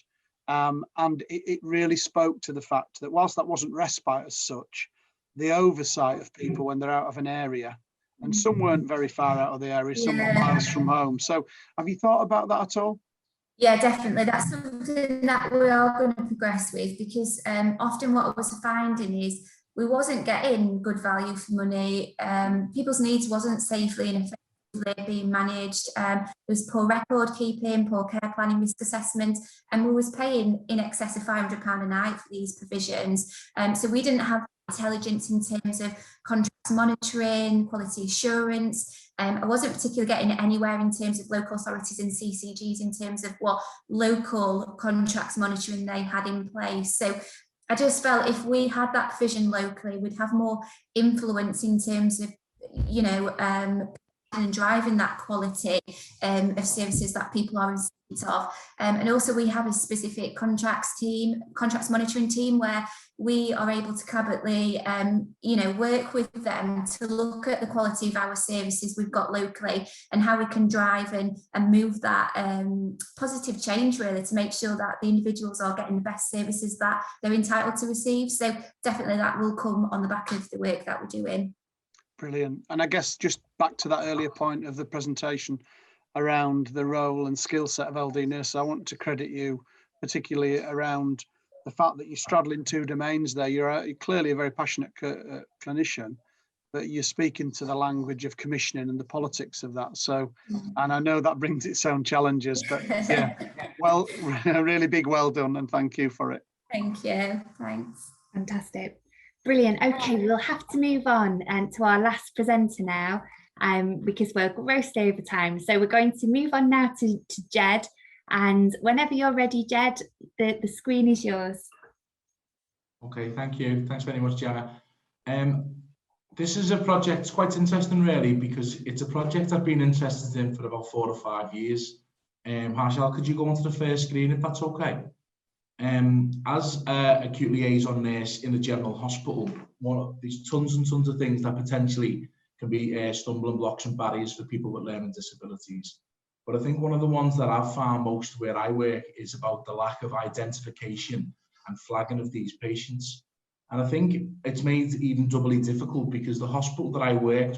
And it really spoke to the fact that whilst that wasn't respite as such, the oversight of people when they're out of an area, and some weren't very far out of the area, some were miles from home. So have you thought about that at all? Yeah, definitely. That's something that we are going to progress with, because often what I was finding is we wasn't getting good value for money. People's needs wasn't safely and effectively being managed. There was poor record keeping, poor care planning, risk assessment, and we was paying in excess of £500 a night for these provisions. So we didn't have intelligence in terms of contract monitoring, quality assurance. I wasn't particularly getting anywhere in terms of local authorities and CCGs in terms of what local contracts monitoring they had in place. So I just felt if we had that vision locally, we'd have more influence in terms of, you know, and driving that quality of services that people are in seat of. And also we have a specific contracts monitoring team, where we are able to collaboratively, you know, work with them to look at the quality of our services we've got locally and how we can drive and move that positive change, really, to make sure that the individuals are getting the best services that they're entitled to receive. So definitely that will come on the back of the work that we're doing. Brilliant. And I guess just back to that earlier point of the presentation around the role and skill set of LD nurses, I want to credit you particularly around the fact that you're straddling two domains there. You're clearly a very passionate clinician, but you're speaking to the language of commissioning and the politics of that. So, and I know that brings its own challenges, but yeah, well, a really big well done, and thank you for it. Thank you. Thanks. Fantastic. Brilliant. Okay, we'll have to move on to our last presenter now, because we're grossed over time. So we're going to move on now to Jed. And whenever you're ready, Jed, the screen is yours. Okay, thank you. Thanks very much, Gemma. This is a project, it's quite interesting really, because it's a project I've been interested in for about 4 or 5 years. Harshal, could you go onto the first screen if that's okay? As acute liaison nurse in a general hospital, there's tons and tons of things that potentially can be stumbling blocks and barriers for people with learning disabilities. But I think one of the ones that I've found most where I work is about the lack of identification and flagging of these patients. And I think it's made even doubly difficult because the hospital that I worked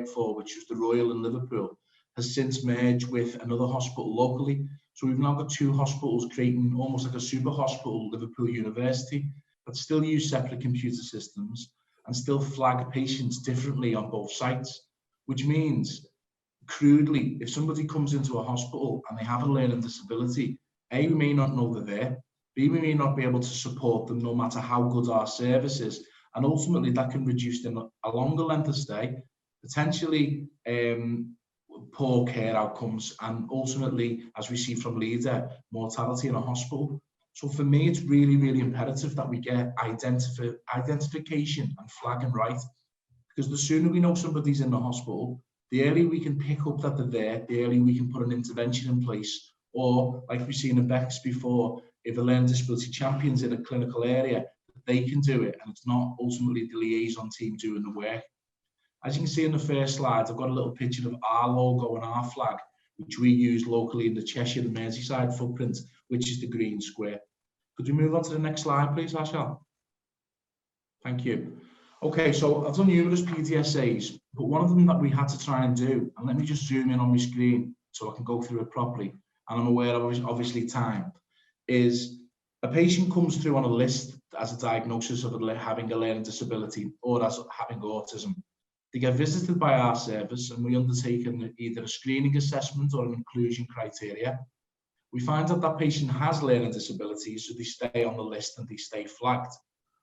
for, which was the Royal in Liverpool, has since merged with another hospital locally. So we've now got 2 hospitals creating almost like a super hospital, Liverpool University, that still use separate computer systems and still flag patients differently on both sites, which means, crudely, if somebody comes into a hospital and they have a learning disability, A, we may not know they're there, B, we may not be able to support them no matter how good our service is, and ultimately that can reduce them a longer length of stay, potentially poor care outcomes, and ultimately, as we see from LEADER, mortality in a hospital. So for me, it's really, really imperative that we get identification and flagging right, because the sooner we know somebody's in the hospital, the earlier we can pick up that they're there, the earlier we can put an intervention in place, or like we've seen in Bex before, if a learning disability champion's in a clinical area, they can do it, and it's not ultimately the liaison team doing the work. As you can see in the first slide, I've got a little picture of our logo and our flag, which we use locally in the Cheshire and Merseyside footprint, which is the green square. Could you move on to the next slide, please, Ashal? Thank you. Okay, so I've done numerous PDSAs, but one of them that we had to try and do, and let me just zoom in on my screen so I can go through it properly, and I'm aware of obviously time, is a patient comes through on a list as a diagnosis of having a learning disability or as having autism. They get visited by our service and we undertake either a screening assessment or an inclusion criteria. We find out that patient has learning disabilities, so they stay on the list and they stay flagged.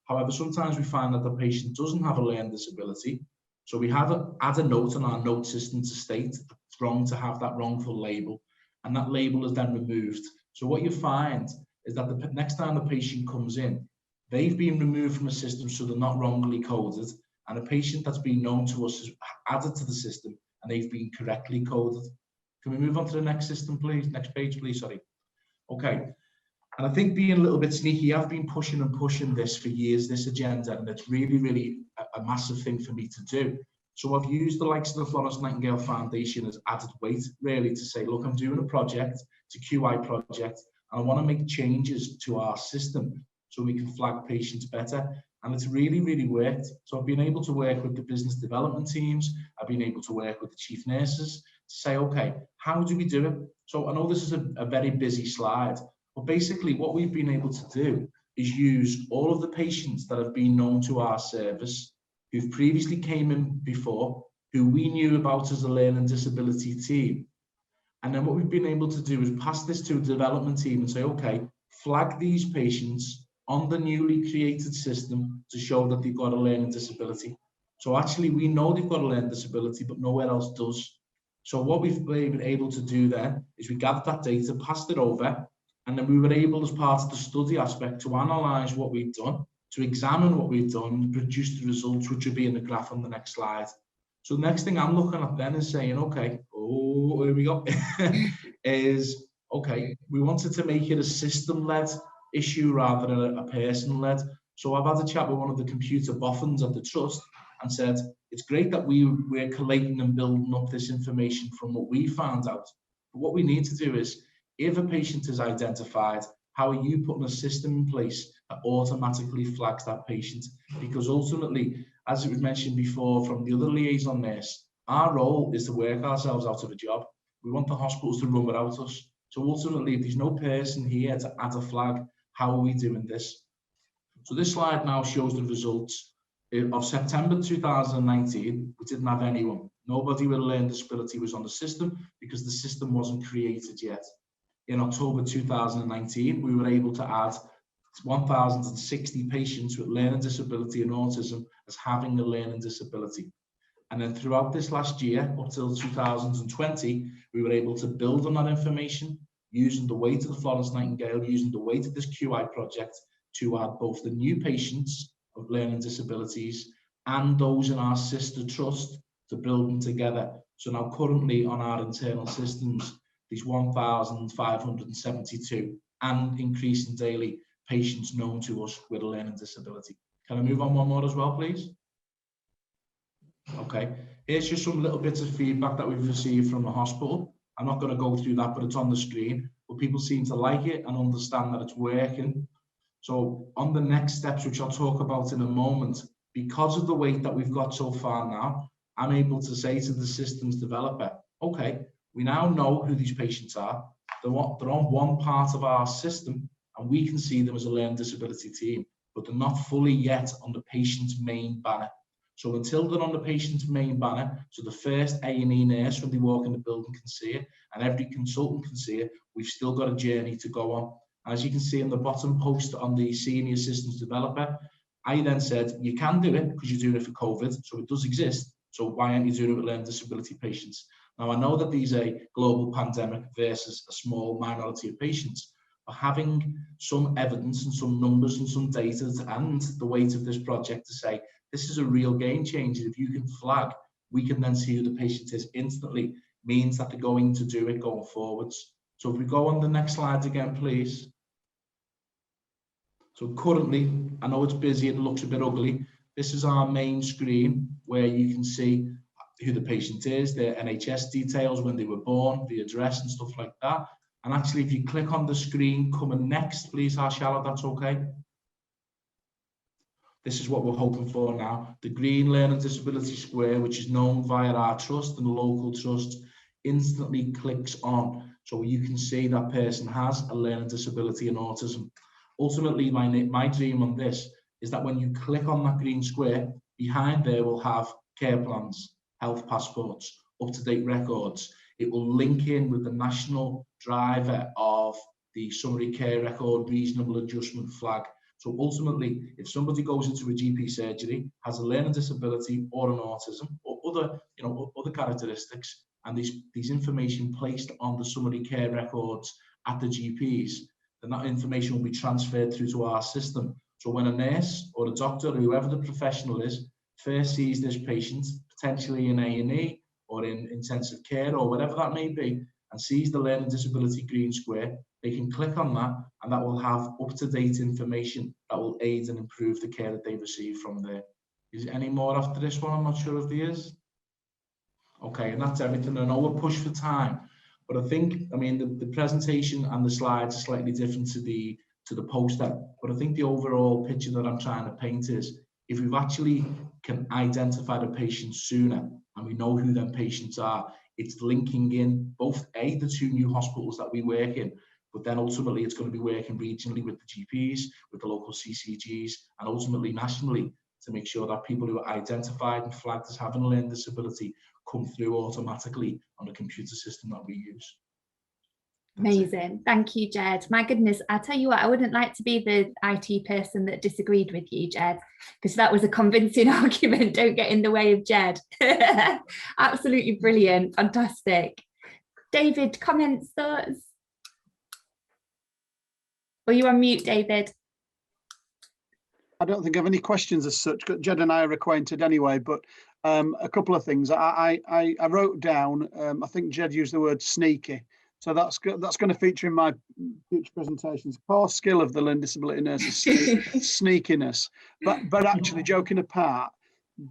However, sometimes we find that the patient doesn't have a learning disability, so we have add a note on our note system to state that it's wrong to have that wrongful label, and that label is then removed. So what you find is that the next time the patient comes in, they've been removed from the system so they're not wrongly coded, and a patient that's been known to us is added to the system and they've been correctly coded. Can we move on to the next system, please? Next page, please, sorry. Okay, and I think being a little bit sneaky, I've been pushing this for years, this agenda, and it's really, really a massive thing for me to do. So I've used the likes of the Florence Nightingale Foundation as added weight, really, to say, look, I'm doing a project, it's a QI project, and I want to make changes to our system so we can flag patients better. And it's really, really worked. So I've been able to work with the business development teams. I've been able to work with the chief nurses, say, okay, how do we do it? So I know this is a very busy slide, but basically what we've been able to do is use all of the patients that have been known to our service, who've previously came in before, who we knew about as a learning disability team. And then what we've been able to do is pass this to a development team and say, okay, flag these patients on the newly created system to show that they've got a learning disability. So actually we know they've got a learning disability, but nowhere else does. So what we've been able to do then is we gathered that data, passed it over, and then we were able, as part of the study aspect, to analyse what we've done, to examine what we've done, and produce the results, which will be in the graph on the next slide. So the next thing I'm looking at then is saying, okay, oh, here we go, is, okay, we wanted to make it a system-led issue rather than a person-led. So I've had a chat with one of the computer boffins at the Trust and said, it's great that we're collating and building up this information from what we found out. But what we need to do is, if a patient is identified, how are you putting a system in place that automatically flags that patient? Because ultimately, as it was mentioned before from the other liaison nurse, our role is to work ourselves out of a job. We want the hospitals to run without us. So ultimately, if there's no person here to add a flag, how are we doing this? So this slide now shows the results of September 2019. We didn't have anyone. Nobody with a learning disability was on the system because the system wasn't created yet. In October 2019, we were able to add 1,060 patients with learning disability and autism as having a learning disability. And then throughout this last year, up till 2020, we were able to build on that information using the weight of the Florence Nightingale, using the weight of this QI project to add both the new patients of learning disabilities and those in our sister trust to build them together. So now currently on our internal systems, these 1,572 and increasing daily patients known to us with a learning disability. Can I move on one more as well, please? Okay, here's just some little bits of feedback that we've received from the hospital. I'm not going to go through that, but it's on the screen. But people seem to like it and understand that it's working. So on the next steps, which I'll talk about in a moment, because of the weight that we've got so far now, I'm able to say to the systems developer, okay, we now know who these patients are. They're on one part of our system and we can see them as a learning disability team, but they're not fully yet on the patient's main banner. So until they're on the patient's main banner, so the first A&E nurse when they walk in the building can see it, and every consultant can see it, we've still got a journey to go on. And as you can see in the bottom post on the senior systems developer, I then said, you can do it because you're doing it for COVID, so it does exist. So why aren't you doing it with learning disability patients? Now, I know that these are a global pandemic versus a small minority of patients, but having some evidence and some numbers and some data and the weight of this project to say, this is a real game changer. If you can flag, we can then see who the patient is instantly, means that they're going to do it going forwards. So if we go on the next slide again, please. So currently, I know it's busy, it looks a bit ugly. This is our main screen where you can see who the patient is, their NHS details, when they were born, the address and stuff like that. And actually, if you click on the screen coming next, please, Harshal, if that's okay. This is what we're hoping for now. The green learning disability square, which is known via our trust and the local trust, instantly clicks on. So you can see that person has a learning disability and autism. Ultimately, my dream on this is that when you click on that green square, behind there will have care plans, health passports, up-to-date records. It will link in with the national driver of the summary care record reasonable adjustment flag. So ultimately, if somebody goes into a GP surgery, has a learning disability or an autism or other characteristics, and these information placed on the summary care records at the GPs, then that information will be transferred through to our system. So when a nurse or a doctor or whoever the professional is first sees this patient, potentially in A&E or in intensive care or whatever that may be, and sees the learning disability green square, they can click on that and that will have up-to-date information that will aid and improve the care that they receive from there. Is there any more after this one? I'm not sure if there is. Okay, and that's everything. I know we're pushed for time, but I think, I mean, the presentation and the slides are slightly different to the poster, but I think the overall picture that I'm trying to paint is, if we've actually can identify the patient sooner and we know who them patients are, It's linking in both the two new hospitals that we work in, but then ultimately it's going to be working regionally with the GPs, with the local CCGs, and ultimately nationally, to make sure that people who are identified and flagged as having a learning disability come through automatically on the computer system that we use. Amazing. Thank you, Jed. My goodness, I tell you what, I wouldn't like to be the IT person that disagreed with you, Jed, because that was a convincing argument. Don't get in the way of Jed. Absolutely brilliant. Fantastic. David, comments, thoughts? Are you on mute, David? I don't think I have any questions as such. Jed and I are acquainted anyway, but a couple of things. I wrote down, I think Jed used the word sneaky. So that's going to feature in my future presentations. Core skill of the learning disability nurse is sneakiness. But actually, joking apart,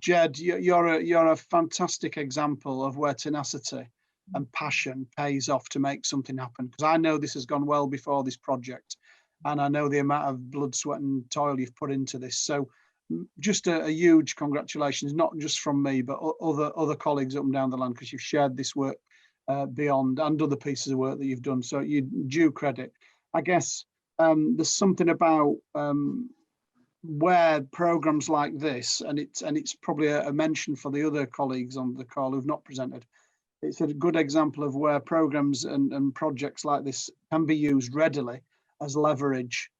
Jed, you're a fantastic example of where tenacity and passion pays off to make something happen. Because I know this has gone well before this project, and I know the amount of blood, sweat, and toil you've put into this. So just a huge congratulations, not just from me, but other colleagues up and down the land, because you've shared this work beyond, and other pieces of work that you've done. So you due credit. I guess there's something about where programs like this, and it's probably a mention for the other colleagues on the call who've not presented. It's a good example of where programs and projects like this can be used readily as leverage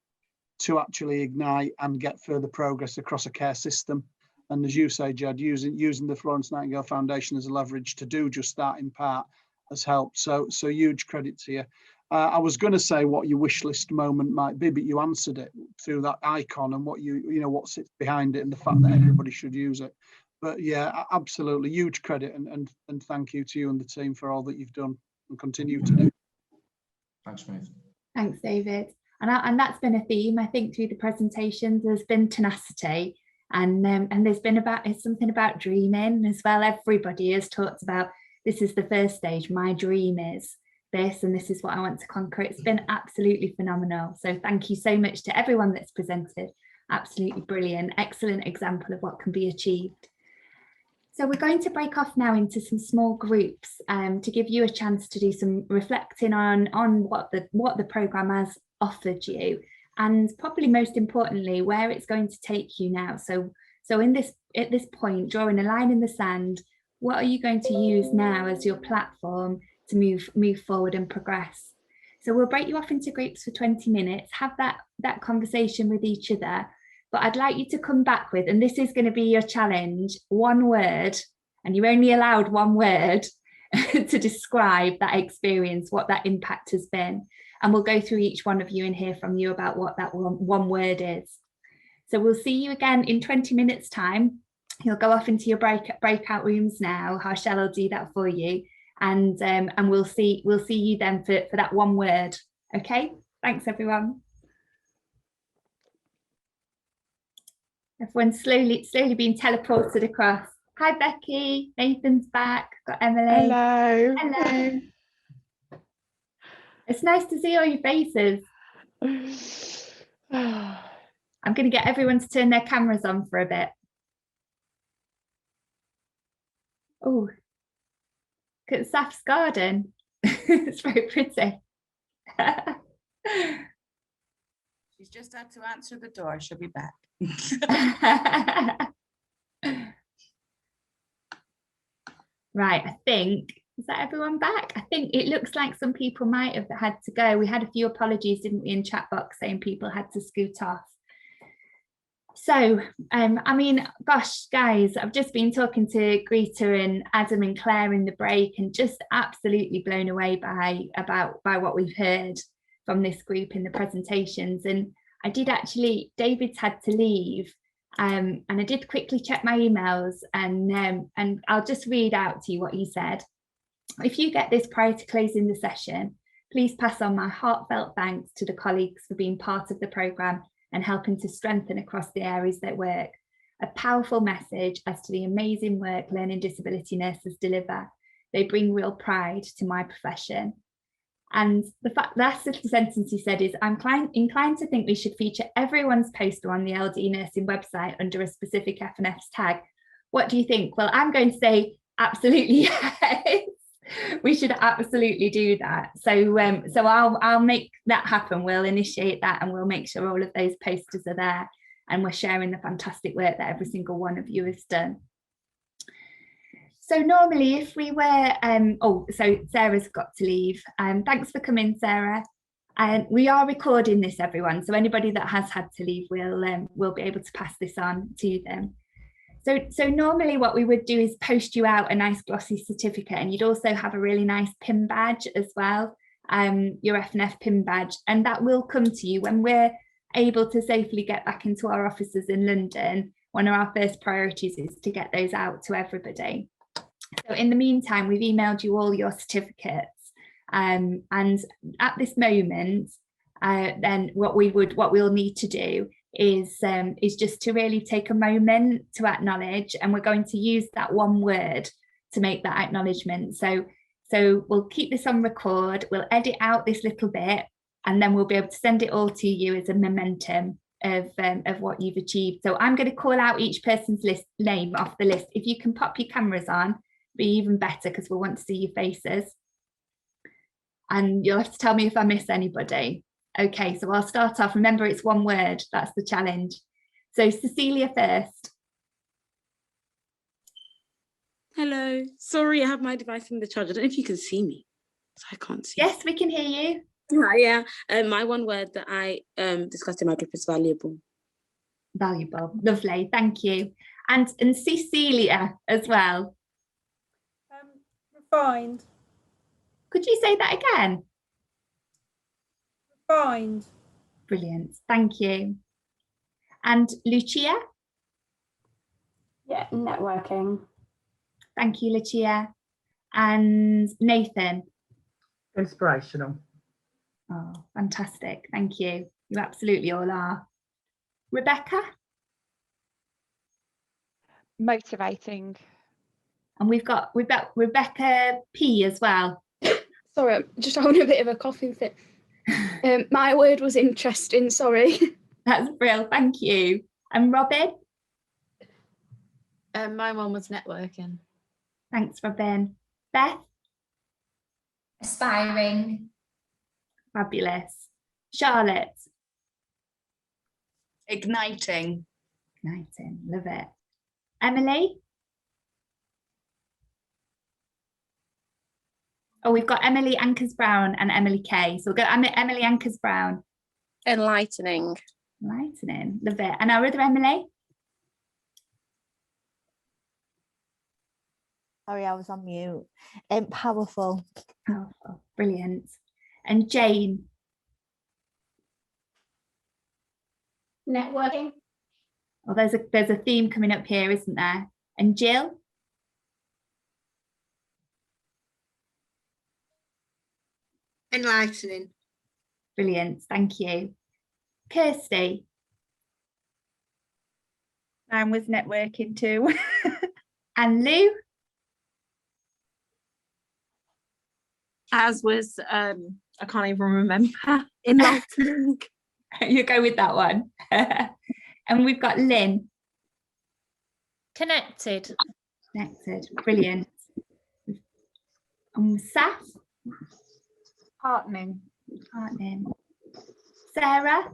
to actually ignite and get further progress across a care system. And as you say, Jed, using the Florence Nightingale Foundation as a leverage to do just that in part has helped. So huge credit to you. I was going to say what your wish list moment might be, but you answered it through that icon and what what sits behind it, and the fact that everybody should use it. But yeah, absolutely huge credit and thank you to you and the team for all that you've done and continue to do. Thanks, mate. Thanks, David. And that's been a theme, I think, through the presentations. There's been tenacity, and there's been something about dreaming as well. Everybody has talked about, this is the first stage, my dream is this, and this is what I want to conquer. It's been absolutely phenomenal. So thank you so much to everyone that's presented. Absolutely brilliant, excellent example of what can be achieved. So we're going to break off now into some small groups to give you a chance to do some reflecting on what the programme has offered you, and probably most importantly, where it's going to take you now. So at this point, drawing a line in the sand, what are you going to use now as your platform to move forward and progress? So we'll break you off into groups for 20 minutes, have that conversation with each other. But I'd like you to come back with, and this is going to be your challenge, one word, and you're only allowed one word to describe that experience, what that impact has been. And we'll go through each one of you and hear from you about what that one word is. So we'll see you again in 20 minutes time. You'll go off into your breakout rooms now. Harshel will do that for you. And we'll see you then for that one word. Okay, thanks everyone. Everyone's slowly being teleported across. Hi Becky, Nathan's back, got Emily. Hello. It's nice to see all your faces. I'm going to get everyone to turn their cameras on for a bit. Oh, look at Saf's garden. It's very pretty. She's just had to answer the door. She'll be back. Right, I think, is that everyone back? I think it looks like some people might have had to go. We had a few apologies, didn't we, in chat box saying people had to scoot off. So, I mean, gosh, guys, I've just been talking to Greta and Adam and Claire in the break, and just absolutely blown away by what we've heard from this group in the presentations. And I did actually, David's had to leave, and I did quickly check my emails, and I'll just read out to you what he said. If you get this prior to closing the session, please pass on my heartfelt thanks to the colleagues for being part of the programme and helping to strengthen across the areas that work. A powerful message as to the amazing work learning disability nurses deliver. They bring real pride to my profession. And the last little sentence he said is, I'm inclined to think we should feature everyone's poster on the LD nursing website under a specific F&F's tag. What do you think? Well, I'm going to say absolutely yes. We should absolutely do that. So so I'll make that happen. We'll initiate that, and we'll make sure all of those posters are there, and we're sharing the fantastic work that every single one of you has done. So normally if we were, oh, so Sarah's got to leave. Thanks for coming, Sarah. And we are recording this, everyone. So anybody that has had to leave, we'll be able to pass this on to them. So normally what we would do is post you out a nice glossy certificate, and you'd also have a really nice pin badge as well, your F&F pin badge, and that will come to you when we're able to safely get back into our offices in London. One of our first priorities is to get those out to everybody. So in the meantime, we've emailed you all your certificates, and at this moment, then what we'll need to do is just to really take a moment to acknowledge, and we're going to use that one word to make that acknowledgement. So we'll keep this on record, we'll edit out this little bit, and then we'll be able to send it all to you as a momentum of what you've achieved. So I'm going to call out each person's name off the list. If you can pop your cameras on, be even better, because we'll want to see your faces. And you'll have to tell me if I miss anybody. Okay, so I'll start off. Remember, it's one word. That's the challenge. So Cecilia first. Hello. Sorry, I have my device in the charger. I don't know if you can see me. So I can't see. Yes, we can hear you. Yeah. My one word that I discussed in my group is valuable. Valuable. Lovely. Thank you. And Cecilia as well. Refined. Could you say that again? Refined. Brilliant. Thank you. And Lucia? Yeah, networking. Thank you, Lucia. And Nathan? Inspirational. Oh, fantastic. Thank you. You absolutely all are. Rebecca? Motivating. And we've got Rebecca P as well. Sorry, I'm just having a bit of a coughing fit. My word was interesting, sorry. That's brilliant, thank you. And Robin? My one was networking. Thanks, Robin. Beth? Aspiring. Fabulous. Charlotte? Igniting. Igniting, love it. Emily? Oh, we've got Emily Ankers-Brown and Emily Kay. So we'll go Emily Ankers-Brown. Enlightening. Enlightening, love it. And our other Emily? Sorry, I was on mute. Powerful. Powerful, brilliant. And Jane? Networking. Oh, there's a theme coming up here, isn't there? And Jill? Enlightening. Brilliant, thank you. Kirsty? Mine was networking too. And Lou? As was, I can't even remember. Enlightening. You go with that one. And we've got Lynn. Connected. Connected, brilliant. Saf? Heartening. Heartening. Sarah?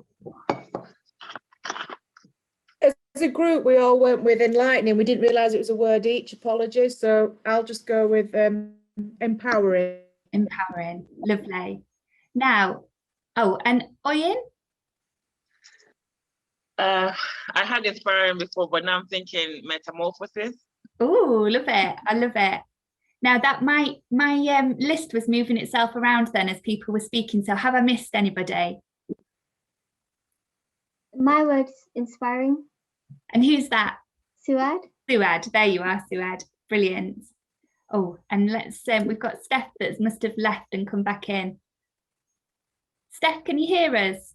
As a group, we all went with enlightening. We didn't realise it was a word each. Apologies. So I'll just go with empowering. Empowering. Lovely. Now, oh, and Oyin? I had inspiring before, but now I'm thinking metamorphosis. Oh, love it. I love it. Now that my list was moving itself around then as people were speaking. So have I missed anybody? My word's inspiring. And who's that? Suad. Suad. There you are, Suad. Brilliant. Oh, and let's we've got Steph that must have left and come back in. Steph, can you hear us?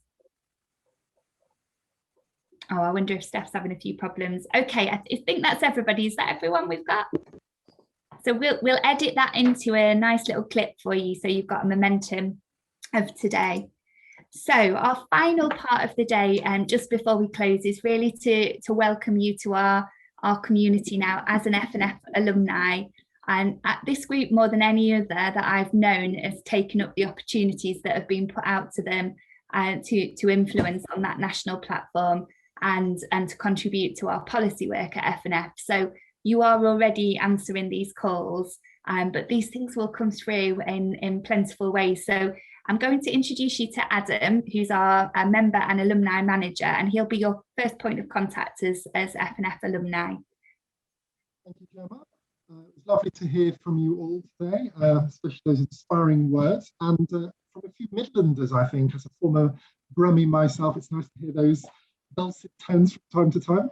Oh, I wonder if Steph's having a few problems. Okay, I think that's everybody. Is that everyone we've got? So we'll edit that into a nice little clip for you, so you've got a momentum of today. So our final part of the day, just before we close, is really to welcome you to our community now as an F&F alumni. And at this group, more than any other that I've known, has taken up the opportunities that have been put out to them to influence on that national platform and to contribute to our policy work at FNF. So you are already answering these calls, but these things will come through in plentiful ways. So I'm going to introduce you to Adam, who's our member and alumni manager, and he'll be your first point of contact as FNF alumni. Thank you, Gemma. It was lovely to hear from you all today, especially those inspiring words. And from a few Midlanders, I think, as a former Brummie myself, it's nice to hear those dulcet tones from time to time.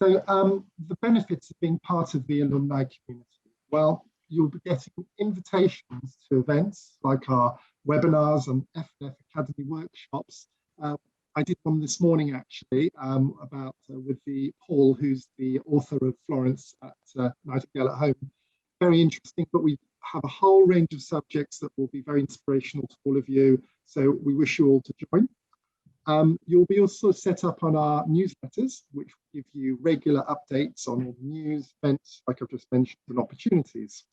So the benefits of being part of the alumni community. Well, you'll be getting invitations to events like our webinars and FNF Academy workshops. I did one this morning actually about with Paul, who's the author of Florence at Nightingale at Home. Very interesting, but we have a whole range of subjects that will be very inspirational to all of you. So we wish you all to join. You'll be also set up on our newsletters, which will give you regular updates on all the news, events, like I've just mentioned, and opportunities.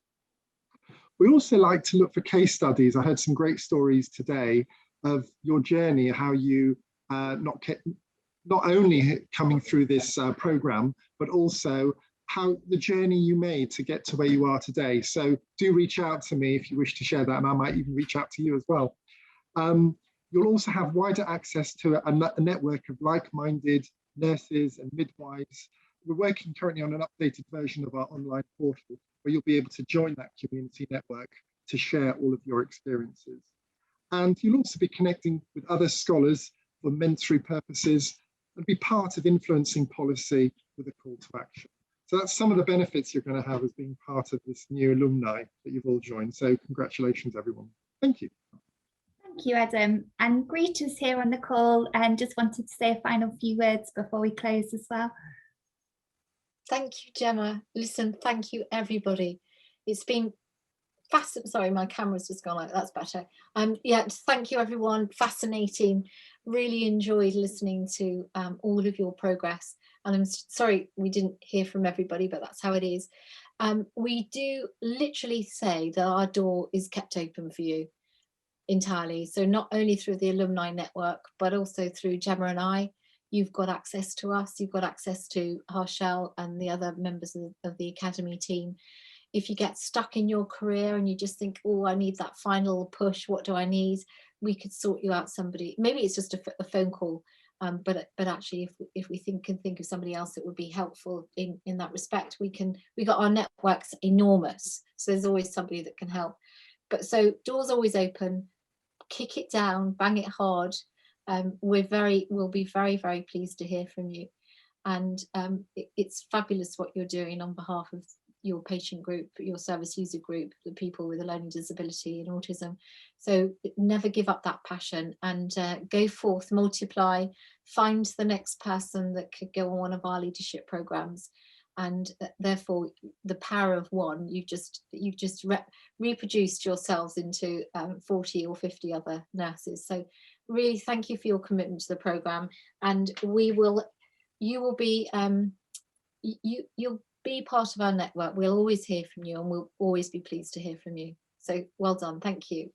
We also like to look for case studies. I heard some great stories today of your journey, how you not only coming through this program, but also how the journey you made to get to where you are today. So do reach out to me if you wish to share that, and I might even reach out to you as well. You'll also have wider access to a network of like-minded nurses and midwives. We're working currently on an updated version of our online portal where you'll be able to join that community network to share all of your experiences. And you'll also be connecting with other scholars for mentoring purposes and be part of influencing policy with a call to action. So that's some of the benefits you're going to have as being part of this new alumni that you've all joined. So congratulations, everyone. Thank you. Thank you, Adam. And Greta's here on the call and just wanted to say a final few words before we close as well. Thank you, Gemma. Listen, thank you, everybody. It's been fascinating. Sorry, my camera's just gone out. That's better. Yeah, thank you, everyone. Fascinating. Really enjoyed listening to all of your progress. And I'm sorry we didn't hear from everybody, but that's how it is. We do literally say that our door is kept open for you entirely. So not only through the alumni network, but also through Gemma and I. You've got access to us, you've got access to Harshel and the other members of the Academy team. If you get stuck in your career and you just think, oh, I need that final push, what do I need? We could sort you out somebody. Maybe it's just a phone call, but actually if we can think of somebody else that would be helpful in that respect, we got our network's enormous. So there's always somebody that can help. But so doors always open, kick it down, bang it hard. We'll be very, very pleased to hear from you. And it's fabulous what you're doing on behalf of your patient group, your service user group, the people with a learning disability and autism. So never give up that passion and go forth, multiply, find the next person that could go on one of our leadership programs. And therefore the power of one, you've just reproduced yourselves into 40 or 50 other nurses. So really thank you for your commitment to the program, and you'll be part of our network. We'll always hear from you and we'll always be pleased to hear from you. So well done. Thank you.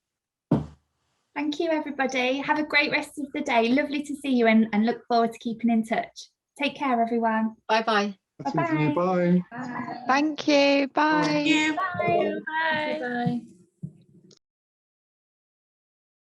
Thank you, everybody. Have a great rest of the day. Lovely to see you and look forward to keeping in touch. Take care, everyone. Bye-bye. Bye. Bye. Thank you. Bye. Bye. Bye. Bye.